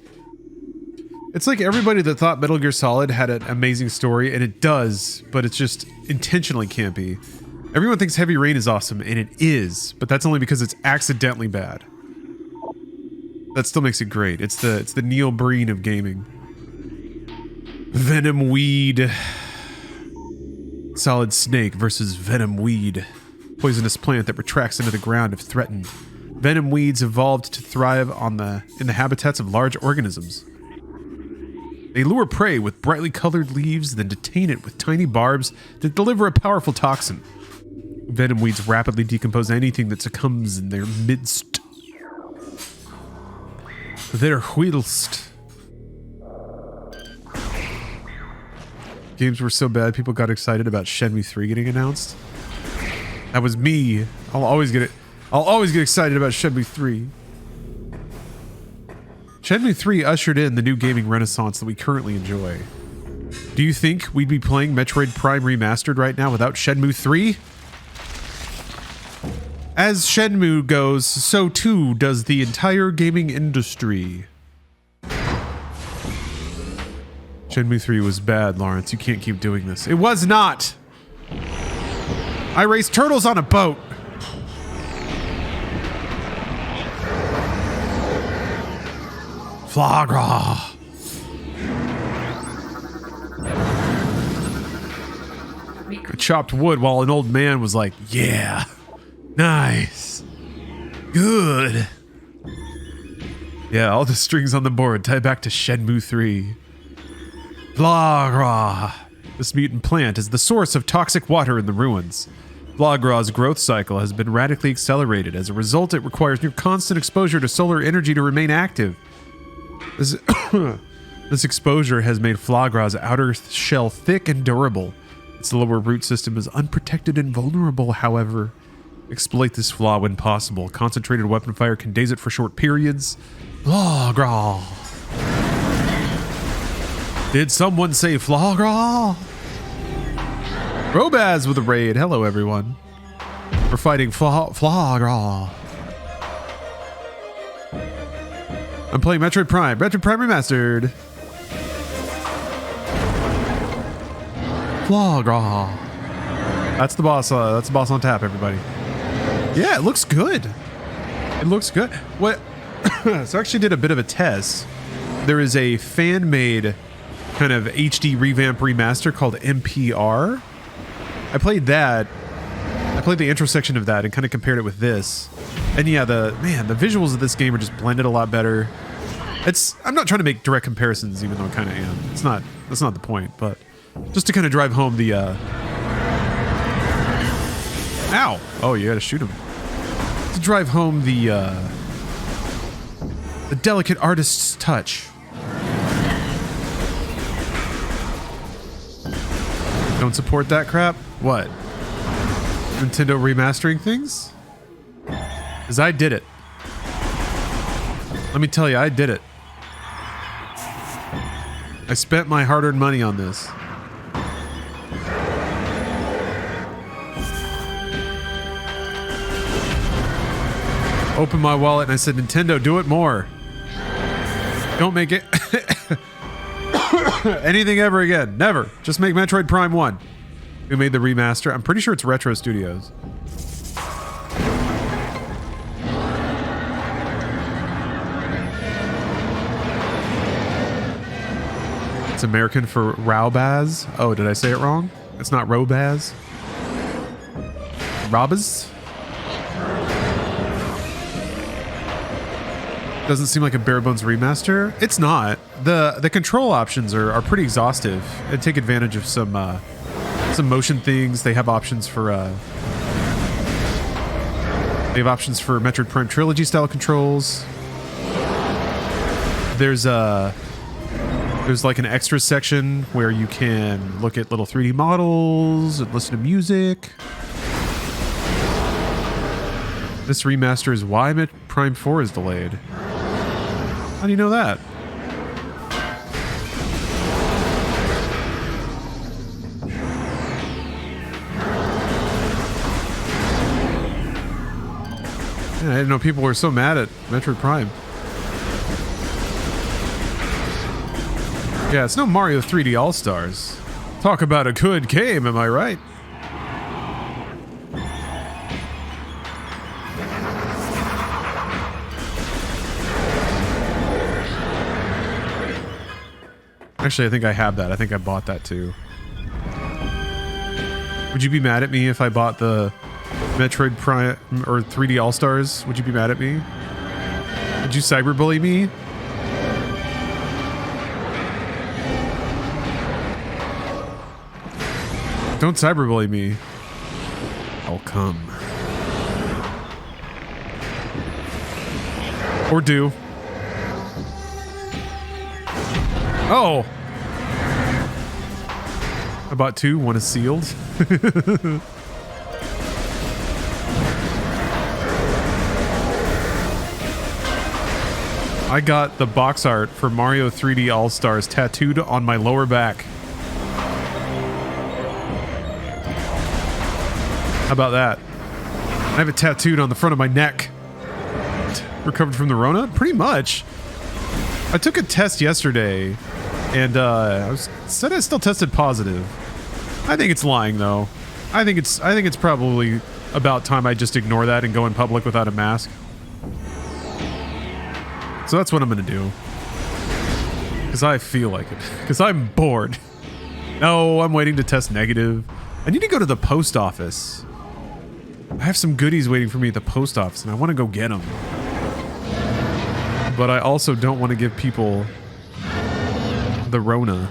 It's like everybody that thought Metal Gear Solid had an amazing story, and it does, but it's just intentionally campy. Everyone thinks Heavy Rain is awesome, and it is, but that's only because it's accidentally bad. That still makes it great. It's the Neil Breen of gaming. Venom Weed. Solid Snake versus Venom Weed. Poisonous plant that retracts into the ground if threatened. Venom weeds evolved to thrive in the habitats of large organisms. They lure prey with brightly colored leaves, then detain it with tiny barbs that deliver a powerful toxin. Venom weeds rapidly decompose anything that succumbs in their midst. Their whilst. Games were so bad, people got excited about Shenmue 3 getting announced. That was me. I'll always get excited about Shenmue 3. Shenmue 3 ushered in the new gaming renaissance that we currently enjoy. Do you think we'd be playing Metroid Prime Remastered right now without Shenmue 3? As Shenmue goes, so too does the entire gaming industry. Shenmue 3 was bad, Lawrence. You can't keep doing this. It was not! I raced turtles on a boat! Flagra! I chopped wood while an old man was like, yeah, nice, good. Yeah, all the strings on the board tie back to Shenmue 3. Flagra! This mutant plant is the source of toxic water in the ruins. Flagra's growth cycle has been radically accelerated. As a result, it requires near constant exposure to solar energy to remain active. This exposure has made Flagra's outer shell thick and durable. Its lower root system is unprotected and vulnerable, however. Exploit this flaw when possible. Concentrated weapon fire can daze it for short periods. Flaw graw. Did someone say flaw graw? Robaz with a raid. Hello, everyone. We're fighting flaw graw. I'm playing Metroid Prime. Metroid Prime Remastered. Flaw graw. That's the boss. That's the boss on tap, everybody. Yeah, it looks good. It looks good. What? So I actually did a bit of a test. There is a fan-made kind of HD revamp remaster called MPR. I played that. I played the intro section of that and kind of compared it with this. And yeah, the visuals of this game are just blended a lot better. I'm not trying to make direct comparisons, even though I kind of am. That's not the point, but just to kind of drive home the ow! Oh, you gotta shoot him. To drive home the delicate artist's touch. Don't support that crap? What? Nintendo remastering things? Because I did it. Let me tell you, I did it. I spent my hard-earned money on this. Opened my wallet and I said, Nintendo, do it more. Don't make it anything ever again. Never. Just make Metroid Prime 1. Who made the remaster? I'm pretty sure it's Retro Studios. It's American for Raubaz. Oh, did I say it wrong? It's not Robaz. Robaz? Doesn't seem like a bare bones remaster. It's not. The control options are pretty exhaustive and take advantage of some motion things. They have options for Metroid Prime Trilogy style controls. There's like an extra section where you can look at little 3D models and listen to music. This remaster is why Metroid Prime 4 is delayed. How do you know that? Yeah, I didn't know people were so mad at Metroid Prime. Yeah, it's no Mario 3D All-Stars. Talk about a good game, am I right? Actually, I think I have that. I think I bought that too. Would you be mad at me if I bought the Metroid Prime or 3D All-Stars? Would you be mad at me? Would you cyberbully me? Don't cyberbully me. I'll come. Or do. Oh! I bought two. One is sealed. I got the box art for Mario 3D All-Stars tattooed on my lower back. How about that? I have it tattooed on the front of my neck. Recovered from the Rona? Pretty much. I took a test yesterday, and said I still tested positive. I think it's lying, though. I think it's probably about time I just ignore that and go in public without a mask. So that's what I'm gonna do. Because I feel like it. Because I'm bored. No, I'm waiting to test negative. I need to go to the post office. I have some goodies waiting for me at the post office, and I want to go get them. But I also don't want to give people the Rona.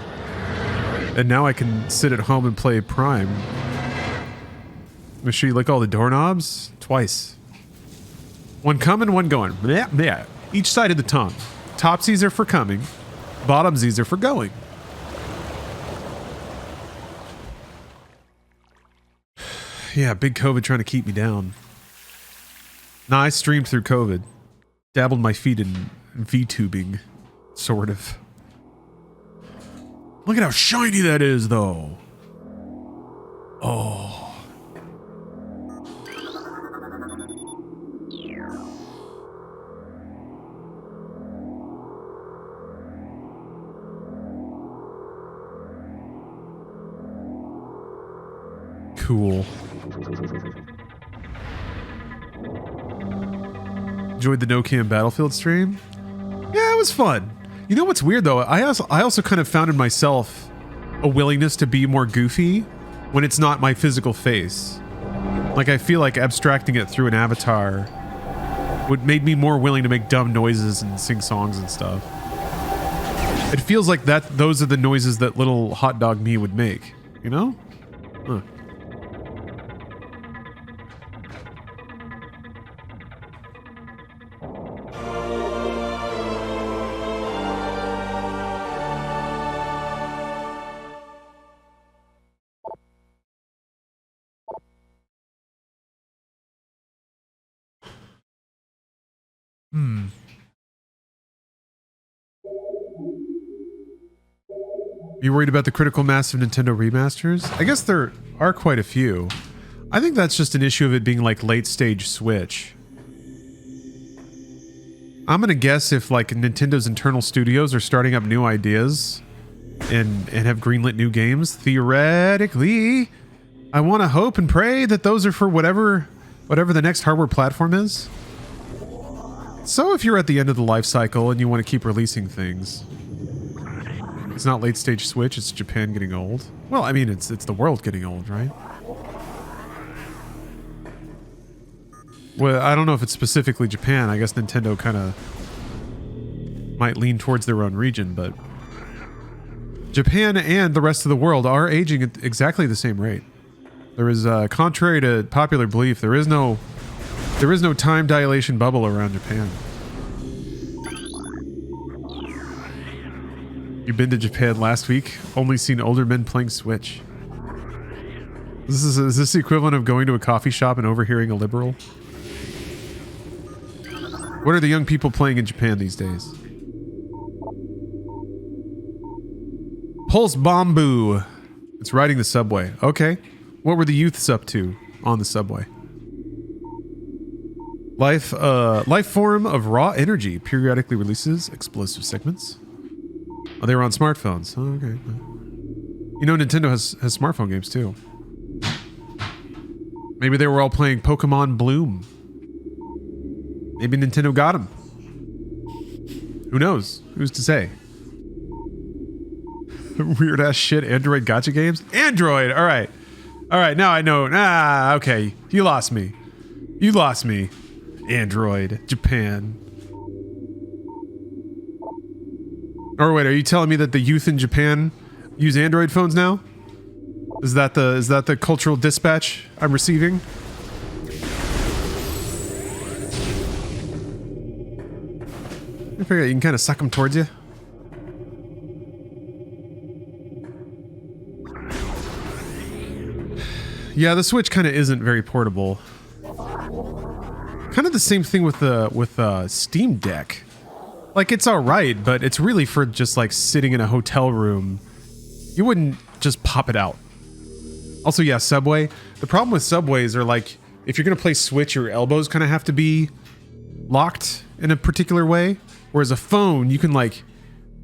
And now I can sit at home and play Prime. Make sure you lick all the doorknobs twice. One coming, one going. Yeah, yeah. Each side of the tongue. Topsies are for coming. Bottomsies are for going. Yeah, big COVID trying to keep me down. Nah, I streamed through COVID. Dabbled my feet in VTubing, sort of. Look at how shiny that is, though. Oh. Cool. Enjoyed the No Cam Battlefield stream? Yeah, it was fun. You know what's weird though? I also kind of found in myself a willingness to be more goofy when it's not my physical face. Like I feel like abstracting it through an avatar would make me more willing to make dumb noises and sing songs and stuff. It feels like those are the noises that little hot dog me would make, you know? Huh. You worried about the critical mass of Nintendo remasters? I guess there are quite a few. I think that's just an issue of it being like late stage Switch. I'm gonna guess if like Nintendo's internal studios are starting up new ideas and have greenlit new games, theoretically, I want to hope and pray that those are for whatever the next hardware platform is. So if you're at the end of the life cycle and you want to keep releasing things, it's not late stage Switch, it's Japan getting old. Well, I mean, it's the world getting old, right? Well, I don't know if it's specifically Japan. I guess Nintendo kind of might lean towards their own region, but Japan and the rest of the world are aging at exactly the same rate. There is, contrary to popular belief, there is no time dilation bubble around Japan. You've been to Japan last week, only seen older men playing Switch. Is this the equivalent of going to a coffee shop and overhearing a liberal? What are the young people playing in Japan these days? Pulse Bamboo. It's riding the subway. Okay. What were the youths up to on the subway? Life form of raw energy periodically releases explosive segments. Oh, they were on smartphones. Oh, okay. You know, Nintendo has smartphone games too. Maybe they were all playing Pokemon Bloom. Maybe Nintendo got them. Who knows? Who's to say? Weird ass shit. Android gotcha games? Android! Alright. Alright, now I know. Ah, okay. You lost me. You lost me. Android. Japan. Or wait, are you telling me that the youth in Japan use Android phones now? Is that the cultural dispatch I'm receiving? I figure you can kind of suck them towards you. Yeah, the Switch kind of isn't very portable. Kind of the same thing with Steam Deck. Like, it's alright, but it's really for just like sitting in a hotel room. You wouldn't just pop it out. Also, yeah, Subway. The problem with Subways are like, if you're gonna play Switch, your elbows kind of have to be locked in a particular way. Whereas a phone, you can like,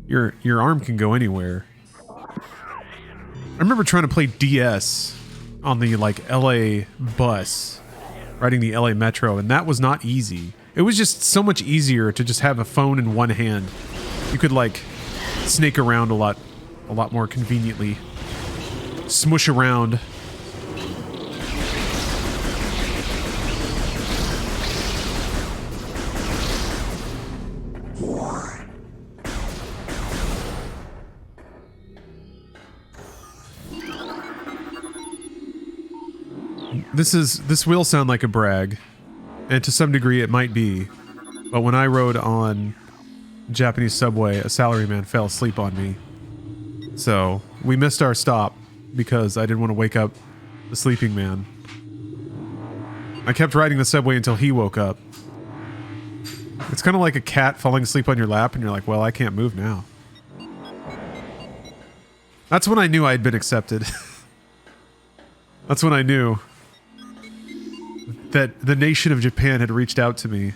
your arm can go anywhere. I remember trying to play DS on the like LA bus, riding the LA Metro, and that was not easy. It was just so much easier to just have a phone in one hand. You could like snake around a lot more conveniently. Smush around. This will sound like a brag, and to some degree it might be, but when I rode on Japanese subway, a salaryman fell asleep on me. So we missed our stop because I didn't want to wake up the sleeping man. I kept riding the subway until he woke up. It's kind of like a cat falling asleep on your lap and you're like, well, I can't move now. That's when I knew I'd been accepted. That's when I knew that the nation of Japan had reached out to me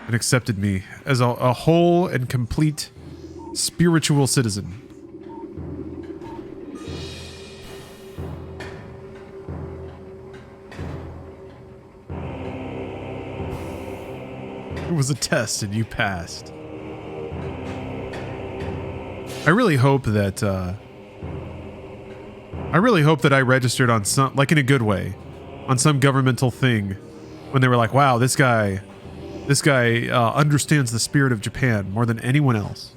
and accepted me as a whole and complete spiritual citizen. It was a test and you passed. I really hope that I registered on some, like in a good way, on some governmental thing when they were like, wow, this guy understands the spirit of Japan more than anyone else.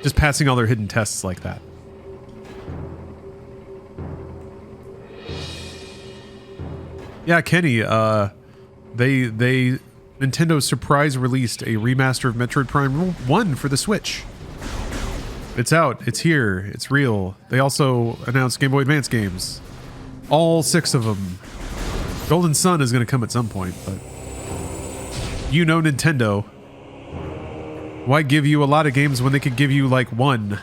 Just passing all their hidden tests like that. Yeah, Kenny, Nintendo surprise released a remaster of Metroid Prime 1 for the Switch. It's out. It's here. It's real. They also announced Game Boy Advance games. All 6 of them. Golden Sun is going to come at some point, but you know Nintendo. Why give you a lot of games when they could give you like 1?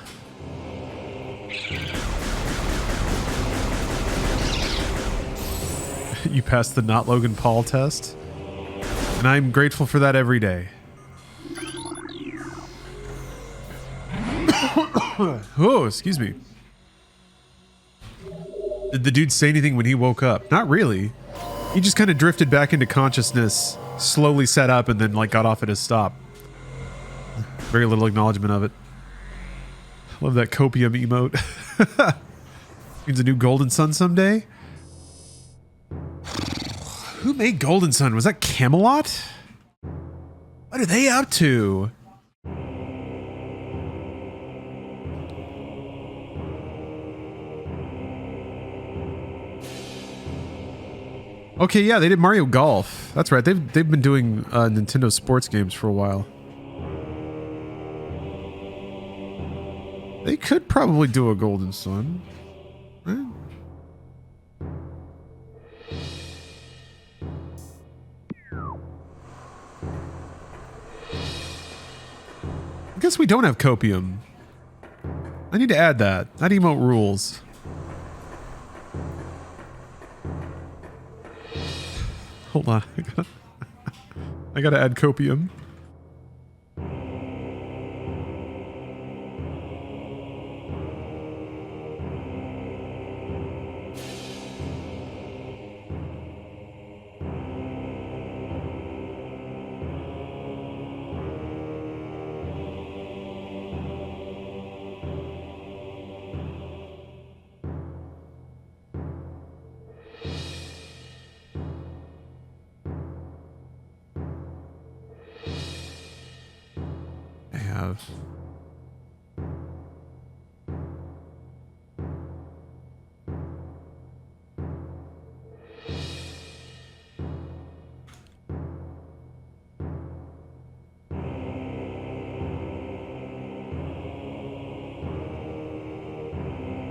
You passed the not Logan Paul test. And I'm grateful for that every day. Oh, excuse me. Did the dude say anything when he woke up? Not really. He just kind of drifted back into consciousness, slowly sat up, and then like got off at his stop. Very little acknowledgement of it. Love that copium emote. Means a new Golden Sun someday. Who made Golden Sun? Was that Camelot? What are they up to? Okay, yeah, they did Mario Golf. That's right. They've been doing Nintendo sports games for a while. They could probably do a Golden Sun. Right? I guess we don't have copium. I need to add that. That emote rules. Hold on. I gotta add copium.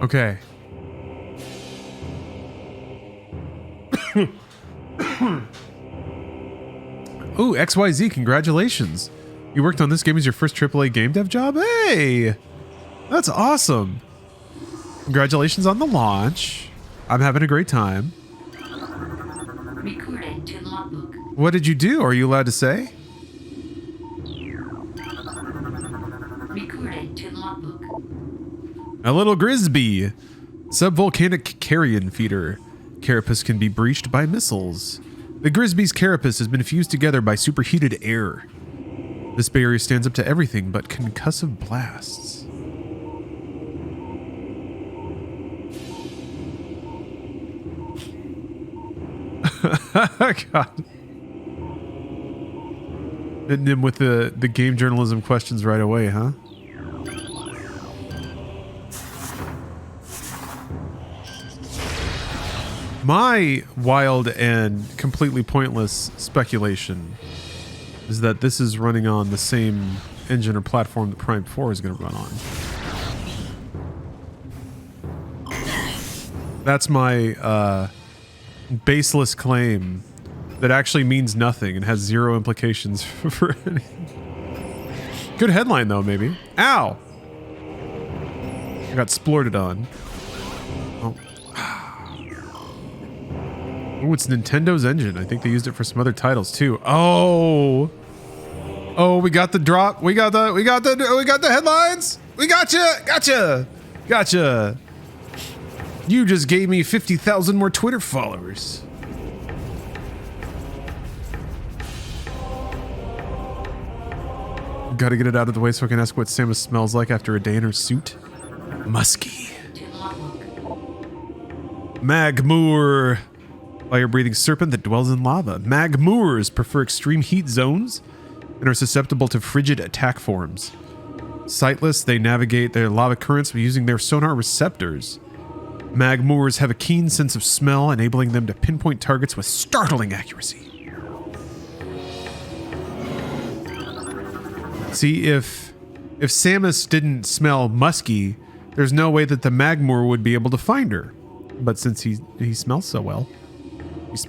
Okay. Ooh, XYZ, congratulations. You worked on this game as your first AAA game dev job? Hey! That's awesome. Congratulations on the launch. I'm having a great time. Recorded to logbook. What did you do? Are you allowed to say? Recorded to logbook. A little Grisby. Subvolcanic carrion feeder. Carapace can be breached by missiles. The Grisby's carapace has been fused together by superheated air. This barrier stands up to everything but concussive blasts. God. Hitting him with the game journalism questions right away, huh? My wild and completely pointless speculation is that this is running on the same engine or platform that Prime 4 is going to run on. That's my baseless claim that actually means nothing and has zero implications for anything. Good headline though, maybe. Ow! I got splorted on. Oh. Oh, it's Nintendo's engine. I think they used it for some other titles too. Oh. Oh, we got the drop. We got the headlines. We gotcha. You just gave me 50,000 more Twitter followers. Gotta get it out of the way so I can ask what Samus smells like after a day in her suit. Musky. Magmoor. Fire-breathing serpent that dwells in lava. Magmoors prefer extreme heat zones and are susceptible to frigid attack forms. Sightless, they navigate their lava currents using their sonar receptors. Magmoors have a keen sense of smell, enabling them to pinpoint targets with startling accuracy. See, if Samus didn't smell musky, there's no way that the Magmoor would be able to find her. But since he smells so well, he's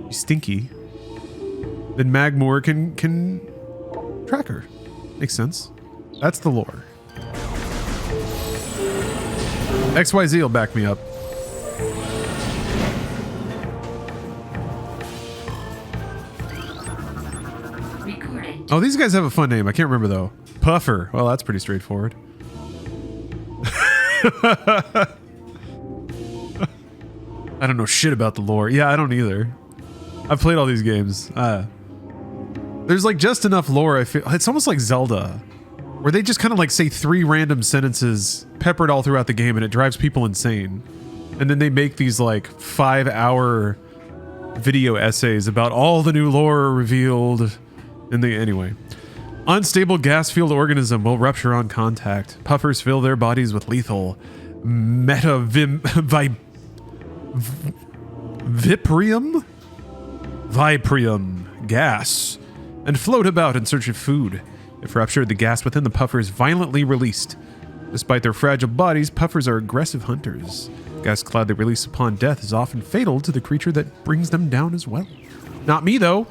stinky, then Magmoor can track her. Makes sense. That's the lore. XYZ will back me up. Oh, these guys have a fun name. I can't remember though. Puffer. Well, that's pretty straightforward. I don't know shit about the lore. Yeah, I don't either. I've played all these games. There's like just enough lore. I feel it's almost like Zelda, where they just kind of like say 3 random sentences peppered all throughout the game, and it drives people insane. And then they make these like 5-hour video essays about all the new lore revealed. And anyway, unstable gas field organism will rupture on contact. Puffers fill their bodies with lethal viprium gas and float about in search of food. If ruptured, the gas within the puffer is violently released. Despite their fragile bodies, puffers are aggressive hunters. Gas cloud they release upon death is often fatal to the creature that brings them down as well. Not me though,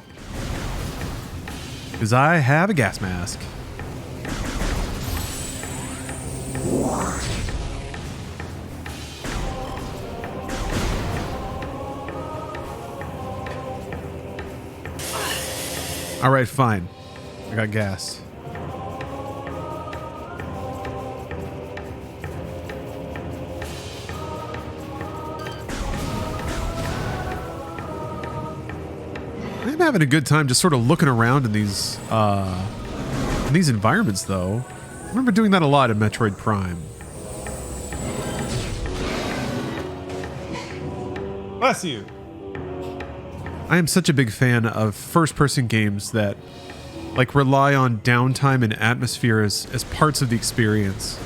because I have a gas mask. All right, fine. I got gas. I'm having a good time just sort of looking around in these environments, though. I remember doing that a lot in Metroid Prime. Bless you. I am such a big fan of first-person games that like rely on downtime and atmosphere as parts of the experience.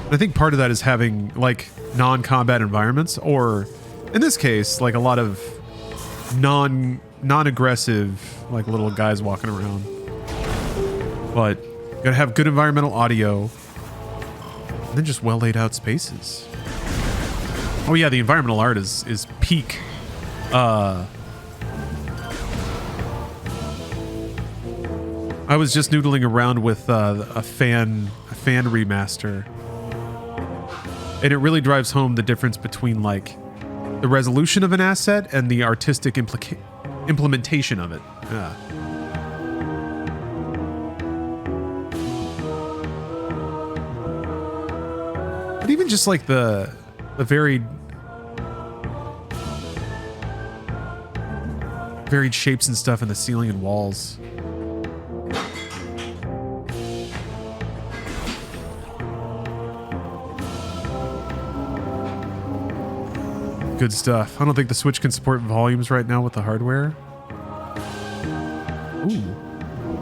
And I think part of that is having like non-combat environments, or in this case, like a lot of non-aggressive like little guys walking around. But gotta have good environmental audio, and then just well laid out spaces. Oh yeah, the environmental art is peak. I was just noodling around with a fan remaster, and it really drives home the difference between like the resolution of an asset and the artistic implementation of it. Yeah. But even just like the varied shapes and stuff in the ceiling and walls. Good stuff. I don't think the Switch can support volumes right now with the hardware. Ooh.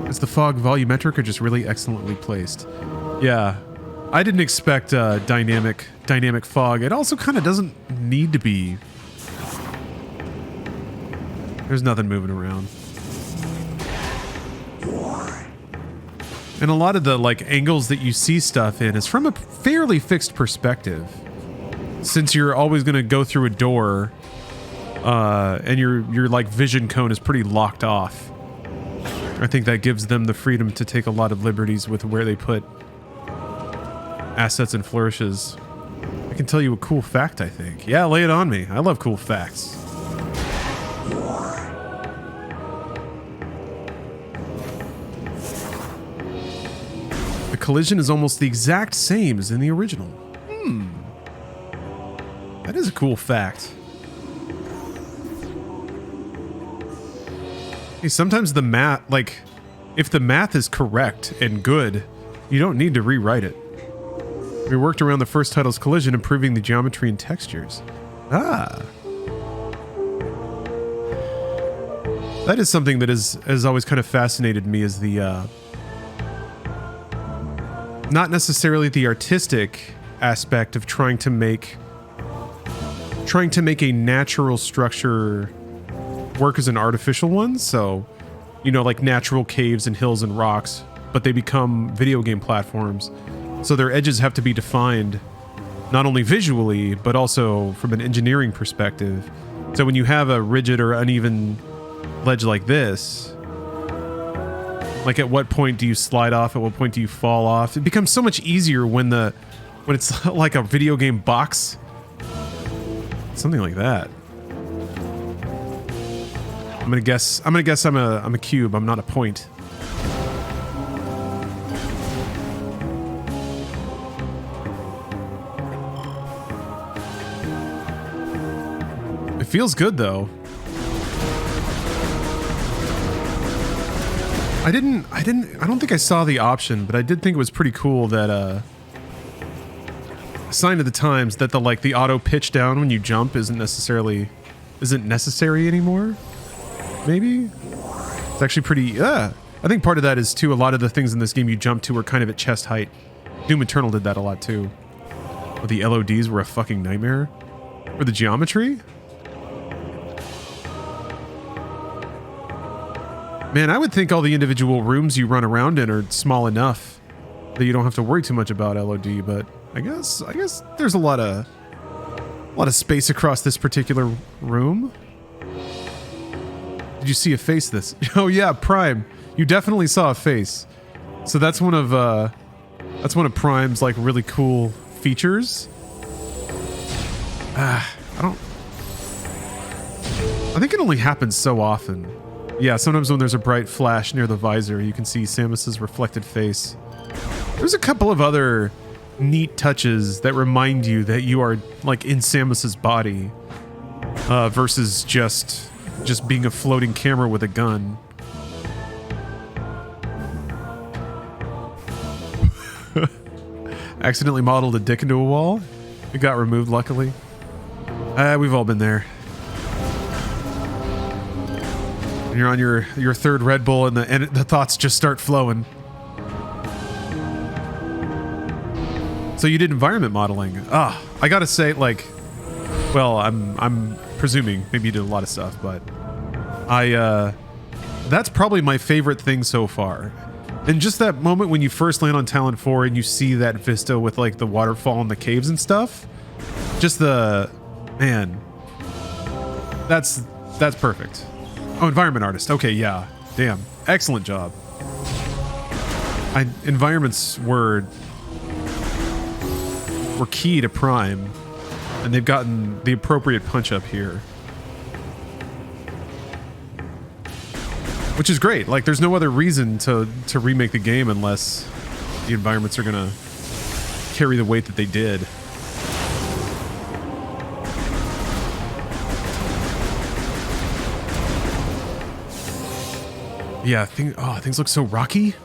Is the fog volumetric or just really excellently placed? Yeah. I didn't expect dynamic fog. It also kind of doesn't need to be. There's nothing moving around. And a lot of the like angles that you see stuff in is from a fairly fixed perspective. since you're always going to go through a door, and your like vision cone is pretty locked off. I think that gives them the freedom to take a lot of liberties with where they put assets and flourishes. I can tell you a cool fact, I think. Yeah, lay it on me. I love cool facts. The collision is almost the exact same as in the original. That is a cool fact. Hey, sometimes the math, like, if the math is correct and good, you don't need to rewrite it. We worked around the first title's collision, improving the geometry and textures. Ah. That is something that has always kind of fascinated me, is the, not necessarily the artistic aspect of trying to make a natural structure work as an artificial one. So, you know, like natural caves and hills and rocks, but they become video game platforms. So their edges have to be defined not only visually, but also from an engineering perspective. So when you have a rigid or uneven ledge like this, like at what point do you slide off? At what point do you fall off? It becomes so much easier when it's like a video game box. Something like that. I'm gonna guess I'm a cube. I'm not a point. It feels good though. I don't think I saw the option, but I did think it was pretty cool that a sign of the times that the auto pitch down when you jump isn't necessary anymore. Maybe it's actually pretty. I think part of that is too. A lot of the things in this game you jump to are kind of at chest height. Doom Eternal did that a lot too. But the LODs were a fucking nightmare. Or the geometry. Man, I would think all the individual rooms you run around in are small enough that you don't have to worry too much about LOD. But I guess there's a lot of space across this particular room. Did you see a face this? Oh yeah, Prime. You definitely saw a face. So that's one of Prime's like really cool features. I think it only happens so often. Yeah, sometimes when there's a bright flash near the visor, you can see Samus's reflected face. There's a couple of other neat touches that remind you that you are like in Samus's body, versus just being a floating camera with a gun. Accidentally modeled a dick into a wall. It got removed, luckily. We've all been there. And you're on your third Red Bull and the thoughts just start flowing. So you did environment modeling. I gotta say, like, well, I'm presuming maybe you did a lot of stuff, but that's probably my favorite thing so far. And just that moment when you first land on Talon 4 and you see that vista with like the waterfall and the caves and stuff, just man, that's perfect. Oh, environment artist. Okay, yeah, damn, excellent job. Environments were key to Prime, and they've gotten the appropriate punch up here. Which is great. Like, there's no other reason to remake the game unless the environments are gonna carry the weight that they did. Yeah, things look so rocky.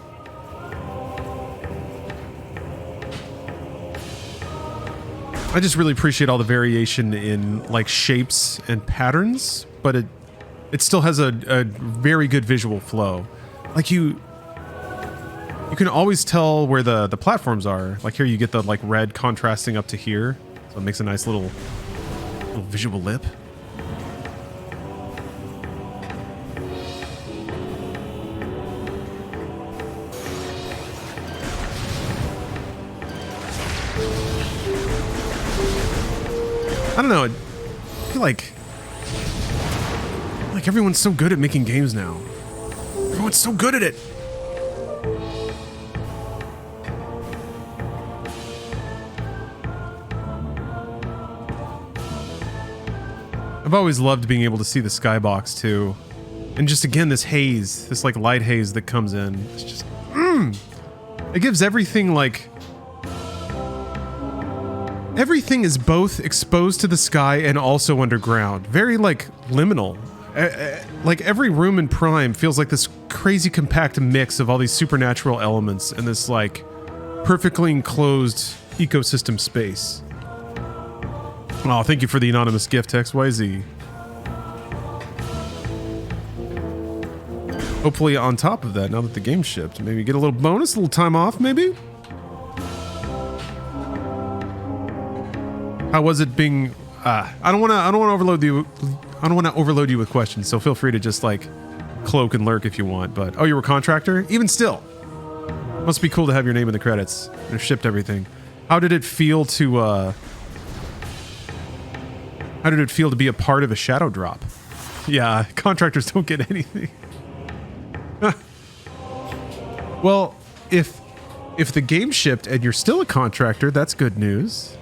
I just really appreciate all the variation in like shapes and patterns, but it still has a very good visual flow. Like you can always tell where the platforms are. Like here you get the like red contrasting up to here, so it makes a nice little visual lip. I don't know. I feel like everyone's so good at making games now. Everyone's so good at it. I've always loved being able to see the skybox too. And just again, this haze, this like light haze that comes in. It's just, it gives everything like, everything is both exposed to the sky and also underground. Very like liminal. Like every room in Prime feels like this crazy compact mix of all these supernatural elements and this like perfectly enclosed ecosystem space. Oh, thank you for the anonymous gift, XYZ. Hopefully on top of that, now that the game shipped, maybe get a little bonus, a little time off maybe? How was it being, I don't want to overload you. I don't want to overload you with questions, so feel free to just like cloak and lurk if you want, but oh, you were a contractor? Even still. Must be cool to have your name in the credits. And shipped everything. How did it feel to be a part of a shadow drop? Yeah, contractors don't get anything. Well, if the game shipped and you're still a contractor, that's good news.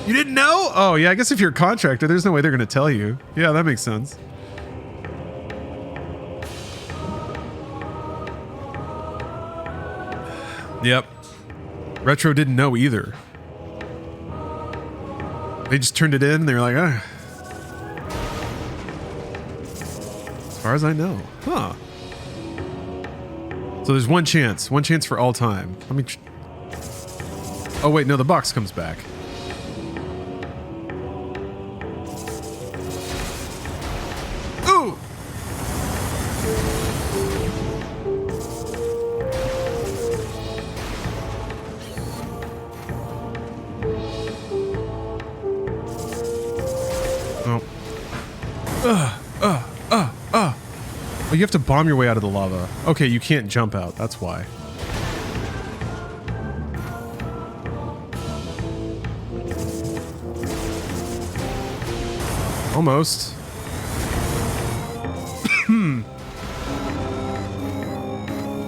You didn't know? Oh, yeah, I guess if you're a contractor, there's no way they're going to tell you. Yeah, that makes sense. Yep. Retro didn't know either. They just turned it in and they were like, ah. As far as I know. Huh. So there's one chance for all time. Let me... Oh, wait, no, the box comes back. Ooh! Oh, you have to bomb your way out of the lava. Okay, you can't jump out. That's why. Almost.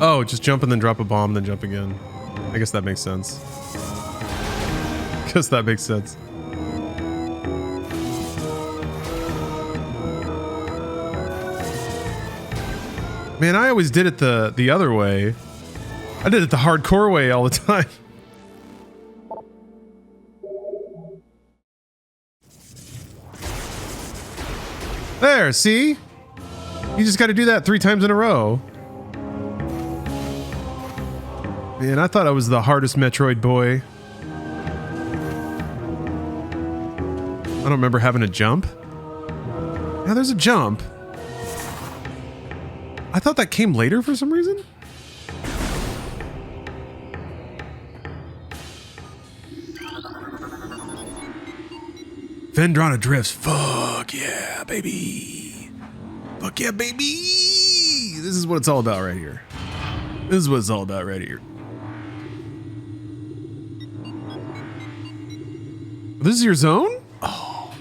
Oh, just jump and then drop a bomb, then jump again. I guess that makes sense. Guess that makes sense. Man, I always did it the other way. I did it the hardcore way all the time. There, see? You just got to do that 3 times in a row. Man, I thought I was the hardest Metroid boy. I don't remember having a jump. Yeah, there's a jump. I thought that came later for some reason. Vendrana drifts. Fuck yeah, baby. Fuck yeah, baby. This is what it's all about right here. This is what it's all about right here. This is your zone? Oh.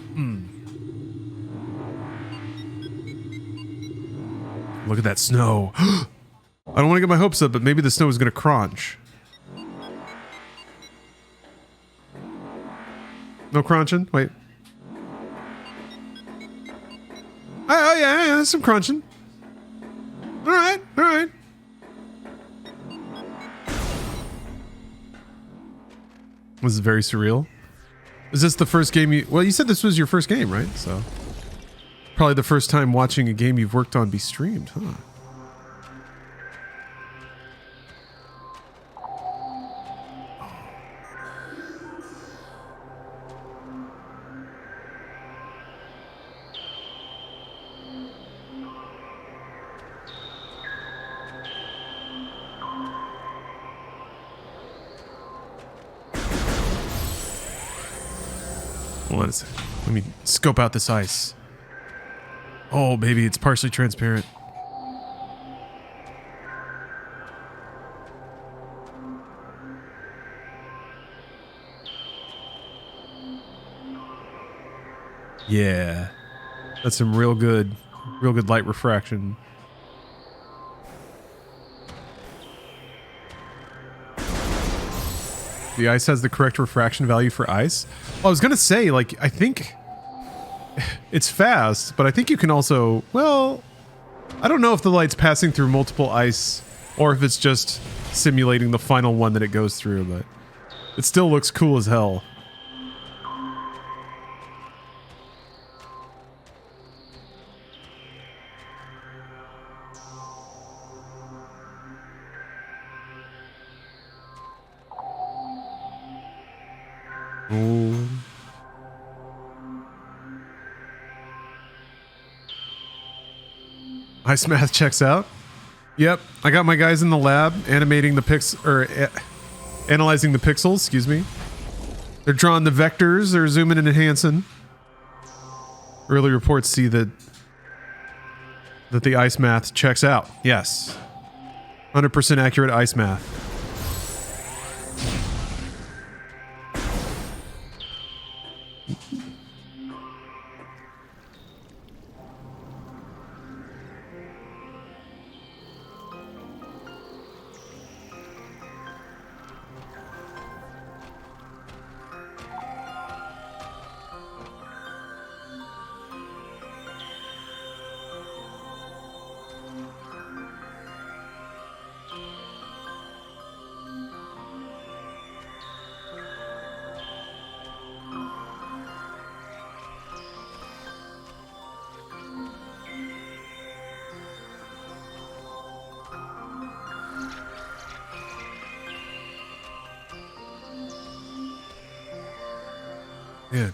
Look at that snow. I don't want to get my hopes up, but maybe the snow is going to crunch. No crunching? Wait. Oh, yeah, there's some crunching. All right, all right. This is very surreal. Is this the first game you... Well, you said this was your first game, right? So... Probably the first time watching a game you've worked on be streamed, huh? Let me scope out this ice. Oh, baby, it's partially transparent. Yeah. That's some real good light refraction. The ice has the correct refraction value for ice. Well, I was gonna say, like, I think it's fast, but I think you can also, well, I don't know if the light's passing through multiple ice or if it's just simulating the final one that it goes through, but it still looks cool as hell. Oh. Ice math checks out. Yep, I got my guys in the lab animating the analyzing the pixels, excuse me. They're drawing the vectors, they're zooming and enhancing. Early reports see that the ice math checks out. Yes. 100% accurate ice math. Yeah.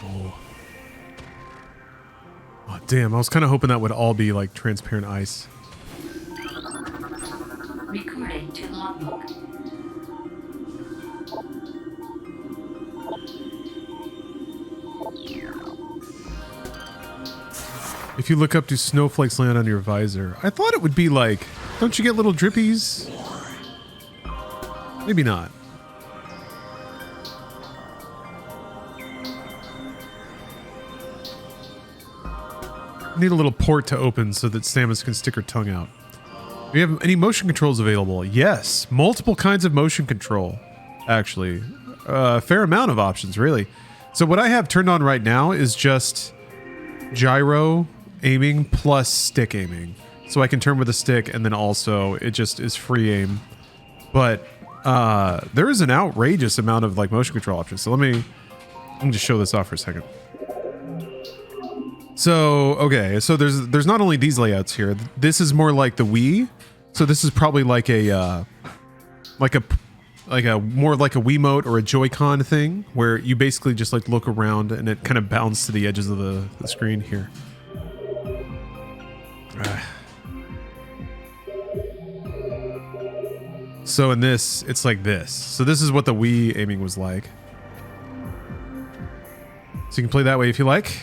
Oh. Oh, damn. I was kind of hoping that would all be like transparent ice. Recording to logbook. If you look up, do snowflakes land on your visor? I thought it would be like, don't you get little drippies? Maybe not. Need a little port to open so that Samus can stick her tongue out. Do you have any motion controls available? Yes, multiple kinds of motion control, actually. A fair amount of options, really. So what I have turned on right now is just gyro aiming plus stick aiming. So I can turn with a stick and then also it just is free aim. But there is an outrageous amount of like motion control options. So let me just show this off for a second. So, okay, so there's not only these layouts here. This is more like the Wii. So this is probably like a more like a Wiimote or a Joy-Con thing where you basically just like look around and it kind of bounces to the edges of the screen here. So in this, it's like this. So this is what the Wii aiming was like. So you can play that way if you like.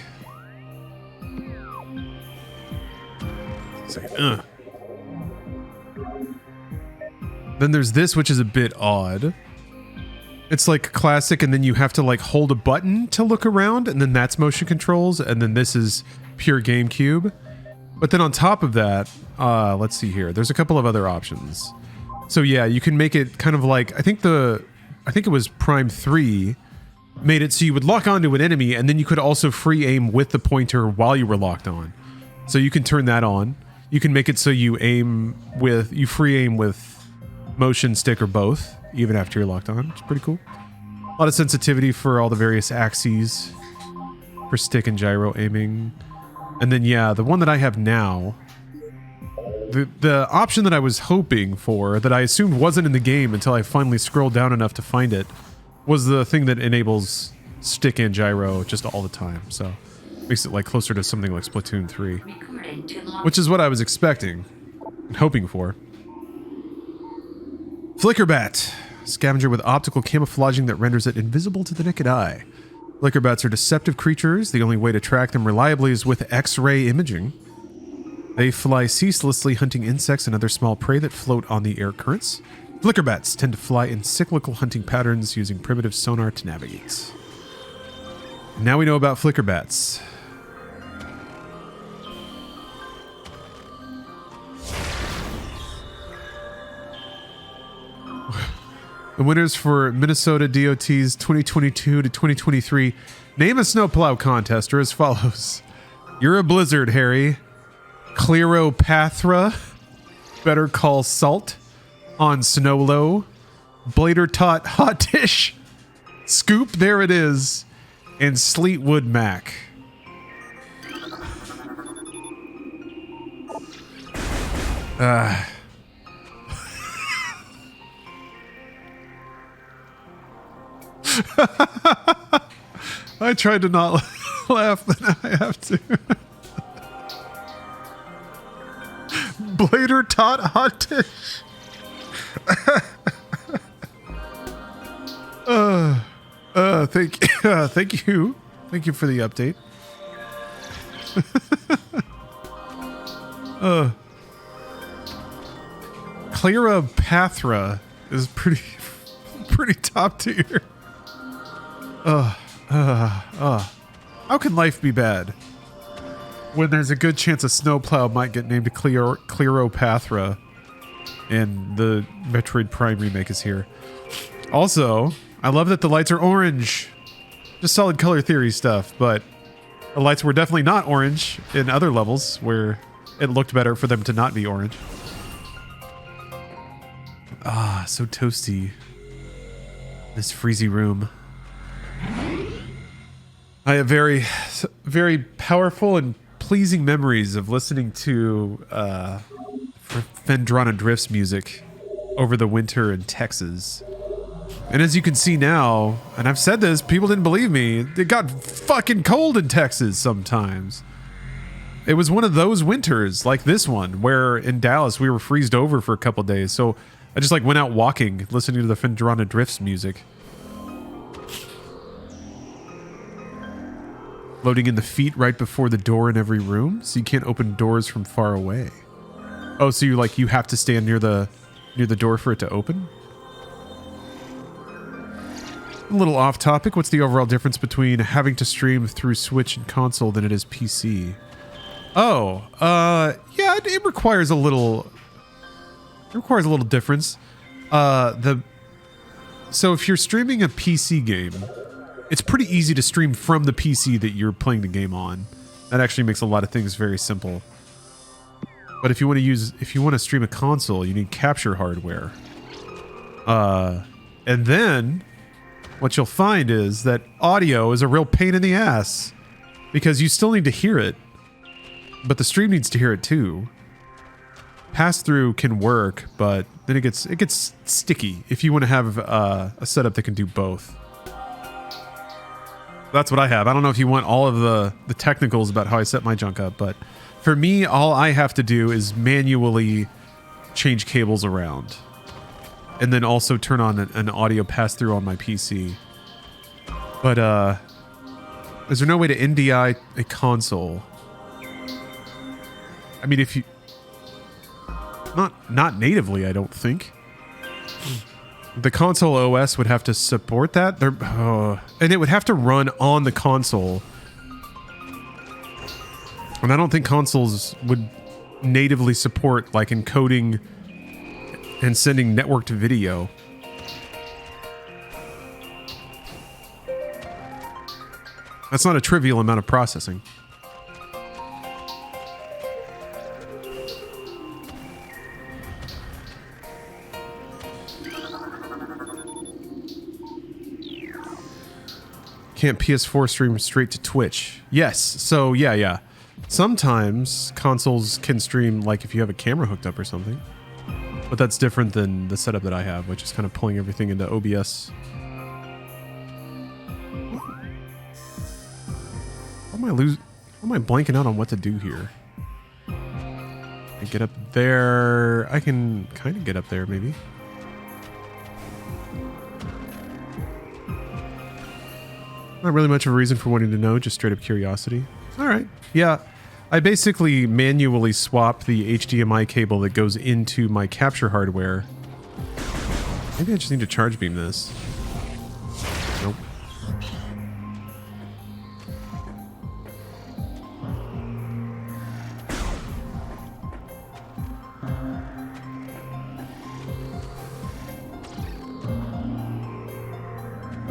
It's like, Then there's this, which is a bit odd. It's like classic, and then you have to like hold a button to look around, and then that's motion controls, and then this is pure GameCube. But then on top of that, let's see here. There's a couple of other options. So yeah, you can make it kind of like, I think it was Prime 3 made it so you would lock onto an enemy, and then you could also free aim with the pointer while you were locked on. So you can turn that on. You can make it so you free aim with motion, stick, or both, even after you're locked on. It's pretty cool. A lot of sensitivity for all the various axes for stick and gyro aiming. And then, yeah, the one that I have now, the option that I was hoping for, that I assumed wasn't in the game until I finally scrolled down enough to find it, was the thing that enables stick and gyro just all the time. So makes it like closer to something like Splatoon 3, which is what I was expecting and hoping for. Flickerbat, scavenger with optical camouflaging that renders it invisible to the naked eye. Flicker bats are deceptive creatures. The only way to track them reliably is with X-ray imaging. They fly ceaselessly, hunting insects and other small prey that float on the air currents. Flicker bats tend to fly in cyclical hunting patterns using primitive sonar to navigate. Now we know about flicker bats. The winners for Minnesota DOT's 2022 to 2023 Name a Snowplow contest are as follows. You're a Blizzard, Harry. Cleopathra. Better Call Salt. On Snowlow. Blader Tot Hot Dish. Scoop, there it is. And Sleetwood Mac. I tried to not laugh, but now I have to. Blader Tot Hot Dish. Thank you. Thank you for the update. Cleopathra is pretty top tier. How can life be bad when there's a good chance a snowplow might get named Cleopathra and the Metroid Prime remake is here? Also, I love that the lights are orange. Just solid color theory stuff, but the lights were definitely not orange in other levels where it looked better for them to not be orange. Ah, so toasty. This freezy room. I have very, very powerful and pleasing memories of listening to Phendrana Drift's music over the winter in Texas. And as you can see now, and I've said this, people didn't believe me, it got fucking cold in Texas sometimes. It was one of those winters, like this one, where in Dallas we were freezed over for a couple days. So I just like went out walking, listening to the Phendrana Drift's music. Loading in the feet right before the door in every room, so you can't open doors from far away. Oh, so you have to stand near the door for it to open? A little off topic, what's the overall difference between having to stream through Switch and console than it is PC? Oh, yeah, it requires a little difference. So if you're streaming a PC game, it's pretty easy to stream from the PC that you're playing the game on. That actually makes a lot of things very simple. But if you want to stream a console, you need capture hardware. And then what you'll find is that audio is a real pain in the ass because you still need to hear it, but the stream needs to hear it too. Pass-through can work, but then it gets sticky if you want to have a setup that can do both. That's what I have. I don't know if you want all of the technicals about how I set my junk up, but for me, all I have to do is manually change cables around and then also turn on an audio pass-through on my PC. But is there no way to NDI a console? I mean, if you... Not natively, I don't think. The console OS would have to support that. And it would have to run on the console. And I don't think consoles would natively support like encoding and sending networked video. That's not a trivial amount of processing. Can't PS4 stream straight to Twitch? Yes. So yeah. Sometimes consoles can stream like if you have a camera hooked up or something. But that's different than the setup that I have, which is kind of pulling everything into OBS. How am I blanking out on what to do here? I get up there. I can kind of get up there maybe. Not really much of a reason for wanting to know, just straight up curiosity. All right. Yeah. I basically manually swap the HDMI cable that goes into my capture hardware. Maybe I just need to charge beam this. Nope.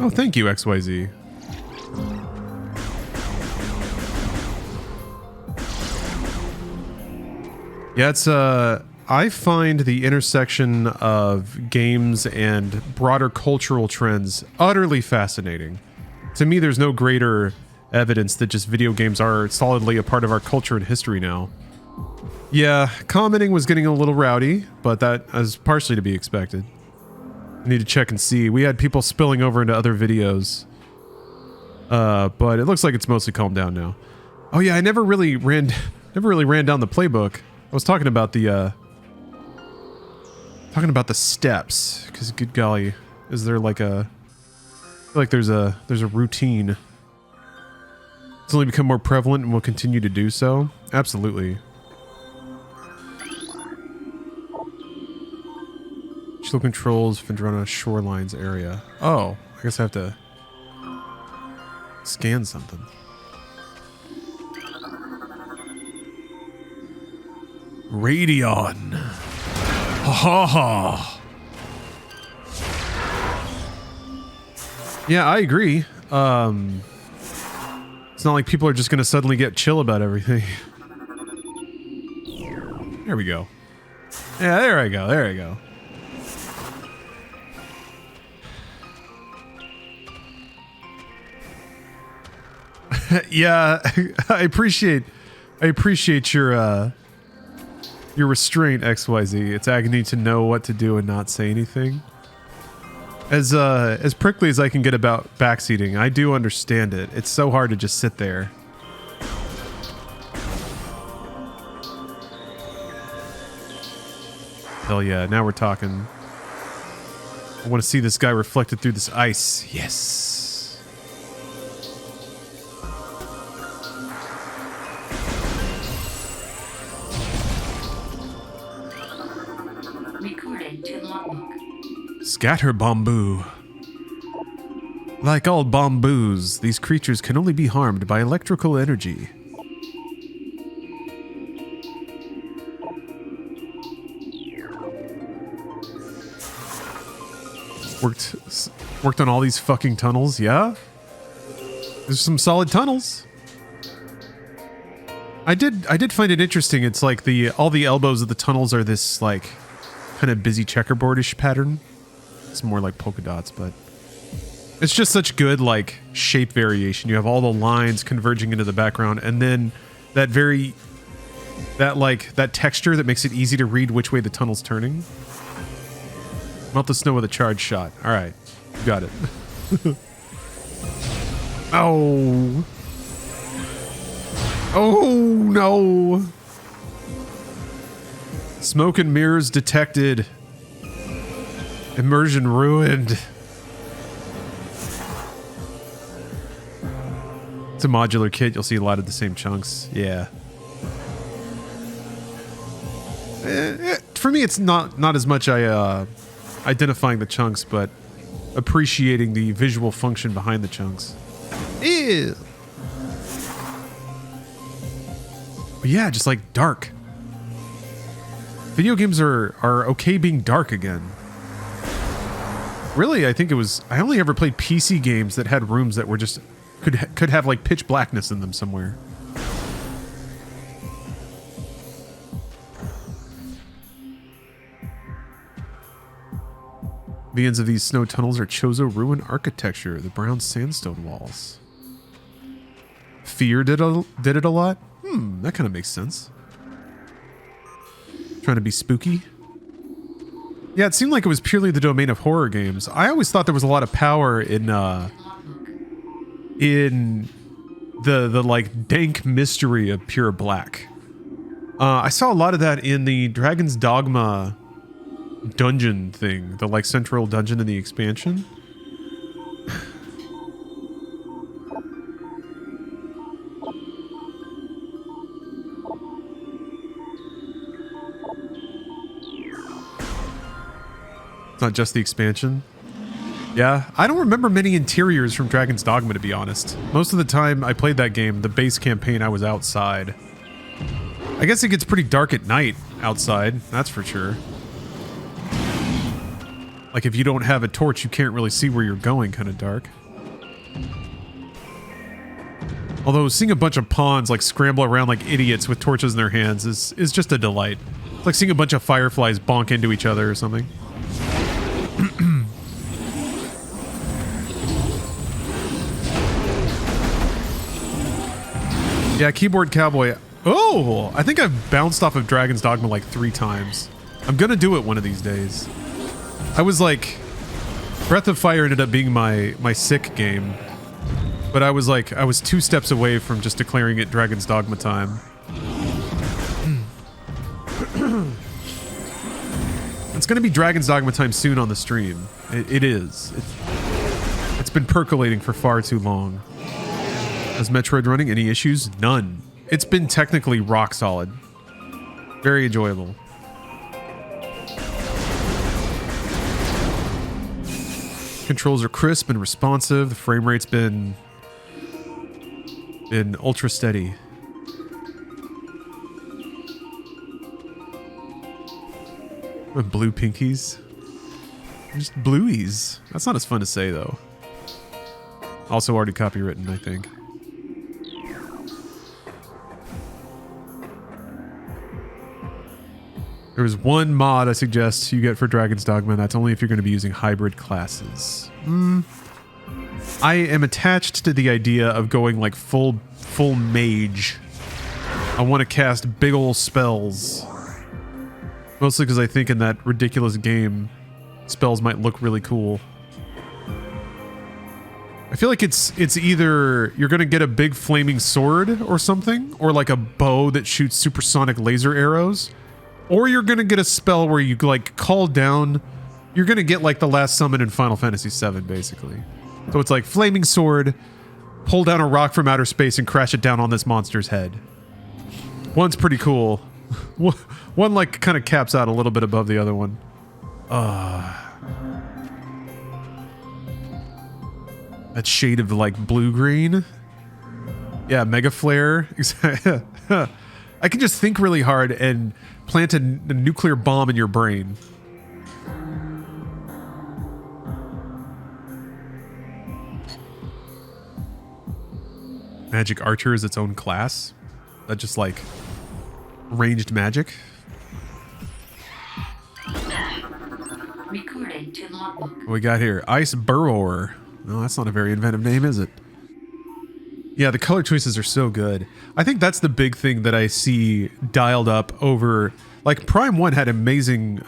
Oh, thank you, XYZ. Yeah, it's I find the intersection of games and broader cultural trends utterly fascinating. To me, there's no greater evidence that just video games are solidly a part of our culture and history now. Yeah, commenting was getting a little rowdy, but that is partially to be expected. I need to check and see. We had people spilling over into other videos. But it looks like it's mostly calmed down now. Oh yeah, I never really ran down the playbook. I was talking about the steps, because good golly, is there like a, I feel like there's a routine. It's only become more prevalent and will continue to do so. Absolutely. Chill controls Vendrana Shorelines area. Oh, I guess I have to scan something. Radeon. Ha ha ha. Yeah, I agree. It's not like people are just gonna suddenly get chill about everything. There we go. Yeah, there I go. There I go. Yeah, I appreciate your restraint, XYZ. It's agony to know what to do and not say anything. As prickly as I can get about backseating, I do understand it. It's so hard to just sit there. Hell yeah, now we're talking. I want to see this guy reflected through this ice. Yes. Recorded to logbook. Scatter bamboo. Like all bamboos, these creatures can only be harmed by electrical energy. Worked on all these fucking tunnels, yeah? There's some solid tunnels. I did find it interesting. It's like all the elbows of the tunnels are this like kind of busy checkerboardish pattern. It's more like polka dots, but it's just such good like shape variation. You have all the lines converging into the background, and then that texture that makes it easy to read which way the tunnel's turning. Melt the snow with a charge shot. All right, you got it. Oh. Oh no. Smoke and mirrors detected. Immersion ruined. It's a modular kit. You'll see a lot of the same chunks. Yeah. For me, it's not as much identifying the chunks, but appreciating the visual function behind the chunks. Ew. But yeah, just like dark. Video games are okay being dark again. Really, I think I only ever played PC games that had rooms that were just could have like pitch blackness in them somewhere. The ends of these snow tunnels are Chozo ruin architecture, the brown sandstone walls. Fear did it a lot? That kind of makes sense. Trying to be spooky? Yeah, it seemed like it was purely the domain of horror games. I always thought there was a lot of power in the like dank mystery of pure black. I saw a lot of that in the Dragon's Dogma dungeon thing, the like central dungeon in the expansion. It's not just the expansion. Yeah, I don't remember many interiors from Dragon's Dogma, to be honest. Most of the time I played that game, the base campaign, I was outside. I guess it gets pretty dark at night outside, that's for sure. Like if you don't have a torch, you can't really see where you're going, kind of dark. Although seeing a bunch of pawns like scramble around like idiots with torches in their hands is just a delight. It's like seeing a bunch of fireflies bonk into each other or something. Yeah, Keyboard Cowboy. Oh, I think I've bounced off of Dragon's Dogma like 3 times. I'm gonna do it one of these days. I was like, Breath of Fire ended up being my sick game, but I was 2 steps away from just declaring it Dragon's Dogma time. It's gonna be Dragon's Dogma time soon on the stream. It is. It's been percolating for far too long. Is Metroid running? Any issues? None. It's been technically rock solid. Very enjoyable. Controls are crisp and responsive. The frame rate's been ultra steady. Blue pinkies? Just blueies. That's not as fun to say though. Also already copywritten, I think. There was one mod I suggest you get for Dragon's Dogma, and that's only if you're going to be using hybrid classes. I am attached to the idea of going like full mage. I want to cast big ol' spells. Mostly because I think in that ridiculous game, spells might look really cool. I feel like it's either you're going to get a big flaming sword or something, or like a bow that shoots supersonic laser arrows. Or you're going to get a spell where you like call down, you're going to get like the last summon in Final Fantasy VII, basically. So it's like flaming sword, pull down a rock from outer space and crash it down on this monster's head. One's pretty cool. One like kind of caps out a little bit above the other one. That shade of like blue-green. Yeah, Mega Flare. I can just think really hard and plant a nuclear bomb in your brain. Magic Archer is its own class. That just like ranged magic. Recorded to logbook. What we got here? Ice Burrower. No, that's not a very inventive name, is it? Yeah, the color choices are so good. I think that's the big thing that I see dialed up over... Like, Prime 1 had amazing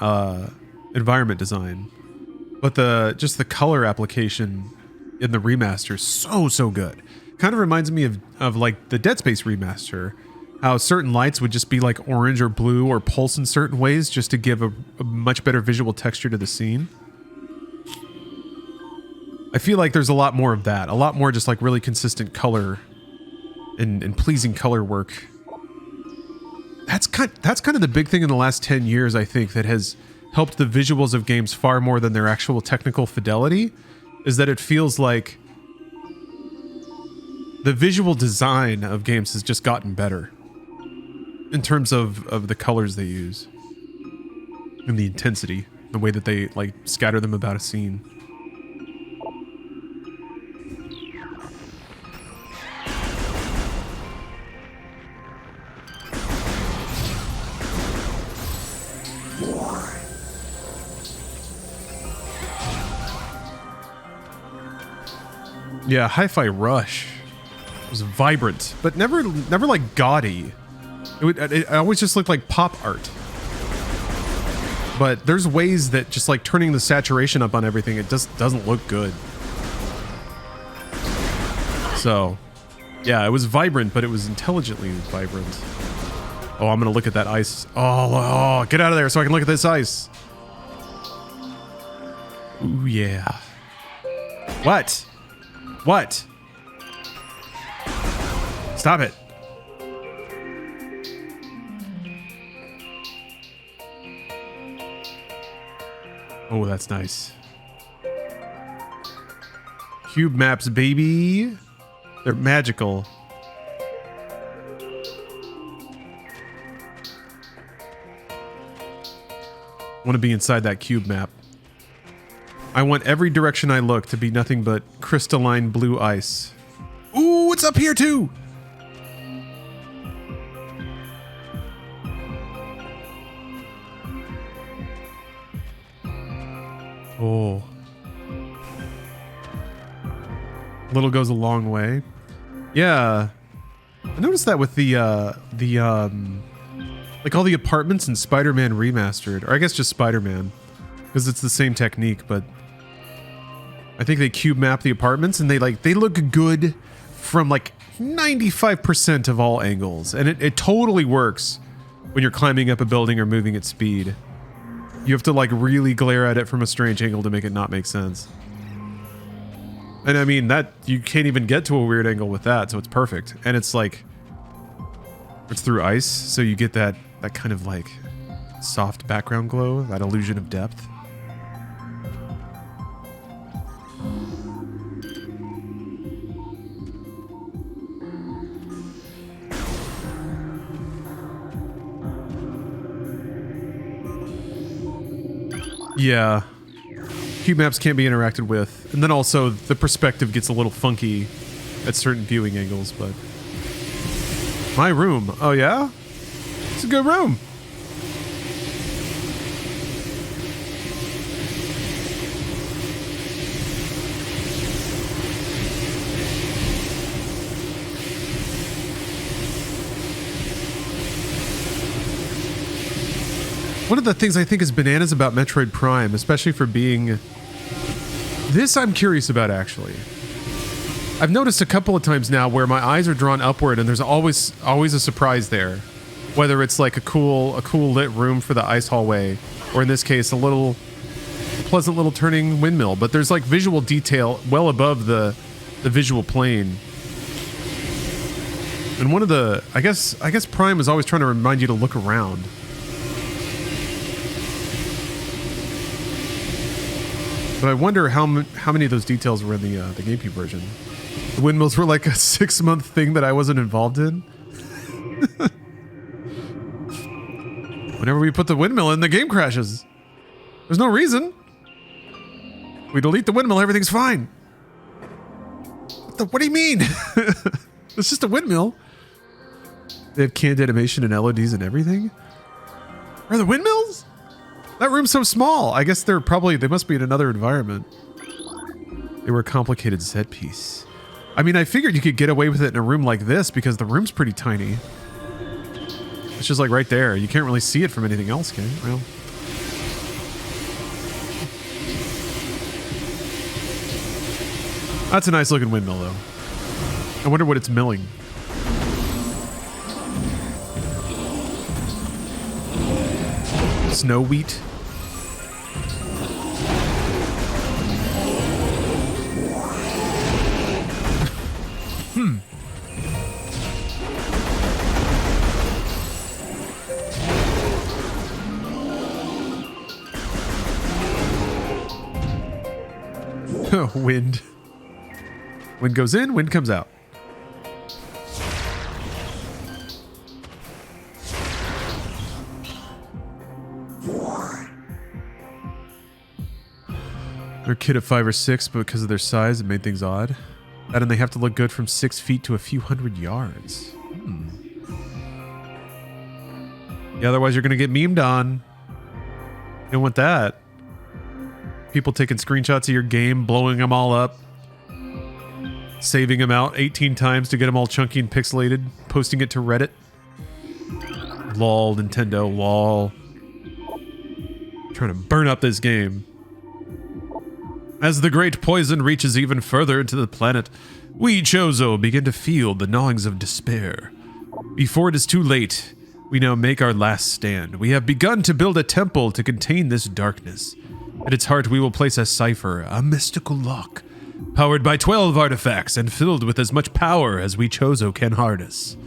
environment design. But just the color application in the remaster is so good. Kind of reminds me of like the Dead Space remaster. How certain lights would just be like orange or blue or pulse in certain ways just to give a much better visual texture to the scene. I feel like there's a lot more of that. A lot more just like really consistent color and pleasing color work. That's kind of the big thing in the last 10 years, I think, that has helped the visuals of games far more than their actual technical fidelity, is that it feels like the visual design of games has just gotten better in terms of the colors they use and the intensity, the way that they like scatter them about a scene. Yeah, Hi-Fi Rush was vibrant, but never like gaudy. It always just looked like pop art. But there's ways that just like turning the saturation up on everything, it just doesn't look good. So, yeah, it was vibrant, but it was intelligently vibrant. Oh, I'm gonna look at that ice. Oh, get out of there so I can look at this ice. Ooh, yeah. What? What? Stop it. Oh, that's nice. Cube maps, baby. They're magical. I want to be inside that cube map. I want every direction I look to be nothing but crystalline blue ice. Ooh, it's up here too! Oh. Little goes a long way. Yeah. I noticed that with the like all the apartments in Spider-Man Remastered, or I guess just Spider-Man, because it's the same technique, but I think they cube map the apartments and they look good from like 95% of all angles, and it totally works when you're climbing up a building or moving at speed. You have to like really glare at it from a strange angle to make it not make sense. And I mean, that you can't even get to a weird angle with that, so it's perfect. And it's like, it's through ice, so you get that kind of like soft background glow, that illusion of depth. Yeah. Cube maps can't be interacted with. And then also the perspective gets a little funky at certain viewing angles, but... My room. Oh yeah? It's a good room. One of the things I think is bananas about Metroid Prime, especially for being... This I'm curious about, actually. I've noticed a couple of times now where my eyes are drawn upward and there's always a surprise there. Whether it's like a cool lit room for the ice hallway, or in this case, a pleasant little turning windmill. But there's like visual detail well above the visual plane. And one of the... I guess Prime is always trying to remind you to look around. But I wonder how many of those details were in the GameCube version. The windmills were like a 6-month thing that I wasn't involved in. Whenever we put the windmill in, the game crashes. There's no reason. We delete the windmill, everything's fine. What do you mean? It's just a windmill. They have canned animation and LEDs and everything. Are the windmills? That room's so small. I guess they must be in another environment. They were a complicated set piece. I mean, I figured you could get away with it in a room like this because the room's pretty tiny. It's just like right there. You can't really see it from anything else, can you? Well. That's a nice looking windmill, though. I wonder what it's milling. Snow wheat. Wind. Wind goes in, wind comes out. They're a kid of 5 or 6, but because of their size, it made things odd. That and they have to look good from 6 feet to a few hundred yards. Yeah, otherwise you're going to get memed on. You don't want that. People taking screenshots of your game, blowing them all up. Saving them out 18 times to get them all chunky and pixelated. Posting it to Reddit. Lol, Nintendo, lol. Trying to burn up this game. As the great poison reaches even further into the planet, we Chozo begin to feel the gnawings of despair. Before it is too late, we now make our last stand. We have begun to build a temple to contain this darkness. At its heart we will place a cipher, a mystical lock, powered by 12 artifacts and filled with as much power as we Chozo can harness.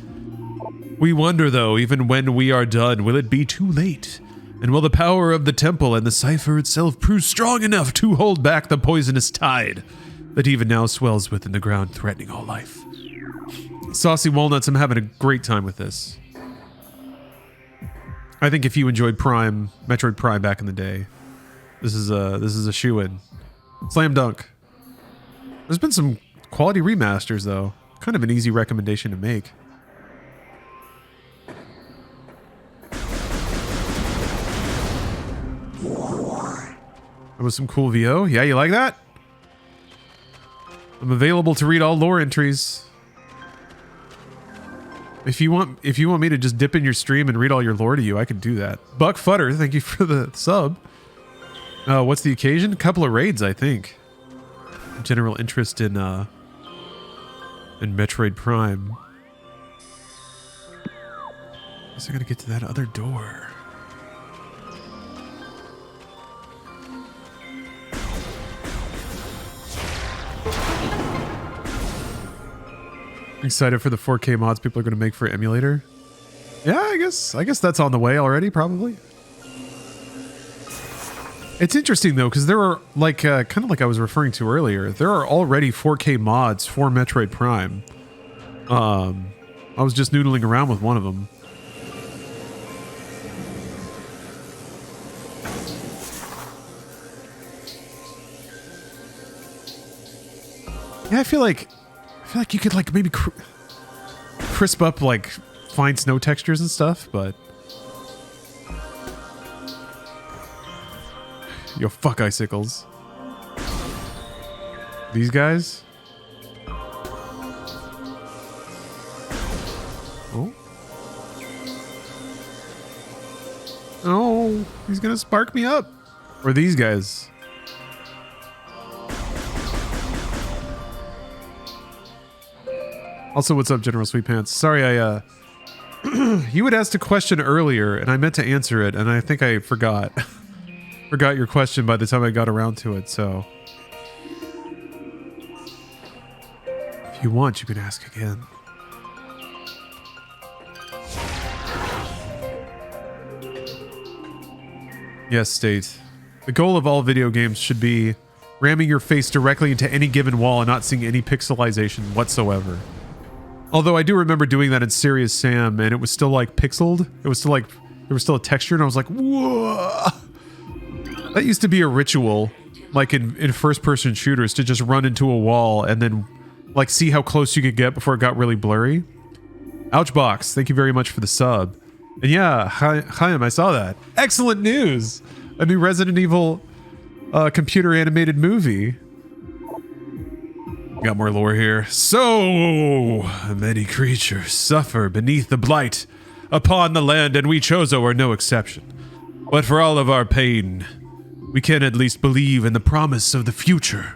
We wonder though, even when we are done, will it be too late? And will the power of the temple and the cipher itself prove strong enough to hold back the poisonous tide that even now swells within the ground, threatening all life? Saucy Walnuts, I'm having a great time with this. I think if you enjoyed Metroid Prime back in the day, this is a shoo-in. Slam dunk. There's been some quality remasters though. Kind of an easy recommendation to make. That was some cool VO. Yeah, you like that? I'm available to read all lore entries. If you want me to just dip in your stream and read all your lore to you, I can do that. Buck Futter, thank you for the sub. What's the occasion? A couple of raids, I think. General interest in Metroid Prime. Guess I gotta get to that other door. Excited for the 4K mods people are going to make for emulator. Yeah, I guess that's on the way already, probably. It's interesting though, because there are like kind of like I was referring to earlier, there are already 4K mods for Metroid Prime. I was just noodling around with one of them. Yeah, I feel like you could like maybe crisp up like fine snow textures and stuff, but yo, fuck icicles. These guys. Oh. Oh, he's gonna spark me up. Or these guys. Also, what's up, General Sweetpants? Sorry, you had asked a question earlier, and I meant to answer it, and I think I forgot. Forgot your question by the time I got around to it, so... If you want, you can ask again. Yes, State. The goal of all video games should be ramming your face directly into any given wall and not seeing any pixelization whatsoever. Although I do remember doing that in Serious Sam, and it was still like pixeled. It was still like, there was still a texture, and I was like, whoa. That used to be a ritual, like in first-person shooters, to just run into a wall and then like see how close you could get before it got really blurry. Ouchbox, thank you very much for the sub. And yeah, Chaim, I saw that. Excellent news! A new Resident Evil computer animated movie. Got more lore here. So many creatures suffer beneath the blight upon the land, and we Chozo are no exception. But for all of our pain, we can at least believe in the promise of the future.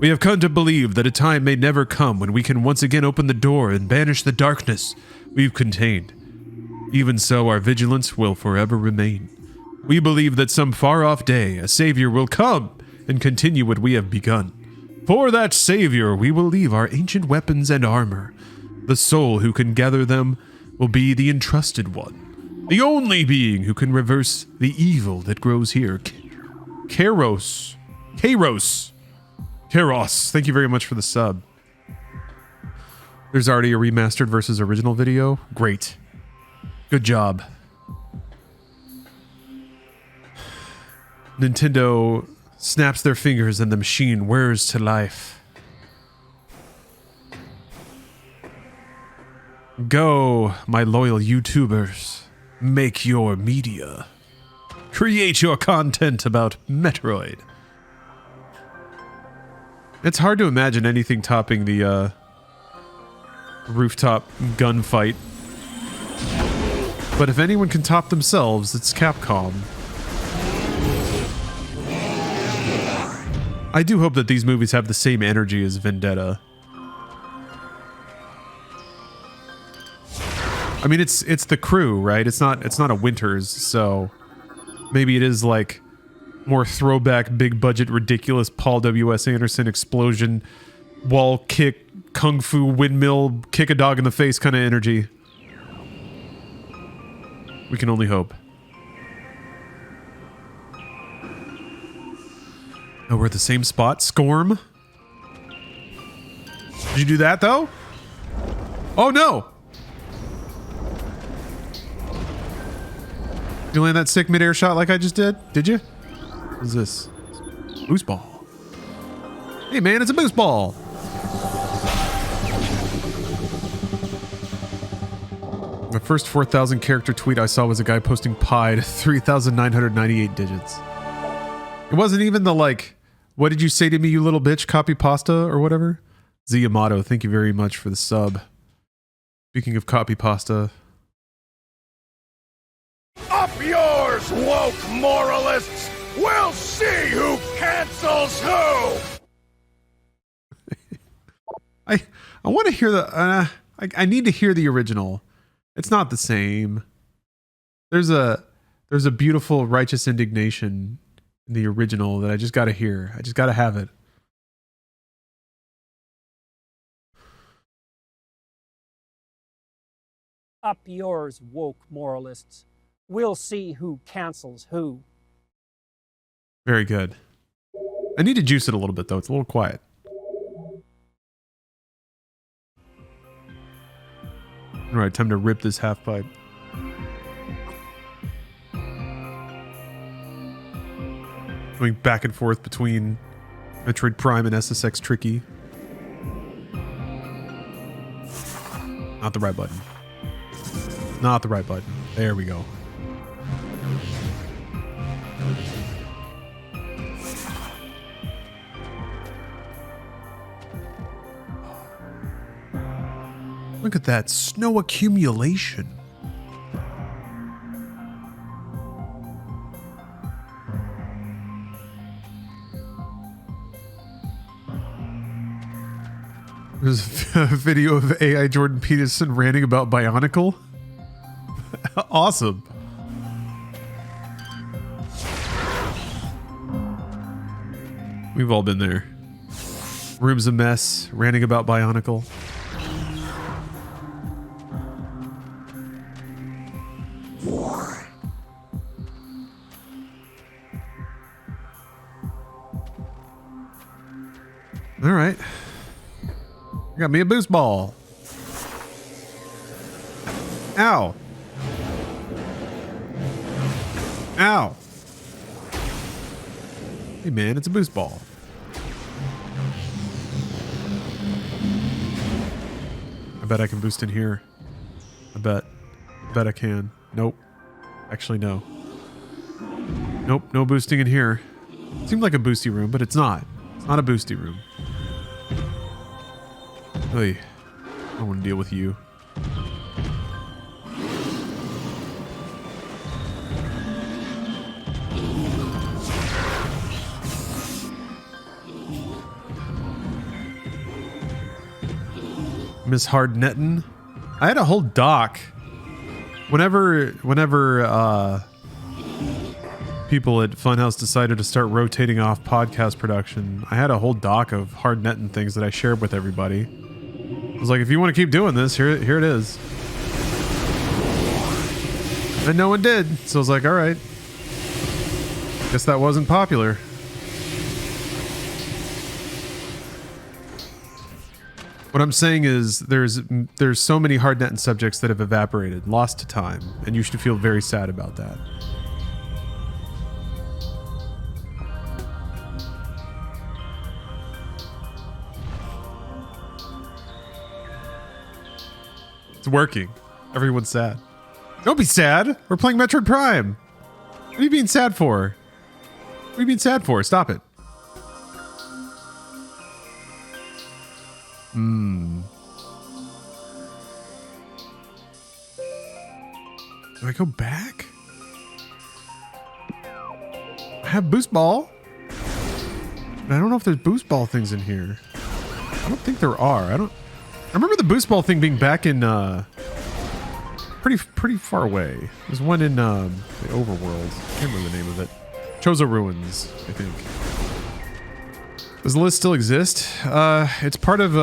We have come to believe that a time may never come when we can once again open the door and banish the darkness we've contained. Even so, our vigilance will forever remain. We believe that some far-off day, a savior will come and continue what we have begun. For that savior, we will leave our ancient weapons and armor. The soul who can gather them will be the entrusted one. The only being who can reverse the evil that grows here. Kairos. Thank you very much for the sub. There's already a remastered versus original video. Great. Good job. Nintendo snaps their fingers and the machine whirs to life. Go, my loyal YouTubers. Make your media. Create your content about Metroid. It's hard to imagine anything topping the rooftop gunfight. But if anyone can top themselves, it's Capcom. I do hope that these movies have the same energy as Vendetta. I mean, it's the crew, right? It's not a Winters, so maybe it is like more throwback, big budget, ridiculous Paul W.S. Anderson explosion, wall kick, kung fu windmill, kick a dog in the face kind of energy. We can only hope. Oh, we're at the same spot. Scorm. Did you do that though? Oh no! You land that sick mid-air shot like I just did? Did you? What is this? Boost ball. Hey man, it's a boost ball. The first 4,000 character tweet I saw was a guy posting pi to 3,998 digits. It wasn't even the like, what did you say to me, you little bitch, copy pasta or whatever? Z Yamato, thank you very much for the sub. Speaking of copy pasta. Up yours, woke moralists! We'll see who cancels who! I want to hear the, I need to hear the original. It's not the same. There's a beautiful righteous indignation in the original that I just got to hear. I just got to have it. Up yours, woke moralists. We'll see who cancels who. Very good. I need to juice it a little bit though. It's a little quiet. All right, time to rip this half pipe. Going back and forth between Metroid Prime and SSX Tricky. Not the right button. Not the right button. There we go. Look at that snow accumulation. There's a video of AI Jordan Peterson ranting about Bionicle. Awesome. We've all been there. Room's a mess, ranting about Bionicle. All right. Got me a boost ball. Ow. Ow. Hey man, it's a boost ball. I bet I can boost in here. I bet I can. Nope. Actually, no. Nope, no boosting in here. Seemed like a boosty room, but it's not. It's not a boosty room. Hey, I don't want to deal with you. Miss Hardnettin. I had a whole doc. Whenever people at Funhouse decided to start rotating off podcast production, I had a whole doc of Hardnettin things that I shared with everybody. I was like, if you want to keep doing this, here it is. And no one did. So I was like, all right. Guess that wasn't popular. What I'm saying is there's so many Hardnettin subjects that have evaporated, lost to time, and you should feel very sad about that. It's working. Everyone's sad. Don't be sad. We're playing Metroid Prime. What are you being sad for? What are you being sad for? Stop it. Do I go back? I have boost ball. But I don't know if there's boost ball things in here. I don't think there are. I remember the boost ball thing being back in pretty far away. There's one in the overworld. I can't remember the name of it. Chozo Ruins, I think. Does the list still exist? It's part of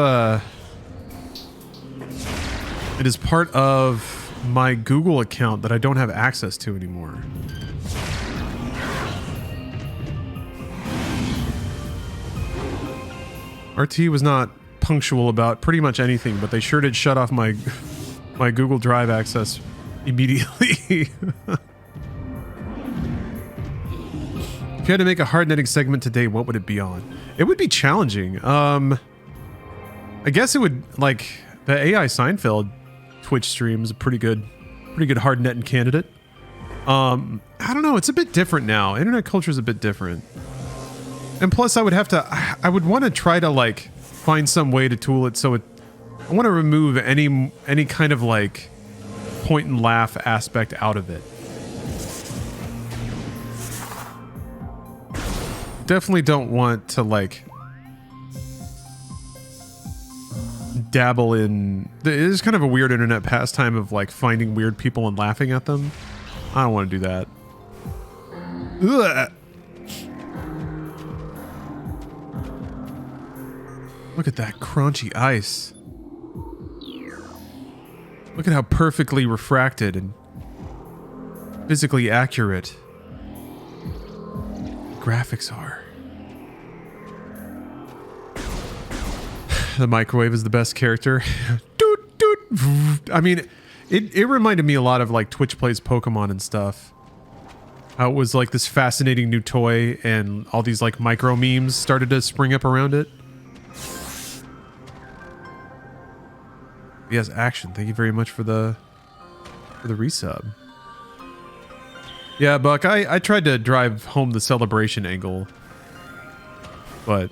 it is part of my Google account that I don't have access to anymore. RT was not punctual about pretty much anything, but they sure did shut off my my Google Drive access immediately. If you had to make a hard netting segment today, what would it be on? It would be challenging. I guess it would, like, the AI Seinfeld Twitch stream is a pretty good hard netting candidate. I don't know, it's a bit different now. Internet culture is a bit different. And plus I would want to try to like find some way to tool it so I want to remove any kind of like point and laugh aspect out of it. Definitely don't want to like dabble in. It is kind of a weird internet pastime of like finding weird people and laughing at them. I don't want to do that. Ugh. Look at that crunchy ice. Look at how perfectly refracted and physically accurate graphics are. The microwave is the best character. Doot, doot. I mean, it reminded me a lot of like Twitch Plays Pokemon and stuff. How it was like this fascinating new toy and all these like micro memes started to spring up around it. Yes, action. Thank you very much for the resub. Yeah, Buck, I tried to drive home the celebration angle, but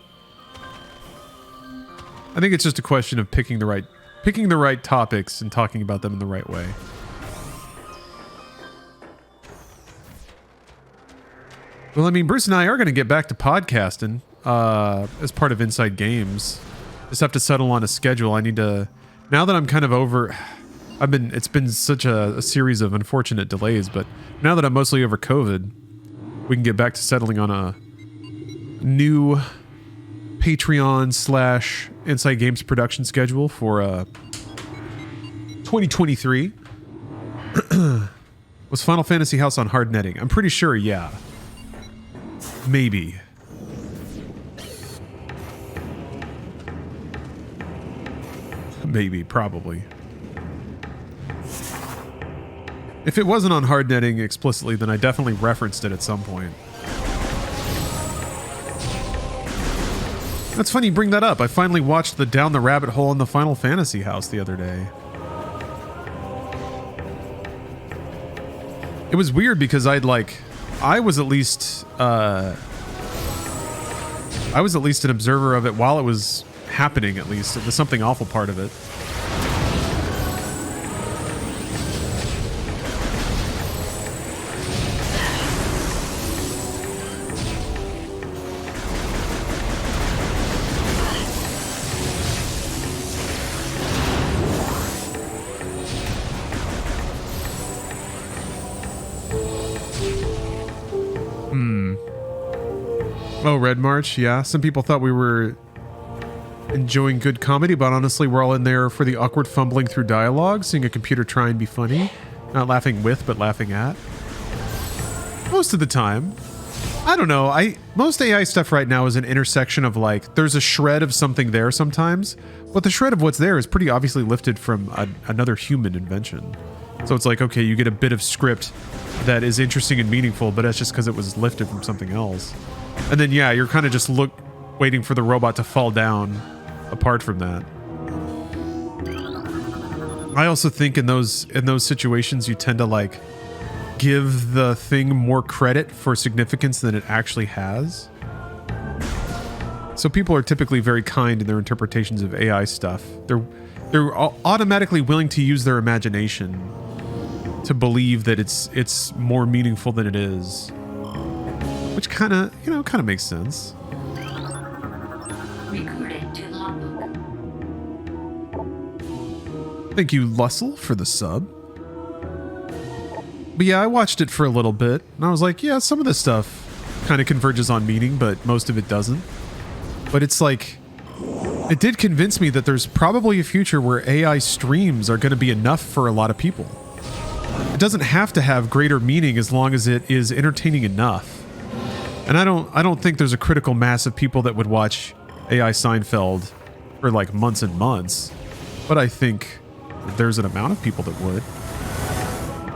I think it's just a question of picking the right topics and talking about them in the right way. Well, I mean, Bruce and I are going to get back to podcasting as part of Inside Games. Just have to settle on a schedule. I need to, now that I'm kind of over, it's been such a series of unfortunate delays, but now that I'm mostly over COVID, we can get back to settling on a new Patreon / Inside Games production schedule for 2023. Was Final Fantasy House on hard netting? I'm pretty sure, yeah. Maybe. Maybe, probably. If it wasn't on hard netting explicitly, then I definitely referenced it at some point. That's funny you bring that up. I finally watched the Down the Rabbit Hole in the Final Fantasy House the other day. It was weird because I was at least an observer of it while it was happening, at least. It was something awful part of it. Oh, Red March, yeah. Some people thought we were enjoying good comedy, but honestly, we're all in there for the awkward fumbling through dialogue, seeing a computer try and be funny. Not laughing with, but laughing at. Most of the time. I don't know. Most AI stuff right now is an intersection of like, there's a shred of something there sometimes, but the shred of what's there is pretty obviously lifted from another human invention. So it's like, okay, you get a bit of script that is interesting and meaningful, but that's just because it was lifted from something else. And then, yeah, you're kind of just waiting for the robot to fall down apart from that. I also think in those situations, you tend to like give the thing more credit for significance than it actually has. So people are typically very kind in their interpretations of AI stuff. They're automatically willing to use their imagination to believe that it's more meaningful than it is. Which kind of makes sense. Recorded to logbook. Thank you, Lussell, for the sub. But yeah, I watched it for a little bit, and I was like, yeah, some of this stuff kind of converges on meaning, but most of it doesn't. But it's like, it did convince me that there's probably a future where AI streams are going to be enough for a lot of people. It doesn't have to have greater meaning as long as it is entertaining enough. And I don't think there's a critical mass of people that would watch AI Seinfeld for like months and months, but I think there's an amount of people that would.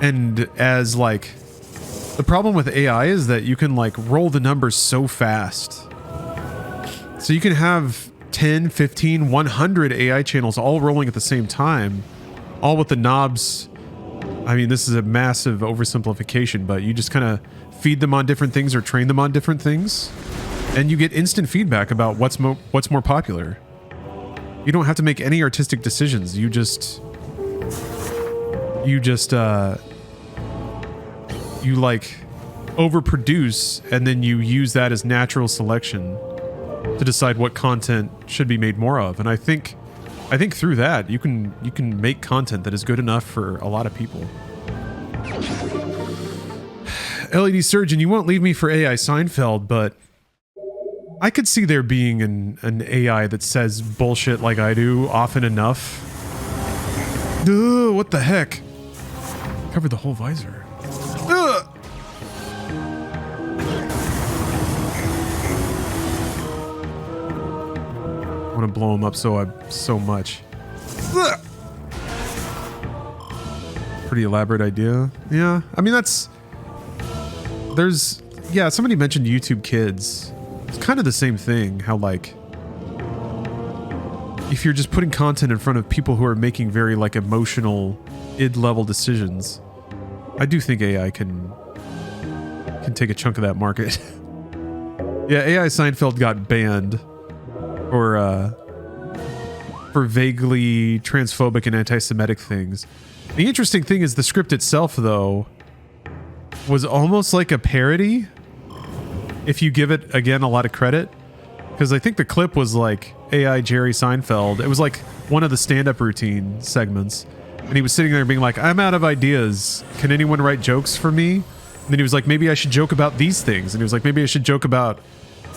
And as like, the problem with AI is that you can like roll the numbers so fast. So you can have 10, 15, 100 AI channels all rolling at the same time, all with the knobs. I mean, this is a massive oversimplification, but you just kind of feed them on different things or train them on different things, and you get instant feedback about what's more popular. You don't have to make any artistic decisions. You just like overproduce, and then you use that as natural selection to decide what content should be made more of. And I think through that you can make content that is good enough for a lot of people. LED Surgeon, you won't leave me for AI Seinfeld, but I could see there being an AI that says bullshit like I do often enough. Ugh, what the heck? Covered the whole visor. Ugh. I want to blow him up so much. Ugh. Pretty elaborate idea. Yeah, I mean somebody mentioned YouTube Kids. It's kind of the same thing, how like if you're just putting content in front of people who are making very like emotional id level decisions, I do think AI can take a chunk of that market. Yeah, AI Seinfeld got banned for vaguely transphobic and anti-Semitic things. The interesting thing is the script itself, though, was almost like a parody, if you give it, again, a lot of credit. Because I think the clip was like AI Jerry Seinfeld. It was like one of the stand-up routine segments. And he was sitting there being like, I'm out of ideas. Can anyone write jokes for me? And then he was like, maybe I should joke about these things. And he was like, maybe I should joke about...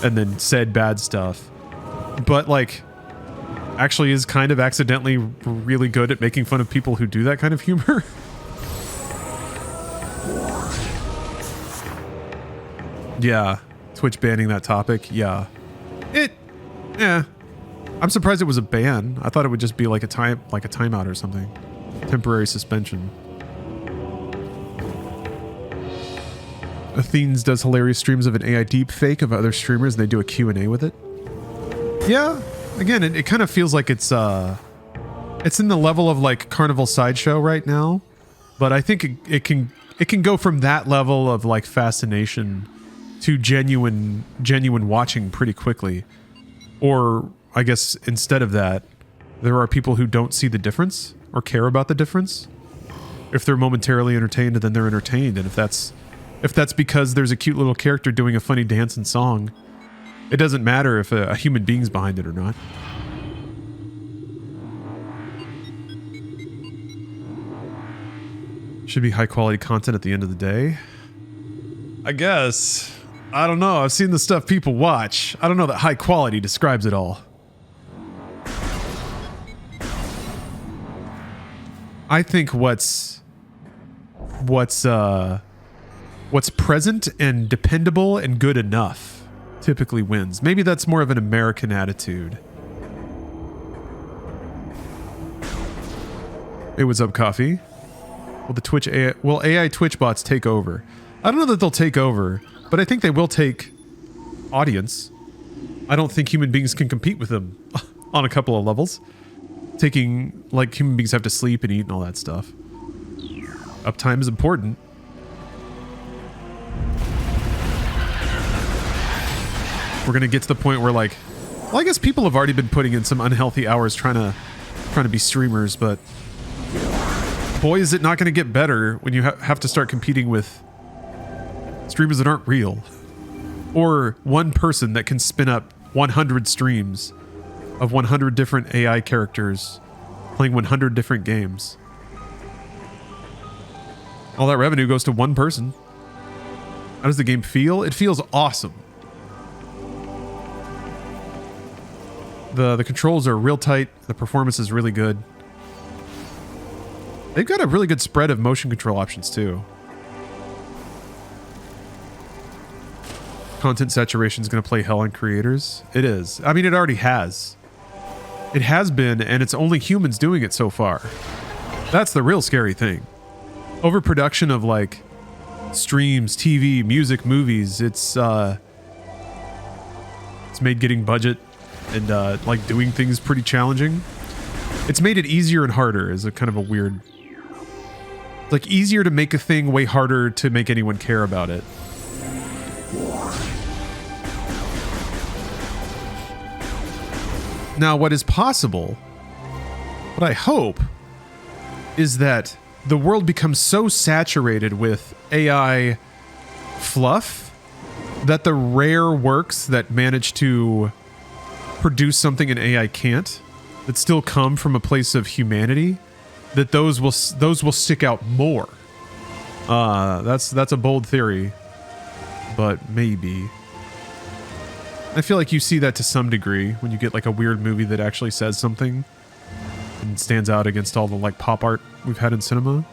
And then said bad stuff. But like... actually is kind of accidentally really good at making fun of people who do that kind of humor. Yeah. Twitch banning that topic. Yeah. I'm surprised it was a ban. I thought it would just be like a timeout or something. Temporary suspension. Athenes does hilarious streams of an AI deep fake of other streamers and they do a Q&A with it. Yeah. Again, it kind of feels like it's in the level of like Carnival Sideshow right now, but I think it can go from that level of like fascination to genuine watching pretty quickly. Or I guess instead of that, there are people who don't see the difference or care about the difference. If they're momentarily entertained, then they're entertained, and if that's because there's a cute little character doing a funny dance and song, it doesn't matter if a human being's behind it or not. Should be high quality content at the end of the day. I guess. I don't know. I've seen the stuff people watch. I don't know that high quality describes it all. I think what's present and dependable and good enough typically wins. Maybe that's more of an American attitude. Hey, what's up, Coffee? Will AI Twitch bots take over? I don't know that they'll take over, but I think they will take audience. I don't think human beings can compete with them on a couple of levels. Like, human beings have to sleep and eat and all that stuff. Uptime is important. We're gonna get to the point where, like, well, I guess people have already been putting in some unhealthy hours trying to be streamers, but boy, is it not gonna get better when you have to start competing with streamers that aren't real, or one person that can spin up 100 streams of 100 different AI characters playing 100 different games. All that revenue goes to one person. How does the game feel? It feels awesome. The controls are real tight. The performance is really good. They've got a really good spread of motion control options too. content saturation is going to play hell on creators. It is. I mean, it already has. It has been, and it's only humans doing it so far. That's the real scary thing. Overproduction of like streams, TV, music, movies. It's made getting budget and like doing things pretty challenging. It's made it easier and harder is a kind of a weird. It's like easier to make a thing, way harder to make anyone care about it. Now, what is possible, what I hope, is that the world becomes so saturated with AI fluff that the rare works that manage to produce something an AI can't, that still come from a place of humanity, that those will stick out more. That's a bold theory, but maybe. I feel like you see that to some degree when you get like a weird movie that actually says something and stands out against all the like pop art we've had in cinema.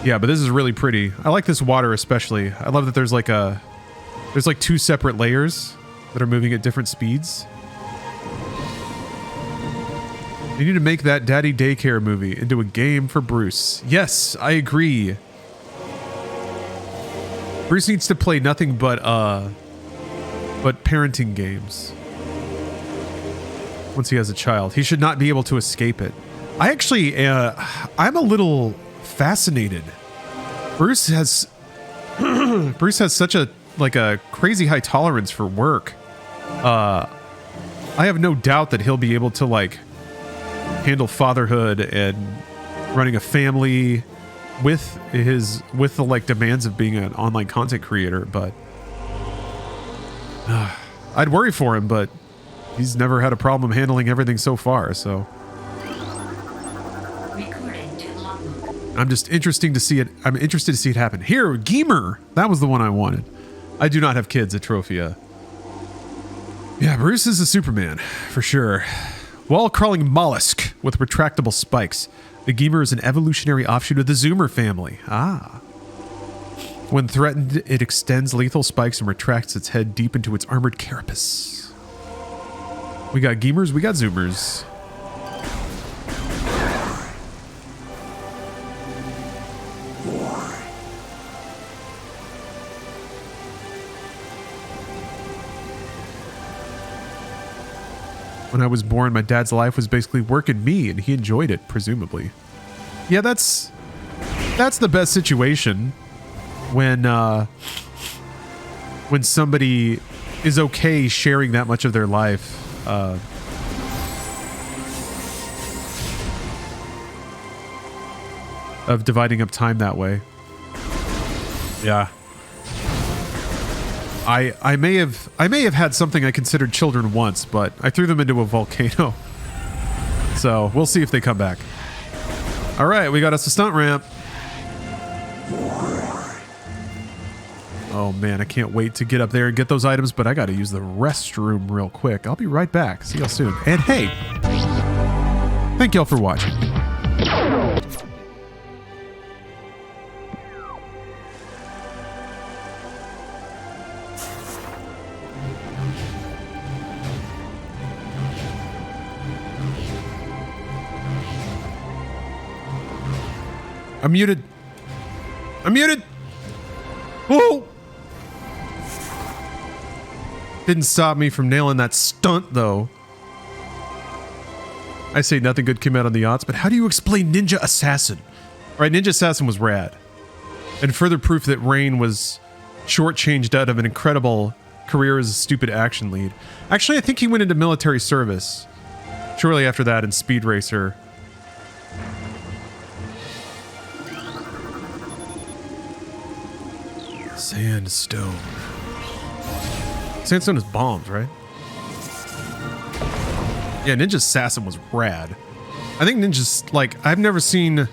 Yeah, but this is really pretty. I like this water especially. I love that there's like two separate layers that are moving at different speeds. You need to make that Daddy Daycare movie into a game for Bruce. Yes, I agree. Bruce needs to play nothing but parenting games. Once he has a child, he should not be able to escape it. I actually, I'm a little fascinated. Bruce has such a crazy high tolerance for work. I have no doubt that he'll be able to like handle fatherhood and running a family with the like demands of being an online content creator, but I'd worry for him, but he's never had a problem handling everything so far, so I'm just interested to see it. I'm interested to see it happen. Here, Gamer. That was the one I wanted. I do not have kids, Atrophia. Yeah, Bruce is a Superman, for sure. Wall-crawling mollusk with retractable spikes. The Gamer is an evolutionary offshoot of the Zoomer family. Ah. When threatened, it extends lethal spikes and retracts its head deep into its armored carapace. We got Gamers, we got Zoomers. When I was born, my dad's life was basically working me, and he enjoyed it, presumably. Yeah, that's the best situation when somebody is okay sharing that much of their life. Of dividing up time that way. Yeah. I may have had something I considered children once, but I threw them into a volcano. So we'll see if they come back. All right, we got us a stunt ramp. Oh man, I can't wait to get up there and get those items, but I got to use the restroom real quick. I'll be right back. See y'all soon. And hey, thank y'all for watching. I'm muted. I'm muted. Whoa. Didn't stop me from nailing that stunt, though. I say nothing good came out on the yachts, but how do you explain Ninja Assassin? Right, Ninja Assassin was rad. And further proof that Rain was shortchanged out of an incredible career as a stupid action lead. Actually, I think he went into military service shortly after that in Speed Racer. Sandstone. Sandstone is bombs, right? Yeah, Ninja Assassin was rad. I think Ninja's, like, I've never seen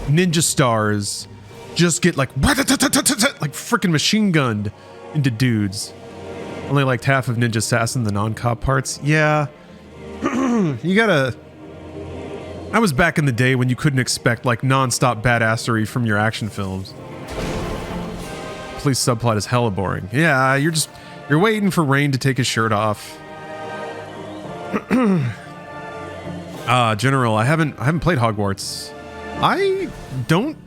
ninja stars just get, like freaking machine gunned into dudes. Only liked half of Ninja Assassin, the non-cop parts. Yeah. You gotta... I was back in the day when you couldn't expect, like, non-stop badassery from your action films. police subplot is hella boring. Yeah, you're waiting for Rain to take his shirt off. General, I haven't played Hogwarts. I don't.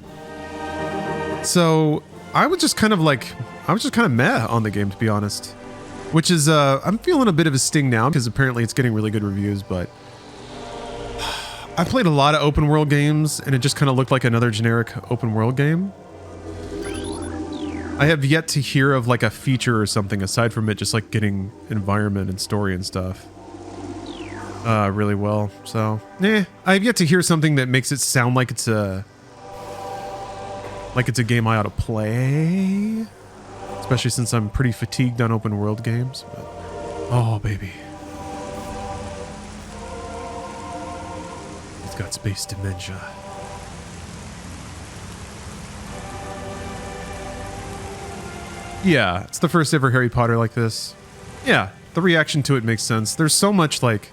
So I was just kind of meh on the game, to be honest. Which is I'm feeling a bit of a sting now because apparently it's getting really good reviews, but I played a lot of open world games and it just kind of looked like another generic open world game. I have yet to hear of like a feature or something aside from it just like getting environment and story and stuff really well. So, I have yet to hear something that makes it sound like it's a game I ought to play. Especially since I'm pretty fatigued on open world games. But, oh, baby. It's got space dementia. Yeah, it's the first ever Harry Potter like this. Yeah, the reaction to it makes sense. There's so much like...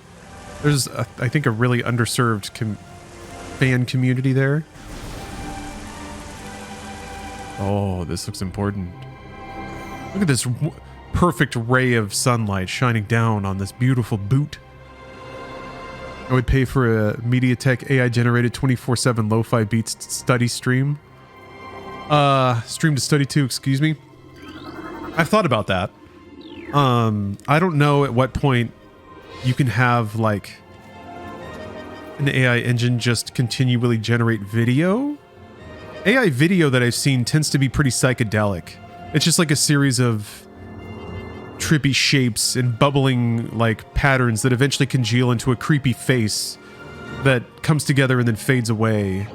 There's, I think, a really underserved fan community there. Oh, this looks important. Look at this perfect ray of sunlight shining down on this beautiful boot. I would pay for a MediaTek AI-generated 24/7 lo-fi beats study stream. Stream to study to, excuse me. I've thought about that. I don't know at what point you can have, like, an AI engine just continually generate video. AI video that I've seen tends to be pretty psychedelic. It's just like a series of trippy shapes and bubbling like patterns that eventually congeal into a creepy face that comes together and then fades away.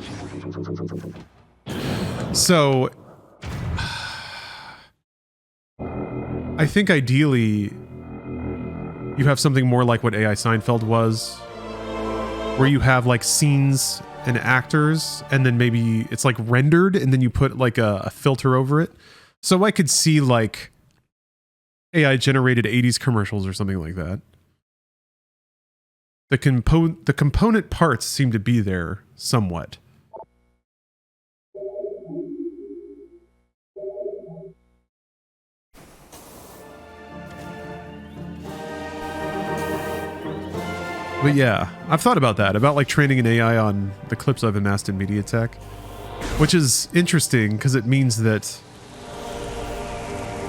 So I think ideally you have something more like what AI Seinfeld was, where you have like scenes and actors and then maybe it's like rendered and then you put like a filter over it. So I could see like AI generated 80s commercials or something like that. The component parts seem to be there somewhat. But yeah, I've thought about that, about like training an AI on the clips I've amassed in MediaTek, which is interesting because it means that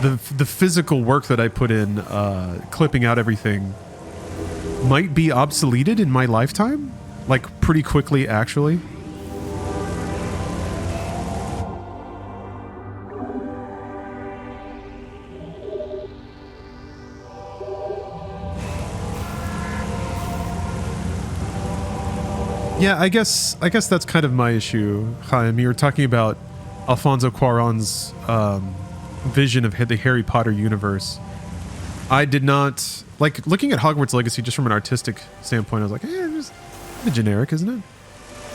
the physical work that I put in clipping out everything might be obsoleted in my lifetime, like pretty quickly actually. Yeah, I guess that's kind of my issue, Chaim. You were talking about Alfonso Cuarón's vision of the Harry Potter universe. I did not like looking at Hogwarts Legacy just from an artistic standpoint. I was like, it's a bit generic, isn't it?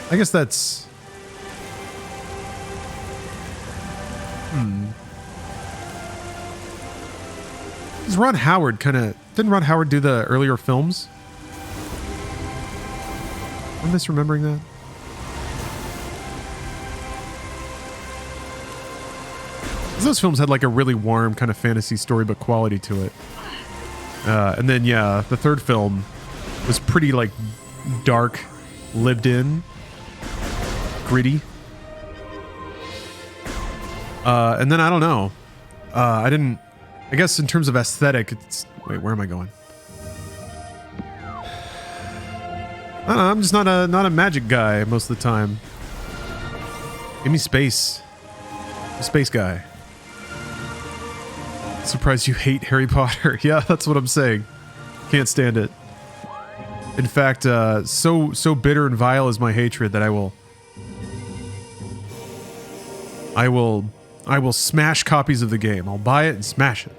I guess that's Is Ron Howard didn't Ron Howard do the earlier films? I'm misremembering that. Those films had like a really warm kind of fantasy storybook quality to it. And then, yeah, the third film was pretty like dark, lived in, gritty. And then I don't know. I guess in terms of aesthetic, wait, where am I going? I don't know, I'm just not a magic guy most of the time. Give me space. A space guy. Surprised you hate Harry Potter. Yeah, that's what I'm saying. Can't stand it. In fact, so bitter and vile is my hatred that I will smash copies of the game. I'll buy it and smash it.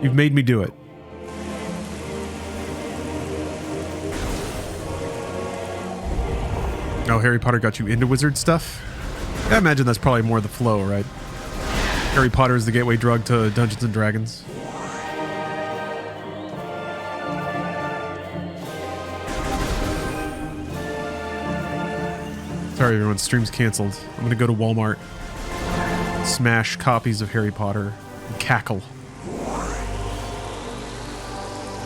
You've made me do it. Oh, Harry Potter got you into wizard stuff? I imagine that's probably more the flow, right? Harry Potter is the gateway drug to Dungeons and Dragons. Sorry everyone, stream's canceled. I'm gonna go to Walmart. smash copies of Harry Potter and cackle.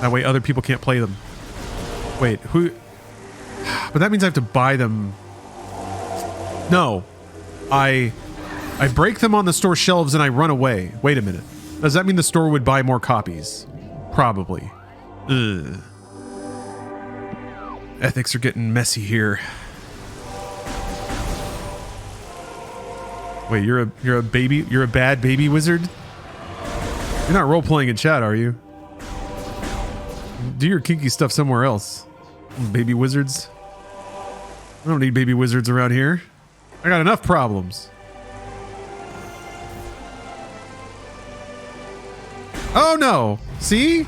That way other people can't play them. Wait, who? But that means I have to buy them. No. I break them on the store shelves and I run away. Wait a minute. Does that mean the store would buy more copies? Probably. Ugh. Ethics are getting messy here. Wait, you're a bad baby wizard? You're not role-playing in chat, are you? Do your kinky stuff somewhere else. Baby wizards. I don't need baby wizards around here. I got enough problems. Oh no! See?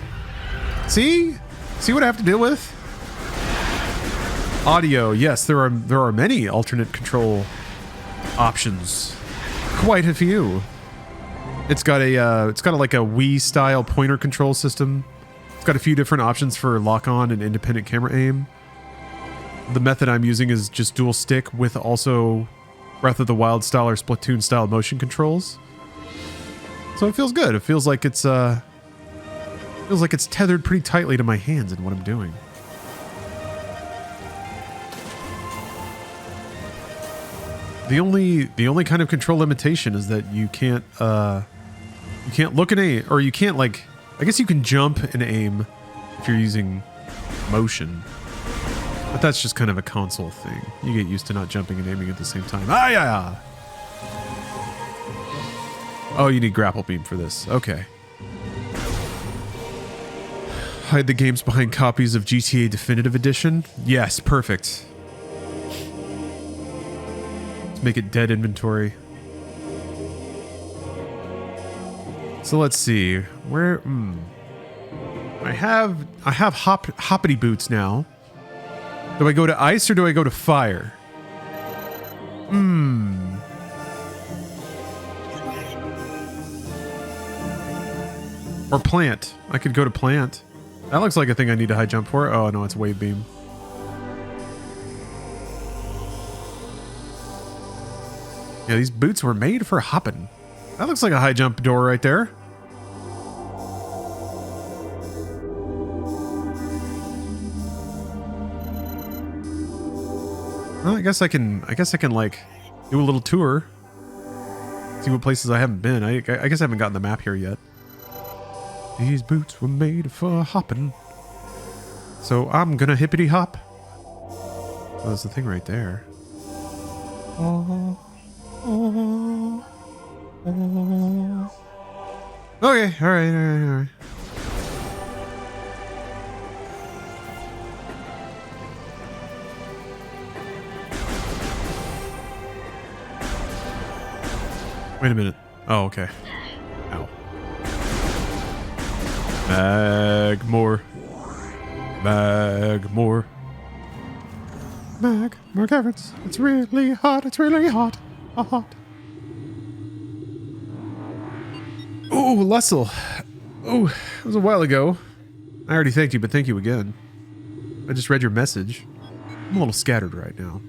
See? See what I have to deal with? Audio. Yes, there are many alternate control options. Quite a few. It's got like a Wii style pointer control system. It's got a few different options for lock on and independent camera aim. The method I'm using is just dual stick with also Breath of the Wild style or Splatoon style motion controls. So it feels good. It feels like it's tethered pretty tightly to my hands and what I'm doing. The only kind of control limitation is that you can't look and aim, or you can't, like, I guess you can jump and aim if you're using motion. But that's just kind of a console thing. You get used to not jumping and aiming at the same time. Ah, yeah. Oh, you need grapple beam for this. Okay. Hide the games behind copies of GTA Definitive Edition. Yes, perfect. Let's make it dead inventory. So let's see. Where I have hoppity boots now. Do I go to ice or do I go to fire? Or plant. I could go to plant. That looks like a thing I need to high jump for. Oh no, it's wave beam. Yeah, these boots were made for hopping. That looks like a high jump door right there. Well, I guess I can like do a little tour. See what places I haven't been. I guess I haven't gotten the map here yet. These boots were made for hopping. So I'm gonna hippity hop. Oh, there's the thing right there. Okay, alright. Wait a minute. Oh, okay. Ow. More carrots. It's really hot. It's really hot. Hot. Oh, Lessel. Oh, it was a while ago. I already thanked you, but thank you again. I just read your message. I'm a little scattered right now.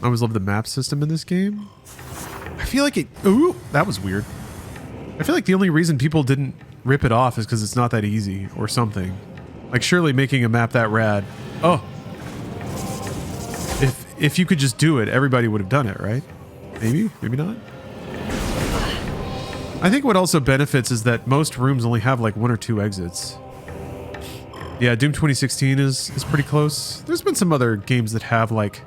I always love the map system in this game. I feel like it... Ooh, that was weird. I feel like the only reason people didn't rip it off is because it's not that easy or something. Like, surely making a map that rad... Oh! If you could just do it, everybody would have done it, right? Maybe? Maybe not? I think what also benefits is that most rooms only have like 1 or 2 exits. Yeah, Doom 2016 is pretty close. There's been some other games that have like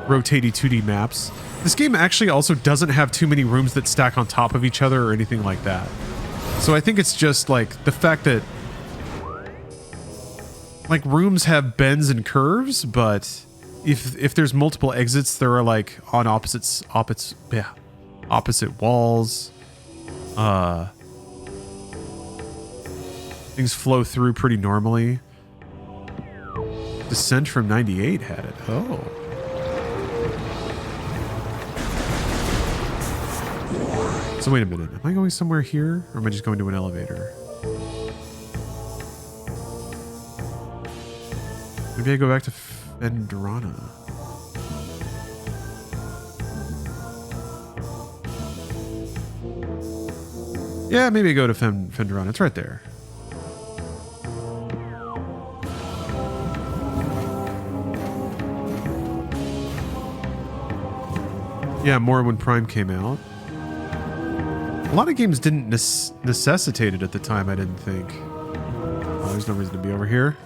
rotatey 2D maps. This game actually also doesn't have too many rooms that stack on top of each other or anything like that. So I think it's just like the fact that like rooms have bends and curves, but if there's multiple exits, there are like on opposite walls. Things flow through pretty normally. Descent from 98 had it. Oh. So wait a minute. Am I going somewhere here? Or am I just going to an elevator? Maybe I go back to Fendrana. Yeah, maybe I go to Fendrana. It's right there. Yeah, more when Prime came out. A lot of games didn't necessitate it at the time, I didn't think. Oh, there's no reason to be over here.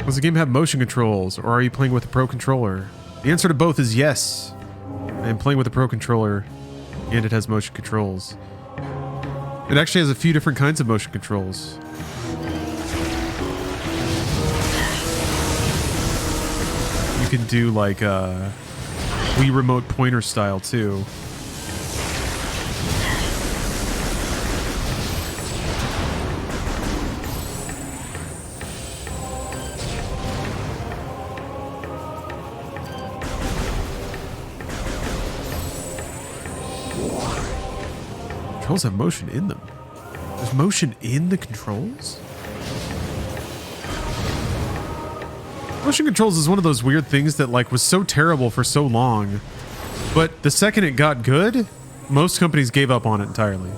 Does the game have motion controls, or are you playing with a Pro Controller? The answer to both is yes. I am playing with a Pro Controller, and it has motion controls. It actually has a few different kinds of motion controls. You can do like Wii Remote pointer style too. Controls have motion in them. There's motion in the controls? Motion controls is one of those weird things that like was so terrible for so long, but the second it got good, most companies gave up on it entirely.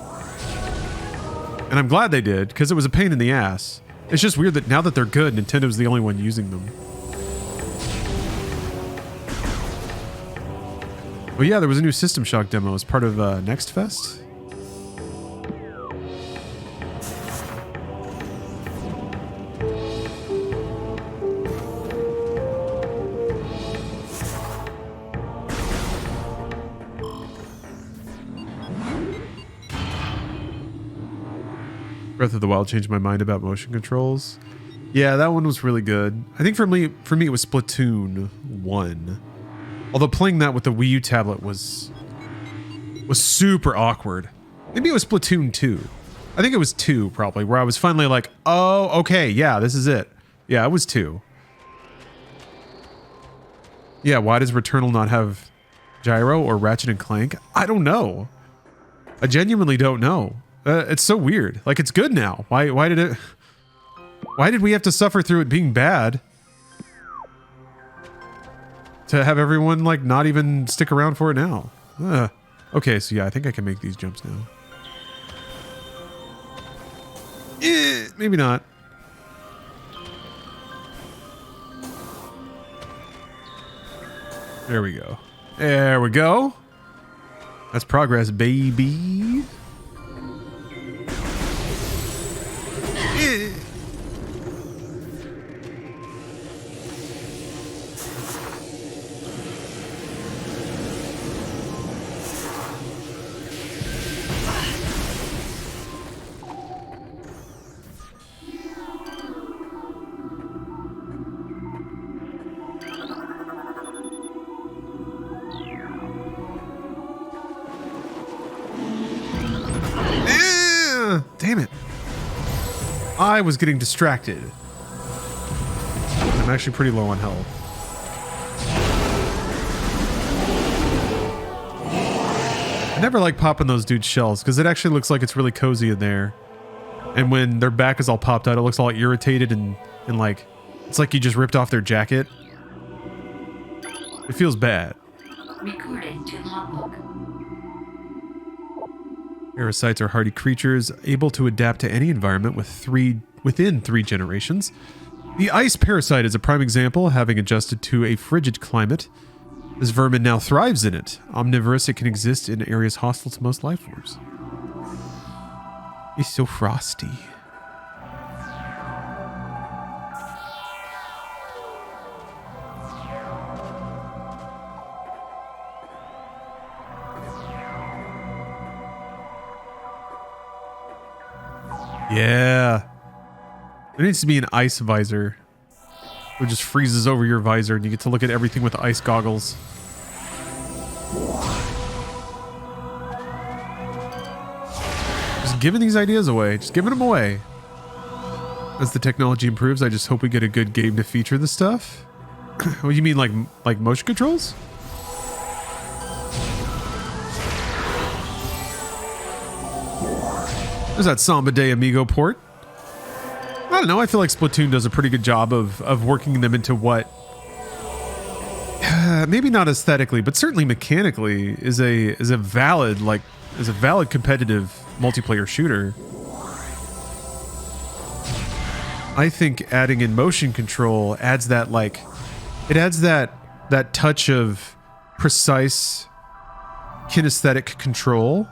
And I'm glad they did, because it was a pain in the ass. It's just weird that now that they're good, Nintendo's the only one using them. But yeah, there was a new System Shock demo as part of Next Fest. Breath of the Wild changed my mind about motion controls. Yeah, that one was really good. I think for me it was Splatoon 1. Although playing that with the Wii U tablet was super awkward. Maybe it was Splatoon 2. I think it was 2 probably, where I was finally like, oh, okay, yeah, this is it. Yeah, it was 2. Yeah, why does Returnal not have gyro or Ratchet and Clank? I don't know. I genuinely don't know. It's so weird. Like, it's good now. Why did we have to suffer through it being bad? To have everyone, like, not even stick around for it now. Okay, so yeah, I think I can make these jumps now. Maybe not. There we go. There we go. That's progress, baby. Damn it. I was getting distracted. I'm actually pretty low on health. I never like popping those dudes' shells because it actually looks like it's really cozy in there. And when their back is all popped out, it looks all irritated and like, it's like you just ripped off their jacket. It feels bad. Recording to logbook. Parasites are hardy creatures able to adapt to any environment within 3 generations. The ice parasite is a prime example, having adjusted to a frigid climate. This vermin now thrives in it. Omnivorous, it can exist in areas hostile to most life forms. It's so frosty. Yeah. There needs to be an ice visor. It just freezes over your visor and you get to look at everything with ice goggles. Just giving these ideas away. Just giving them away. As the technology improves, I just hope we get a good game to feature the stuff. What do you mean, like motion controls? There's that Samba de Amigo port. I don't know. I feel like Splatoon does a pretty good job of working them into what, maybe not aesthetically, but certainly mechanically, is a valid competitive multiplayer shooter. I think adding in motion control adds that that touch of precise kinesthetic control,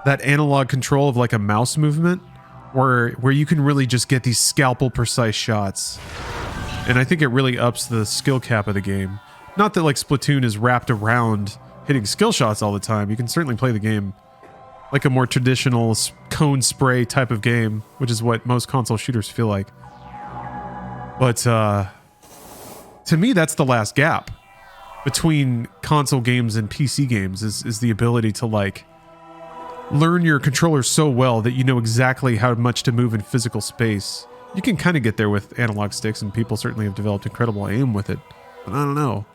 that analog control of like a mouse movement, where you can really just get these scalpel precise shots. And I think it really ups the skill cap of the game. Not that like Splatoon is wrapped around hitting skill shots all the time. You can certainly play the game like a more traditional cone spray type of game, which is what most console shooters feel like. But to me, that's the last gap between console games and PC games is the ability to like learn your controller so well that you know exactly how much to move in physical space. You can kind of get there with analog sticks, and people certainly have developed incredible aim with it. But I don't know.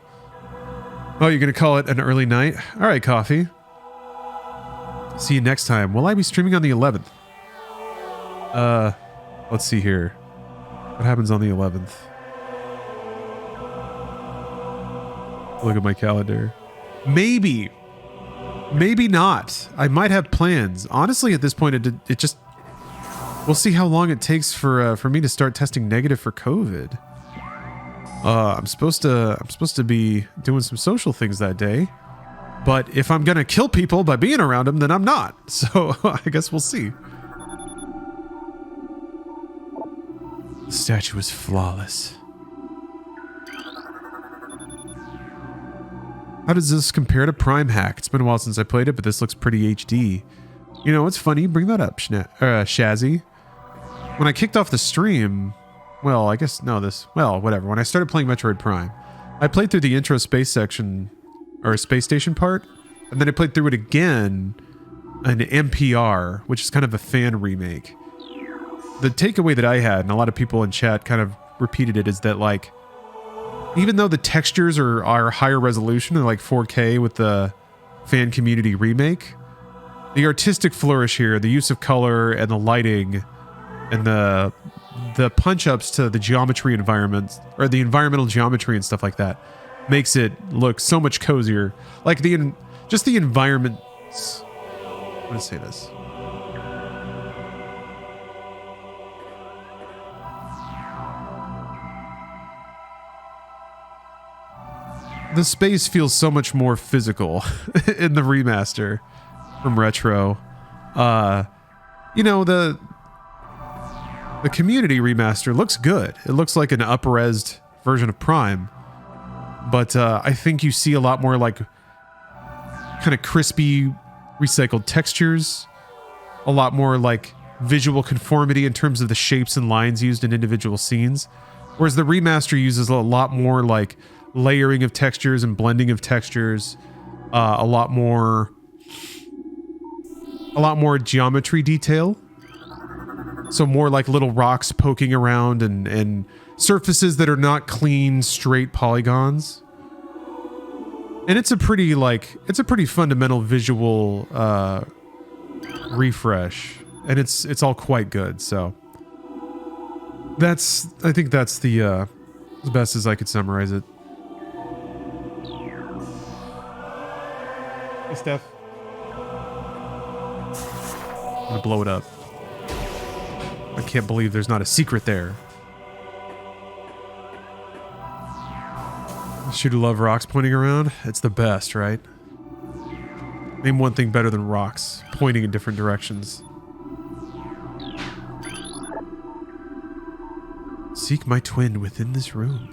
Oh, you're going to call it an early night? All right, Coffee. See you next time. Will I be streaming on the 11th? Let's see here. What happens on the 11th? Look at my calendar. Maybe not. I might have plans. Honestly, at this point, it just... We'll see how long it takes for me to start testing negative for COVID. I'm supposed to be doing some social things that day. But if I'm going to kill people by being around them, then I'm not. So I guess we'll see. The statue is flawless. How does this compare to Prime Hack? It's been a while since I played it, but this looks pretty HD. You know, it's funny. Bring that up, Shazzy. When I kicked off the stream, well, I guess, no, well, whatever. When I started playing Metroid Prime, I played through the intro space section, or space station part, and then I played through it again, an MPR, which is kind of a fan remake. The takeaway that I had, and a lot of people in chat kind of repeated it, is that like, even though the textures are higher resolution, they're like 4K with the fan community remake, the artistic flourish here, the use of color and the lighting and the punch-ups to the geometry environments, or the environmental geometry and stuff like that, makes it look so much cozier. Like just the environments. I'm gonna say this. The space feels so much more physical in the remaster from Retro. You know, the community remaster looks good. It looks like an up-resed version of Prime. But I think you see a lot more like kind of crispy recycled textures, a lot more like visual conformity in terms of the shapes and lines used in individual scenes. Whereas the remaster uses a lot more like layering of textures and blending of textures, a lot more geometry detail. So more like little rocks poking around and surfaces that are not clean, straight polygons. And it's a pretty fundamental visual refresh, and it's all quite good. So I think that's the as best as I could summarize it. Hey, Steph. I'm gonna blow it up. I can't believe there's not a secret there. Should love rocks pointing around? It's the best, right? Name one thing better than rocks pointing in different directions. Seek my twin within this room.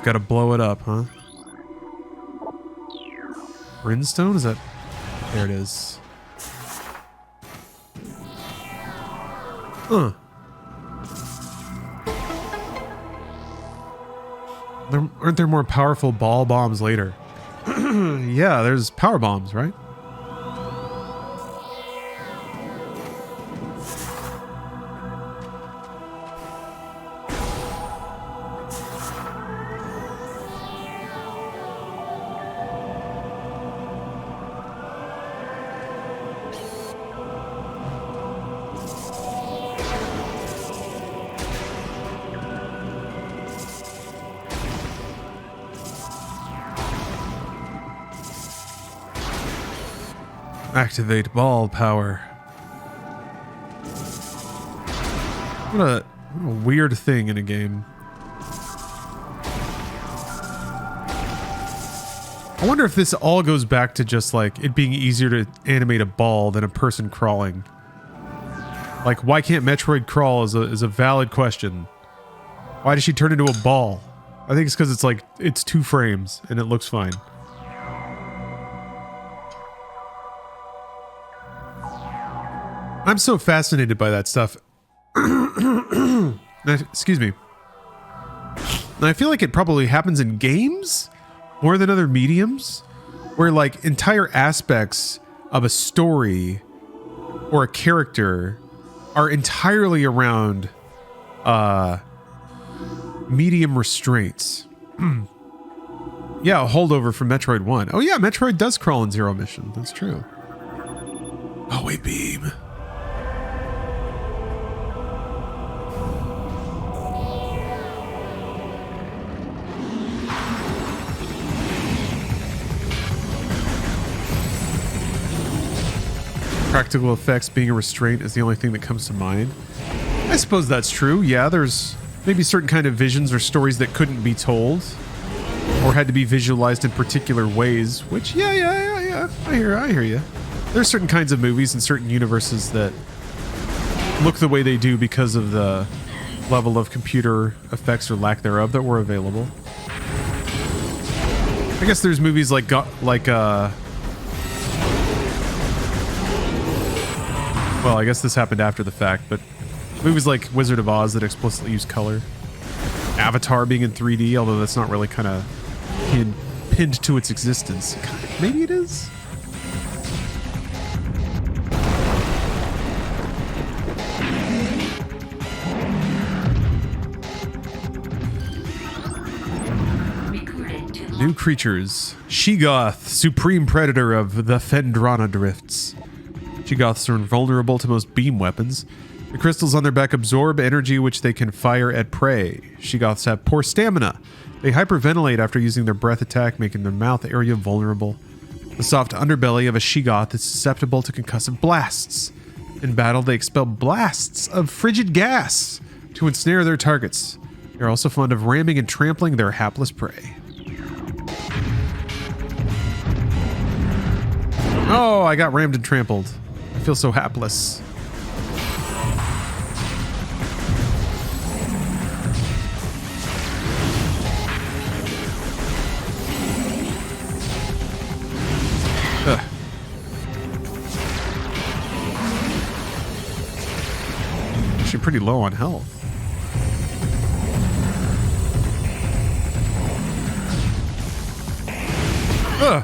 Gotta blow it up, huh? Brimstone? Is that... There it is. Huh. Aren't there more powerful ball bombs later? Yeah, there's power bombs, right? Activate ball power. What a weird thing in a game. I wonder if this all goes back to just like it being easier to animate a ball than a person crawling. Like, why can't Metroid crawl is a valid question. Why does she turn into a ball? I think it's because it's like, it's 2 frames and it looks fine. I'm so fascinated by that stuff. Excuse me. And I feel like it probably happens in games more than other mediums, where like entire aspects of a story or a character are entirely around medium restraints. Yeah, a holdover from Metroid 1. Oh yeah, Metroid does crawl in Zero Mission. That's true. Oh wait, beam. Practical effects being a restraint is the only thing that comes to mind. I suppose that's true. Yeah, there's maybe certain kind of visions or stories that couldn't be told or had to be visualized in particular ways, which yeah. I hear you. There's certain kinds of movies and certain universes that look the way they do because of the level of computer effects or lack thereof that were available. I guess there's movies like well, I guess this happened after the fact, but movies like Wizard of Oz that explicitly use color. Avatar being in 3D, although that's not really kind of pinned to its existence. Maybe it is? New creatures. Sheegoth, supreme predator of the Phendrana drifts. Sheegoths are invulnerable to most beam weapons. The crystals on their back absorb energy which they can fire at prey. Sheegoths have poor stamina. They hyperventilate after using their breath attack, making their mouth area vulnerable. The soft underbelly of a Sheegoth is susceptible to concussive blasts. In battle, they expel blasts of frigid gas to ensnare their targets. They're also fond of ramming and trampling their hapless prey. Oh, I got rammed and trampled. I feel so hapless. Ugh. Actually pretty low on health. Ugh.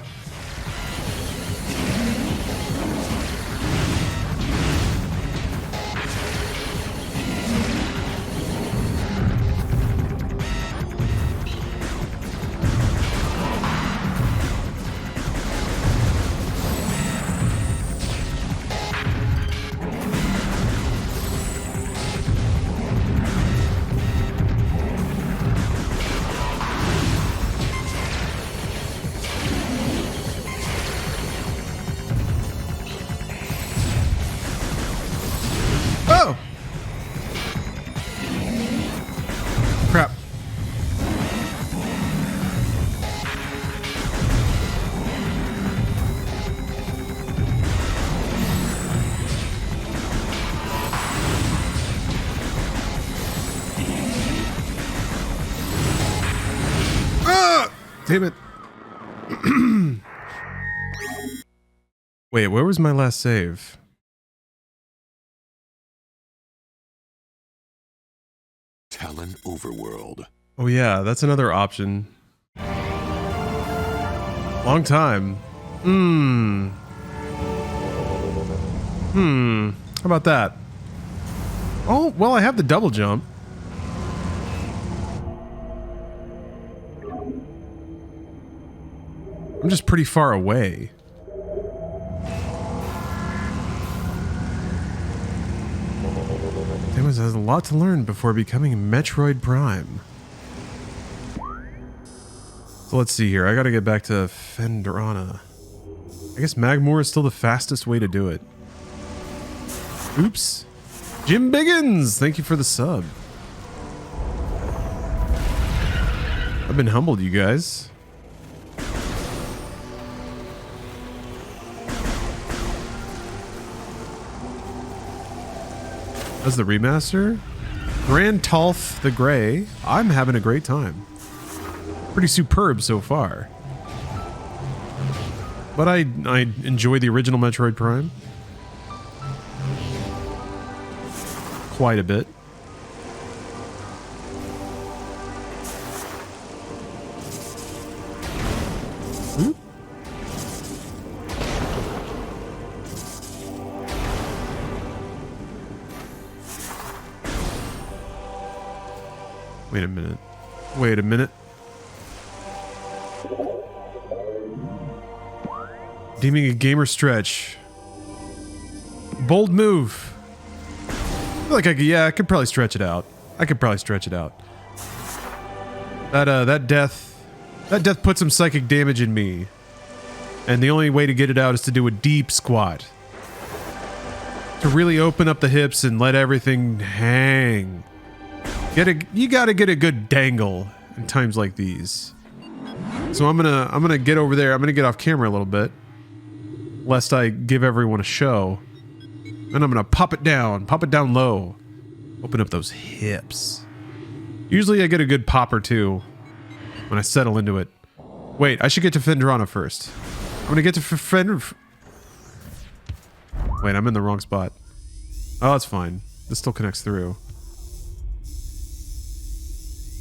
Crap. Ah! Damn it. Wait, where was my last save? Talon Overworld. Oh yeah, that's another option. Long time. How about that? Oh, well, I have the double jump. I'm just pretty far away. There was a lot to learn before becoming Metroid Prime. So let's see here. I gotta get back to Fendrana. I guess Magmoor is still the fastest way to do it. Oops. Jim Biggins, thank you for the sub. I've been humbled, you guys. That's the remaster. Grand Tolf the Grey. I'm having a great time. Pretty superb so far. But I enjoy the original Metroid Prime quite a bit. Oop. Wait a minute. Wait a minute. Deeming a gamer stretch. Bold move. I feel like I could probably stretch it out. That death put some psychic damage in me. And the only way to get it out is to do a deep squat. To really open up the hips and let everything hang. You gotta get a good dangle in times like these. So I'm gonna get over there. I'm gonna get off camera a little bit, lest I give everyone a show. And I'm gonna pop it down low. Open up those hips. Usually I get a good pop or two when I settle into it. Wait, I should get to Fendrana first. I'm gonna get to Wait, I'm in the wrong spot. Oh, that's fine. This still connects through.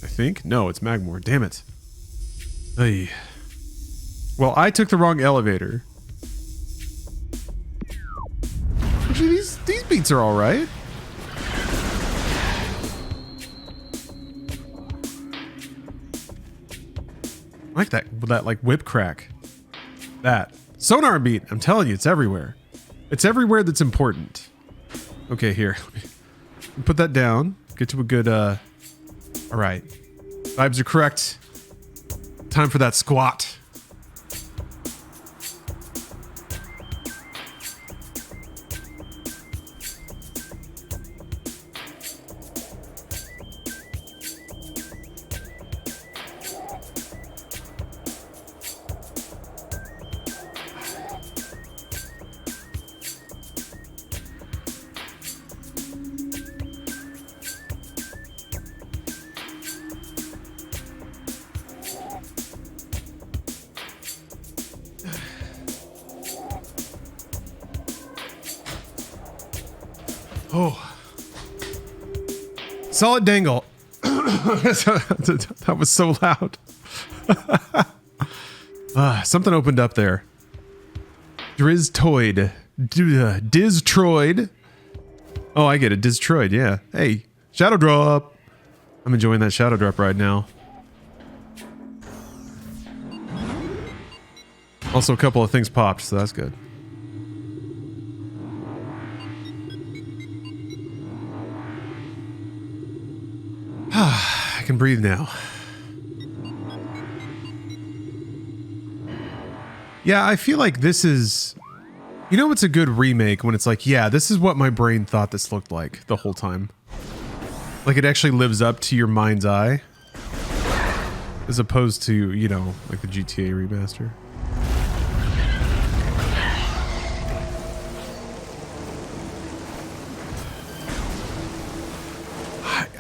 I think? No, it's Magmoor. Damn it. Ay. Well, I took the wrong elevator. Actually, these beats are all right. I like that like whip crack. That sonar beat. I'm telling you, it's everywhere. It's everywhere that's important. Okay, here. Let me put that down. Get to a good. All right. Vibes are correct. Time for that squat. Oh. Solid dangle. That was so loud. Something opened up there. Driztoid. Diztroid. Oh, I get it. Diztroid, yeah. Hey, Shadow Drop. I'm enjoying that Shadow Drop right now. Also, a couple of things popped, so that's good. I can breathe now. Yeah, I feel like this is... You know what's a good remake when it's like, yeah, this is what my brain thought this looked like the whole time. Like it actually lives up to your mind's eye. As opposed to, you know, like the GTA remaster.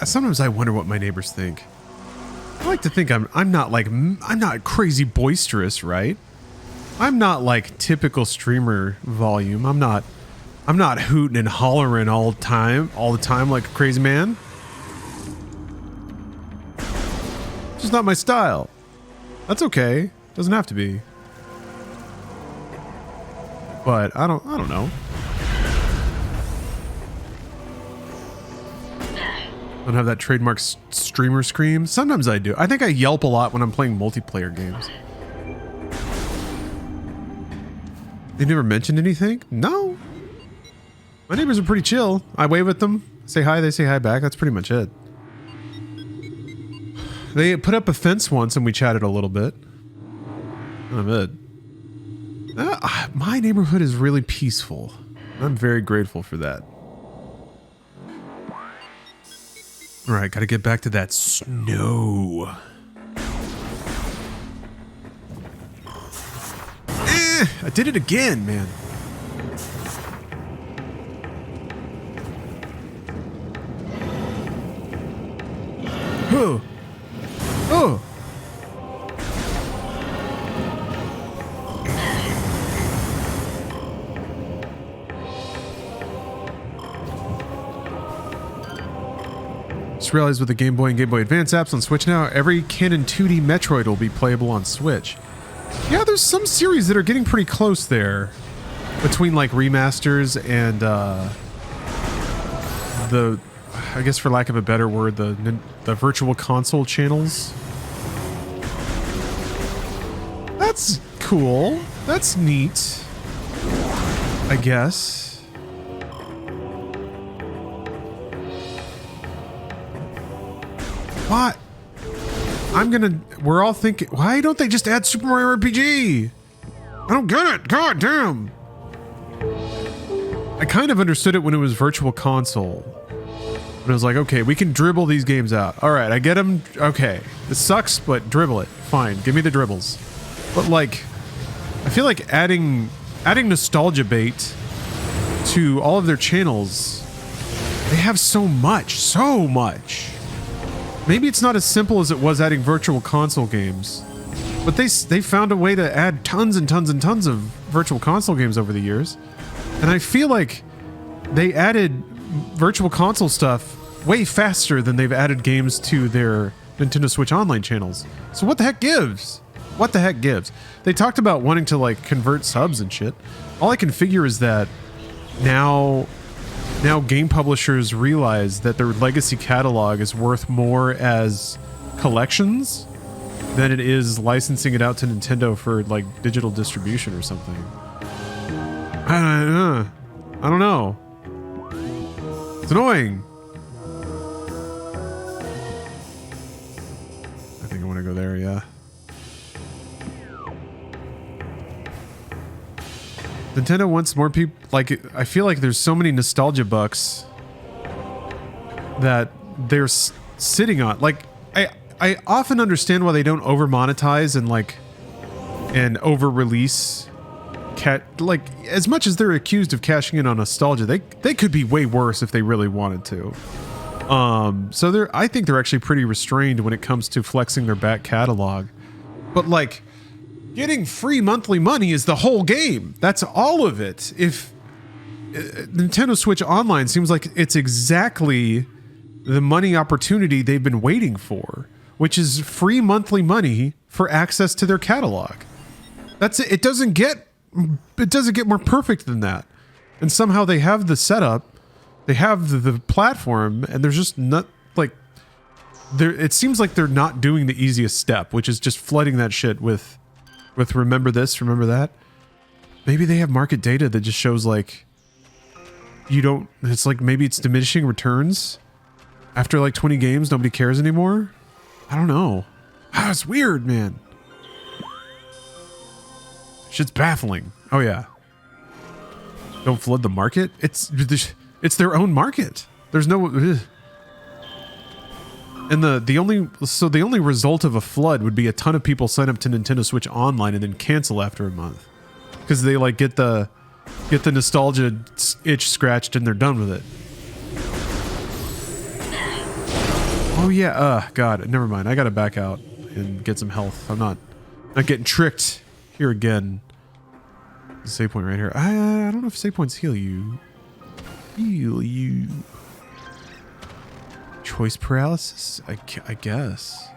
Sometimes I wonder what my neighbors think. I like to think I'm not crazy boisterous, right? I'm not like typical streamer volume. I'm not hooting and hollering all the time like a crazy man. not my style. That's okay. Doesn't have to be. But I don't know. Don't have that trademark streamer scream. Sometimes I do. I think I yelp a lot when I'm playing multiplayer games. They never mentioned anything? No. My neighbors are pretty chill. I wave at them, say hi, they say hi back. That's pretty much it. They put up a fence once and we chatted a little bit. I'm it. My neighborhood is really peaceful. I'm very grateful for that. All right, gotta get back to that snow. I did it again, man. Oh. Oh. Just realized with the Game Boy and Game Boy Advance apps on Switch now, every canon 2D Metroid will be playable on Switch. Yeah, there's some series that are getting pretty close there. Between like remasters and the, I guess for lack of a better word, the virtual console channels. That's cool. That's neat. I guess. What? We're all thinking, why don't they just add Super Mario RPG? I don't get it. God damn. I kind of understood it when it was virtual console. But I was like, okay, we can dribble these games out. All right, I get them. Okay, this sucks, but dribble it. Fine, give me the dribbles. But like, I feel like adding nostalgia bait to all of their channels, they have so much. Maybe it's not as simple as it was adding virtual console games, but they found a way to add tons and tons and tons of virtual console games over the years. And I feel like they added virtual console stuff way faster than they've added games to their Nintendo Switch Online channels. So what the heck gives? What the heck gives? They talked about wanting to like convert subs and shit. All I can figure is that now game publishers realize that their legacy catalog is worth more as collections than it is licensing it out to Nintendo for like digital distribution or something. I don't know. It's annoying. I think I want to go there, yeah. Nintendo wants more people. Like, I feel like there's so many nostalgia bucks that they're sitting on. Like, I often understand why they don't over monetize and over release. Like, as much as they're accused of cashing in on nostalgia, they could be way worse if they really wanted to. So I think they're actually pretty restrained when it comes to flexing their back catalog. But like, getting free monthly money is the whole game. That's all of it. If Nintendo Switch Online seems like it's exactly the money opportunity they've been waiting for, which is free monthly money for access to their catalog. That's it. It doesn't get more perfect than that. And somehow they have the setup, they have the platform, and there's just not like it seems like they're not doing the easiest step, which is just flooding that shit with remember this, remember that. Maybe they have market data that just shows like it's like maybe it's diminishing returns after like 20 games, nobody cares anymore. I don't know. It's weird, man. Shit's baffling. Oh yeah. Don't flood the market. It's their own market. There's no. And the only result of a flood would be a ton of people sign up to Nintendo Switch Online and then cancel after a month because they like get the nostalgia itch scratched and they're done with it. Oh yeah. God. Never mind. I gotta back out and get some health. I'm not getting tricked here again. Save point right here. I don't know if save points heal you. Choice paralysis? I guess.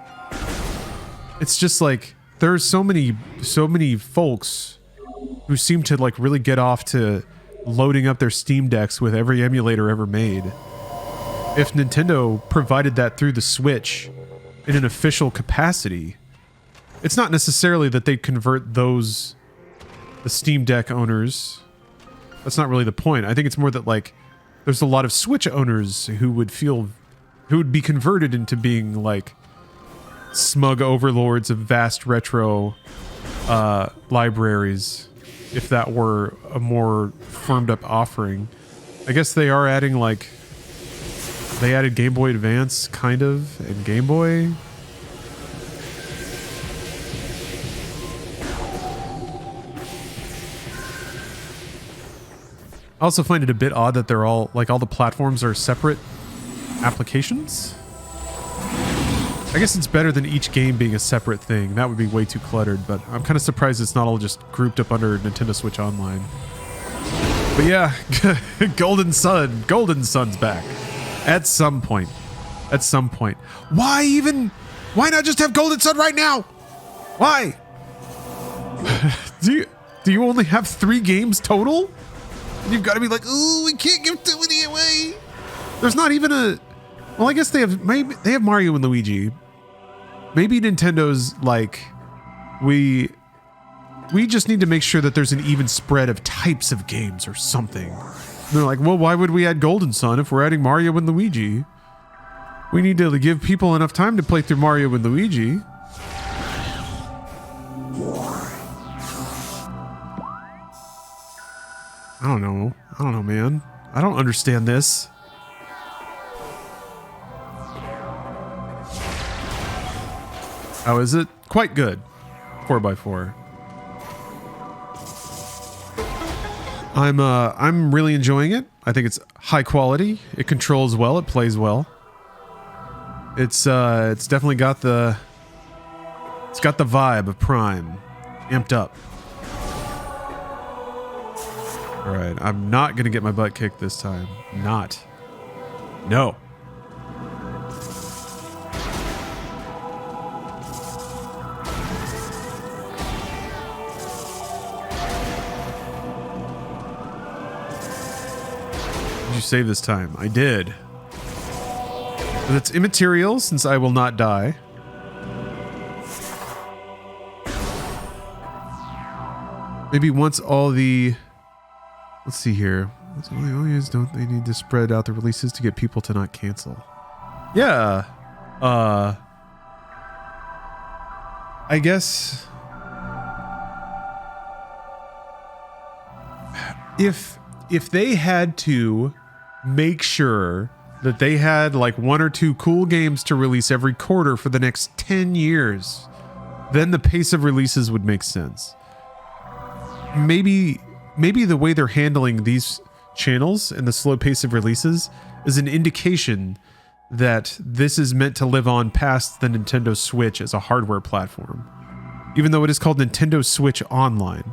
it's just like there's so many folks who seem to like really get off to loading up their Steam decks with every emulator ever made. If Nintendo provided that through the Switch in an official capacity, it's not necessarily that they'd convert the Steam Deck owners. That's not really the point. I think it's more that like there's a lot of Switch owners who would be converted into being like smug overlords of vast retro libraries if that were a more firmed up offering. I guess they are adding like they added Game Boy Advance kind of and Game Boy. I also find it a bit odd that they're all like all the platforms are separate applications. I guess it's better than each game being a separate thing. That would be way too cluttered, but I'm kind of surprised it's not all just grouped up under Nintendo Switch Online. But yeah, Golden Sun's back. At some point. Why not just have Golden Sun right now? Why? Do you only have 3 games total? You've got to be like, ooh, we can't give too many away. There's not even a... Well, I guess they have Mario and Luigi. Maybe Nintendo's like, we just need to make sure that there's an even spread of types of games or something. And they're like, well, why would we add Golden Sun if we're adding Mario and Luigi? We need to give people enough time to play through Mario and Luigi. I don't know, man. I don't understand this. How is it? Quite good. 4x4. I'm really enjoying it. I think it's high quality. It controls well. It plays well. It's definitely got the vibe of Prime, amped up. All right, I'm not gonna get my butt kicked this time. Not. No. Did you save this time? I did. But it's immaterial since I will not die. Maybe once all the... Let's see here. Don't they need to spread out the releases to get people to not cancel? Yeah. I guess if they had to make sure that they had like 1 or 2 cool games to release every quarter for the next 10 years, then the pace of releases would make sense. Maybe the way they're handling these channels and the slow pace of releases is an indication that this is meant to live on past the Nintendo Switch as a hardware platform, even though it is called Nintendo Switch Online.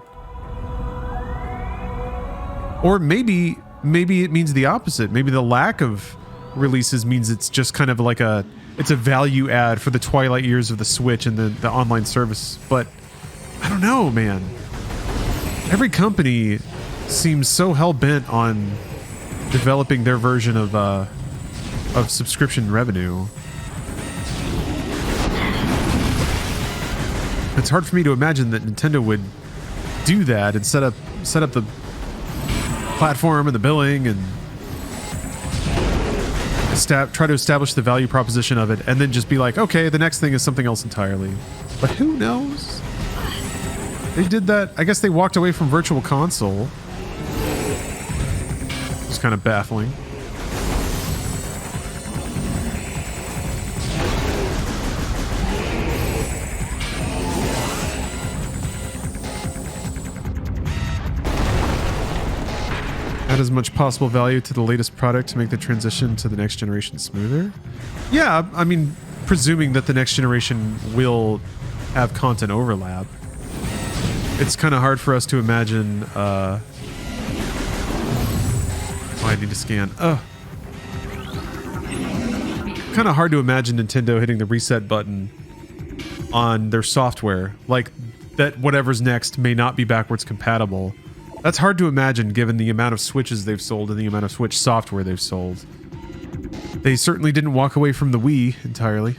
Or maybe it means the opposite. Maybe the lack of releases means it's just kind of like it's a value add for the twilight years of the Switch and the online service. But I don't know, man. Every company seems so hell-bent on developing their version of subscription revenue. It's hard for me to imagine that Nintendo would do that and set up the platform and the billing and try to establish the value proposition of it and then just be like, okay, the next thing is something else entirely. But who knows? They did that. I guess they walked away from Virtual Console. It's kind of baffling. Add as much possible value to the latest product to make the transition to the next generation smoother. Yeah, I mean, presuming that the next generation will have content overlap. It's kind of hard for us to imagine. Oh, I need to scan. Kind of hard to imagine Nintendo hitting the reset button on their software, like that whatever's next may not be backwards compatible. That's hard to imagine given the amount of Switches they've sold and the amount of Switch software they've sold. They certainly didn't walk away from the Wii entirely.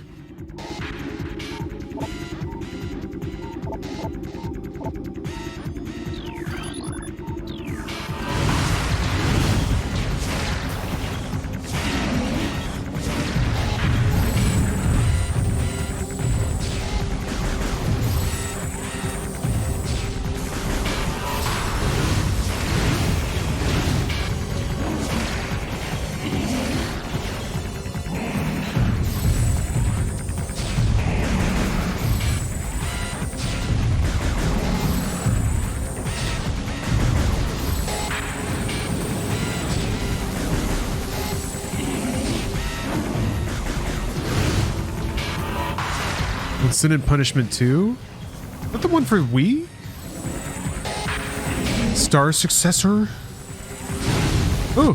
Sin and Punishment 2? Is that the one for Wii? Star Successor? Ooh.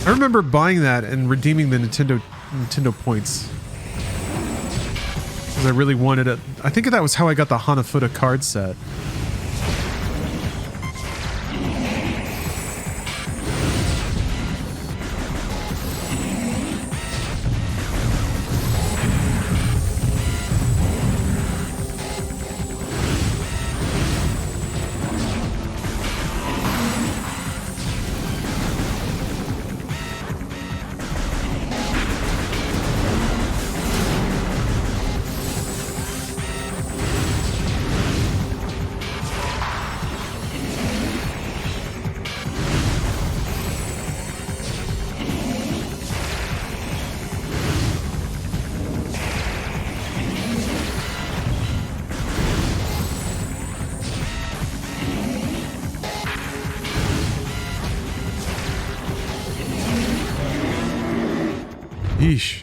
I remember buying that and redeeming the Nintendo points. Because I really wanted it. I think that was how I got the Hanafuda card set. Yeesh.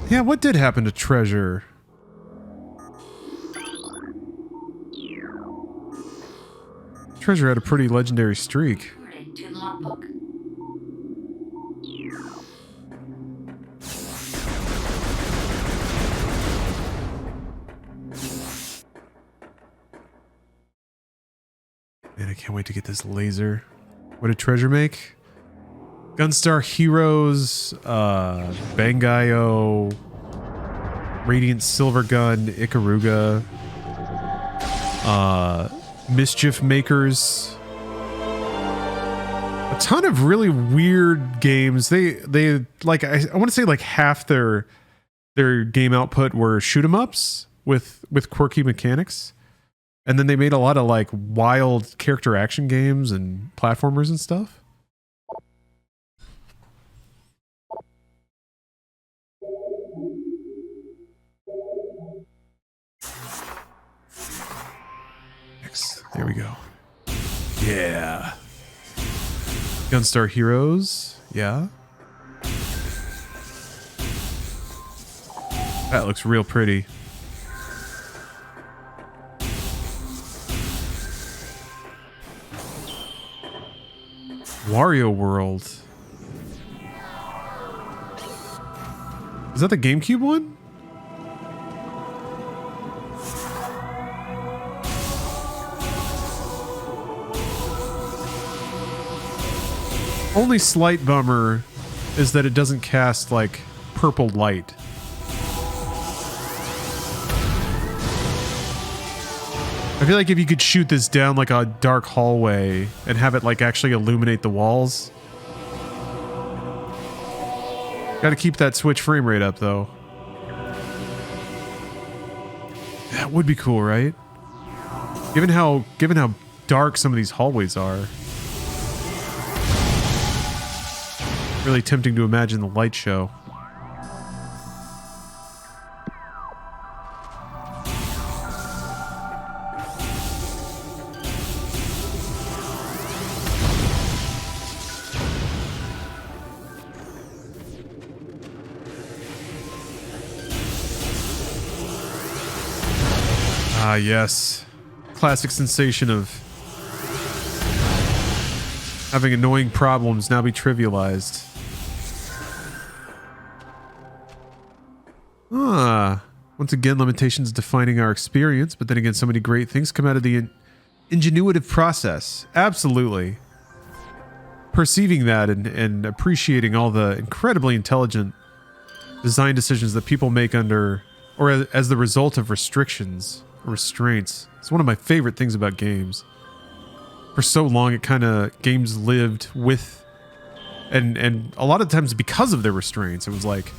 Yeah, what did happen to Treasure? Treasure had a pretty legendary streak. Recorded to logbook. Man, I can't wait to get this laser. What did Treasure make? Gunstar Heroes, Bangayo, Radiant Silver Gun, Ikaruga, Mischief Makers. A ton of really weird games. They like I want to say like half their game output were shoot 'em ups with quirky mechanics. And then they made a lot of like wild character action games and platformers and stuff. There we go. Yeah. Gunstar Heroes. Yeah. That looks real pretty. Wario World. Is that the GameCube one? Only slight bummer is that it doesn't cast like purple light. I feel like if you could shoot this down like a dark hallway and have it like actually illuminate the walls. Gotta keep that Switch frame rate up though. That would be cool, right? Given how dark some of these hallways are. Really tempting to imagine the light show. Ah, yes. Classic sensation of having annoying problems now be trivialized. Once again, limitations defining our experience, but then again, so many great things come out of the ingenuitive process. Absolutely. Perceiving that and appreciating all the incredibly intelligent design decisions that people make under, or as the result of restrictions or restraints. It's one of my favorite things about games. For so long, games lived with, and a lot of times because of their restraints, it was like,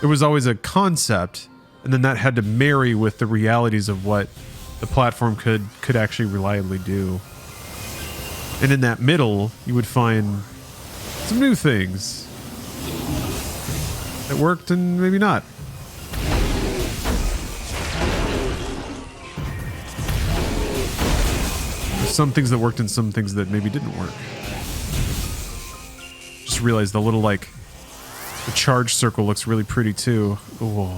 there was always a concept, and then that had to marry with the realities of what the platform could actually reliably do. And in that middle, you would find some new things that worked and maybe not. There's some things that worked and some things that maybe didn't work. Just realized the little, like, the charge circle looks really pretty too. Ooh.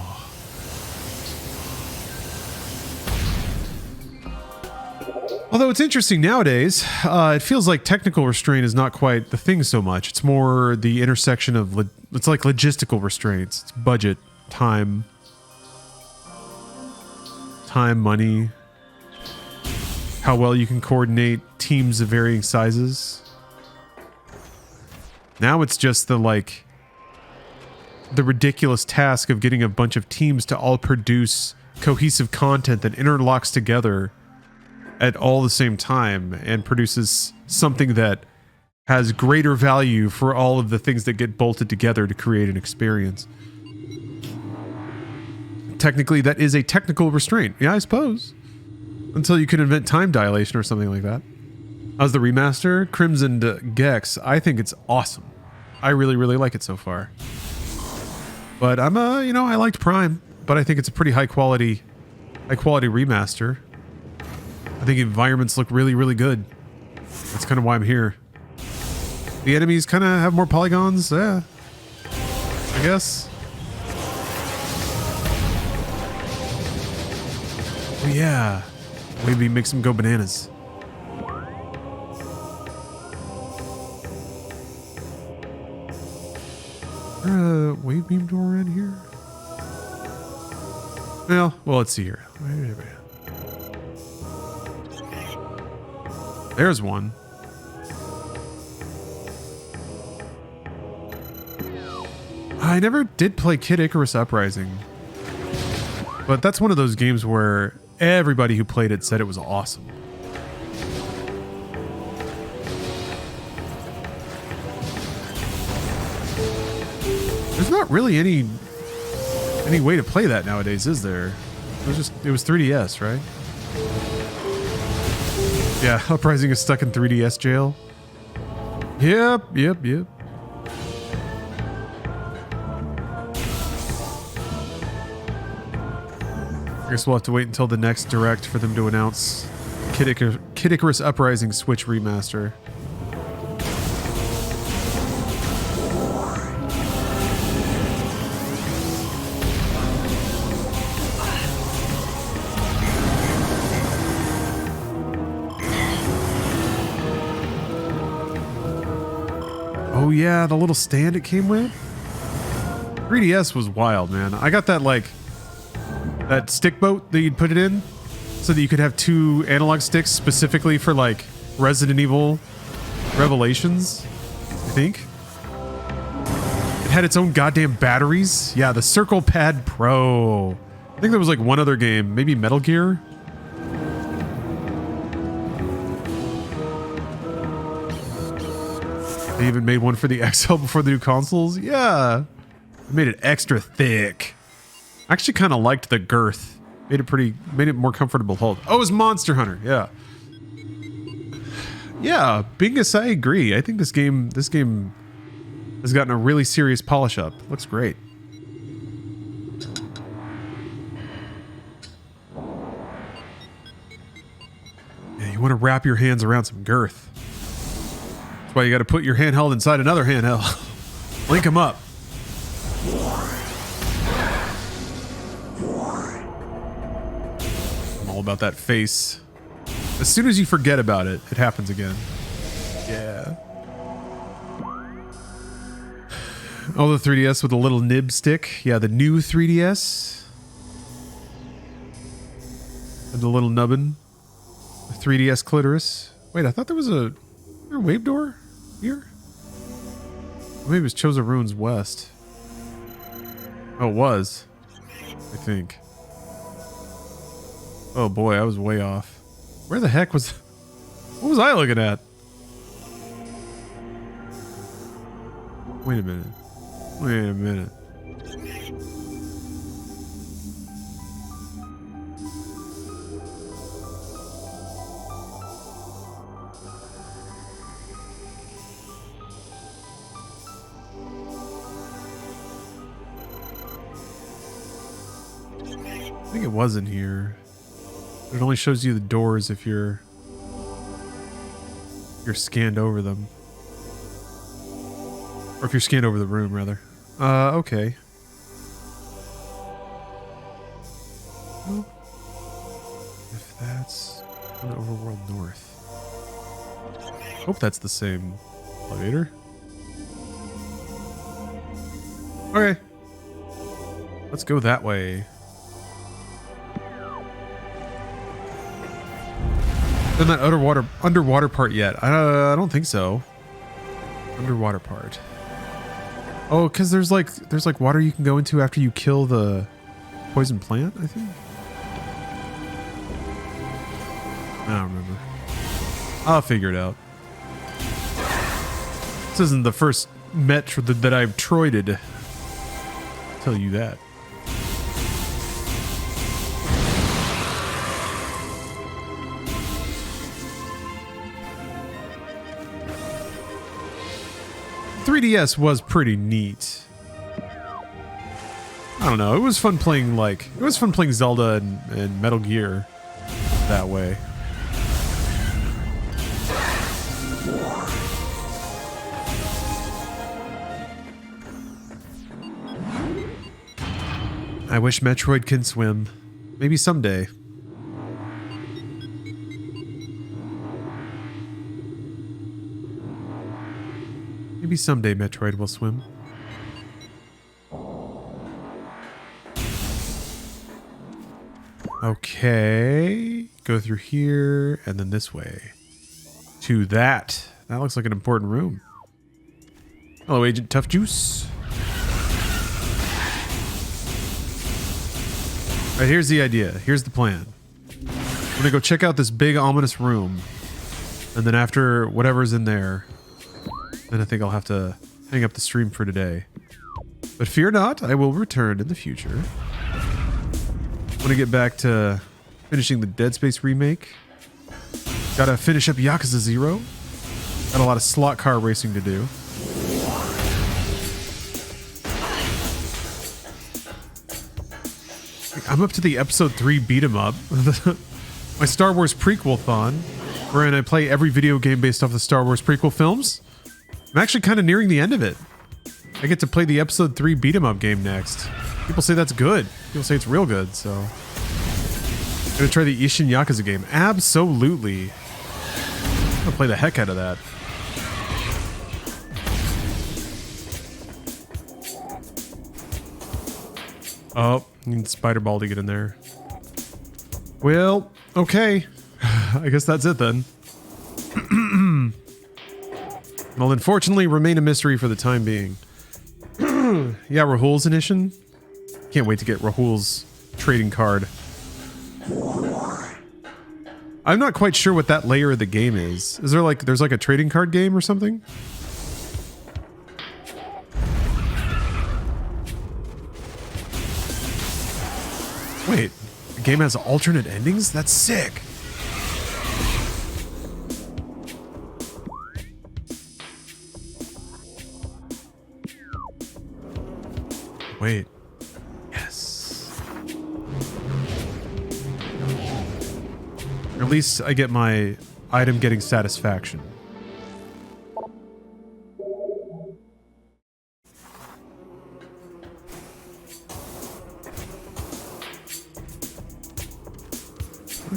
Although it's interesting nowadays, it feels like technical restraint is not quite the thing so much. It's more the intersection of, it's like logistical restraints. It's budget, time, money, how well you can coordinate teams of varying sizes. Now it's just the ridiculous task of getting a bunch of teams to all produce cohesive content that interlocks together at all the same time and produces something that has greater value for all of the things that get bolted together to create an experience. Technically, that is a technical restraint. Yeah, I suppose. Until you can invent time dilation or something like that. How's the remaster? Crimson Gex. I think it's awesome. I really, really like it so far. But I liked Prime, but I think it's a pretty high quality remaster. I think environments look really, really good. That's kind of why I'm here. The enemies kind of have more polygons. Yeah, I guess. Oh, yeah. Maybe make them go bananas. Is there a wave beam door around here? Well, let's see here. There's one. I never did play Kid Icarus Uprising. But that's one of those games where everybody who played it said it was awesome. There's not really any way to play that nowadays, is there? It was 3DS, right? Yeah, Uprising is stuck in 3DS jail. Yep. I guess we'll have to wait until the next Direct for them to announce Kid Icarus Uprising Switch Remaster. Oh yeah, the little stand it came with? 3DS was wild, man. I got that stick boat that you'd put it in so that you could have two analog sticks specifically for Resident Evil Revelations, I think. It had its own goddamn batteries. Yeah, the Circle Pad Pro. I think there was one other game, maybe Metal Gear. They even made one for the XL before the new consoles. Yeah. They made it extra thick. I actually kind of liked the girth. Made it more comfortable to hold. Oh, it was Monster Hunter. Yeah. Yeah, Bingus, I agree. I think this game has gotten a really serious polish up. Looks great. Yeah, you want to wrap your hands around some girth. That's why you got to put your handheld inside another handheld. Link them up. I'm all about that face. As soon as you forget about it, it happens again. Yeah. Oh, the 3DS with a little nib stick. Yeah, the new 3DS. And the little nubbin. The 3DS clitoris. Wait, I thought there was a wave door here? Or maybe it was Choza Ruins West. Oh, it was. I think. Oh boy, I was way off. Where the heck was... What was I looking at? Wait a minute. Wait a minute. I think it was in here. It only shows you the doors if you're scanned over them. Or if you're scanned over the room, rather. Okay. Well, if that's an Overworld North. Hope that's the same elevator. Okay. Let's go that way. Done that underwater part yet? I don't think so. Underwater part. Oh, because there's like water you can go into after you kill the poison plant, I think. I don't remember. I'll figure it out. This isn't the first Metro that I've troided. I'll tell you that. The 3DS was pretty neat. I don't know. It was fun playing Zelda and Metal Gear that way. I wish Metroid can swim. Maybe someday. Maybe someday Metroid will swim. Okay. Go through here and then this way. To that. That looks like an important room. Hello, Agent Tough Juice. All right, here's the idea. Here's the plan. I'm gonna go check out this big ominous room. And then after whatever's in there, then I think I'll have to hang up the stream for today. But fear not, I will return in the future. I want to get back to finishing the Dead Space remake. Gotta finish up Yakuza 0. Got a lot of slot car racing to do. I'm up to the episode 3 beat 'em up. My Star Wars prequel-thon, wherein I play every video game based off the Star Wars prequel films. I'm actually kind of nearing the end of it. I get to play the episode 3 beat 'em up game next. People say that's good. People say it's real good, so... I'm gonna try the Ishin Yakuza game. Absolutely. I'm gonna play the heck out of that. Oh, need Spider Ball to get in there. Well, okay. I guess that's it then. Well, unfortunately, remain a mystery for the time being. Yeah, Rahul's an Ishin. Can't wait to get Rahul's trading card. I'm not quite sure what that layer of the game is. Is there like, there's like a trading card game or something? Wait, the game has alternate endings? That's sick. Wait. Yes. Or at least I get my item getting satisfaction.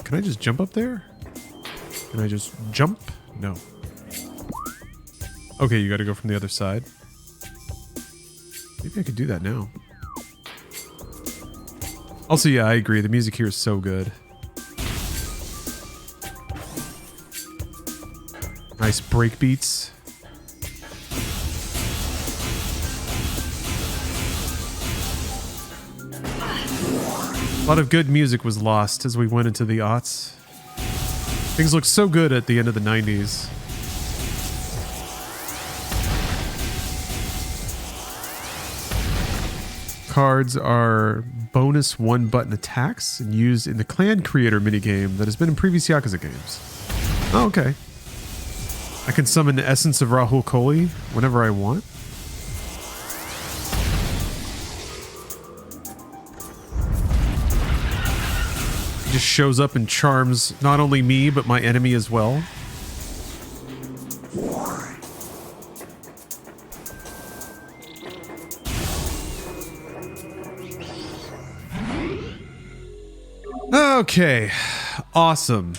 Can I just jump up there? Can I just jump? No. Okay, you gotta go from the other side. Maybe I could do that now. Also, yeah, I agree. The music here is so good. Nice break beats. A lot of good music was lost as we went into the aughts. Things looked so good at the end of the 90s. Cards are bonus 1-button attacks and used in the Clan Creator minigame that has been in previous Yakuza games. Oh, okay. I can summon the essence of Rahul Kohli whenever I want. He just shows up and charms not only me, but my enemy as well. Okay, awesome.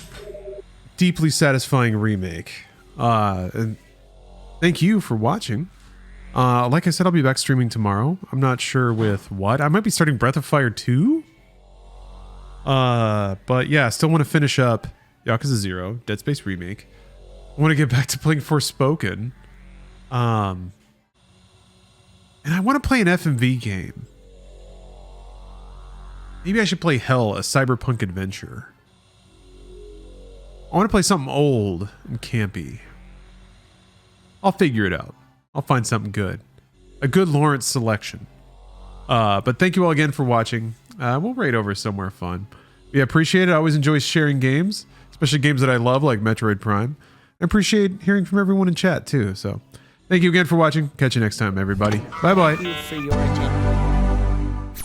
Deeply satisfying remake. And thank you for watching. Like I said, I'll be back streaming tomorrow. I'm not sure with what. I might be starting Breath of Fire 2. But yeah, still want to finish up Yakuza 0, Dead Space Remake. I want to get back to playing Forspoken. And I want to play an FMV game. Maybe I should play Hell, a cyberpunk adventure. I want to play something old and campy. I'll figure it out. I'll find something good. A good Lawrence selection. But thank you all again for watching. We'll raid over somewhere fun. Yeah, appreciate it. I always enjoy sharing games, especially games that I love like Metroid Prime. I appreciate hearing from everyone in chat too. So thank you again for watching. Catch you next time, everybody. Bye-bye. Thank you for your attention.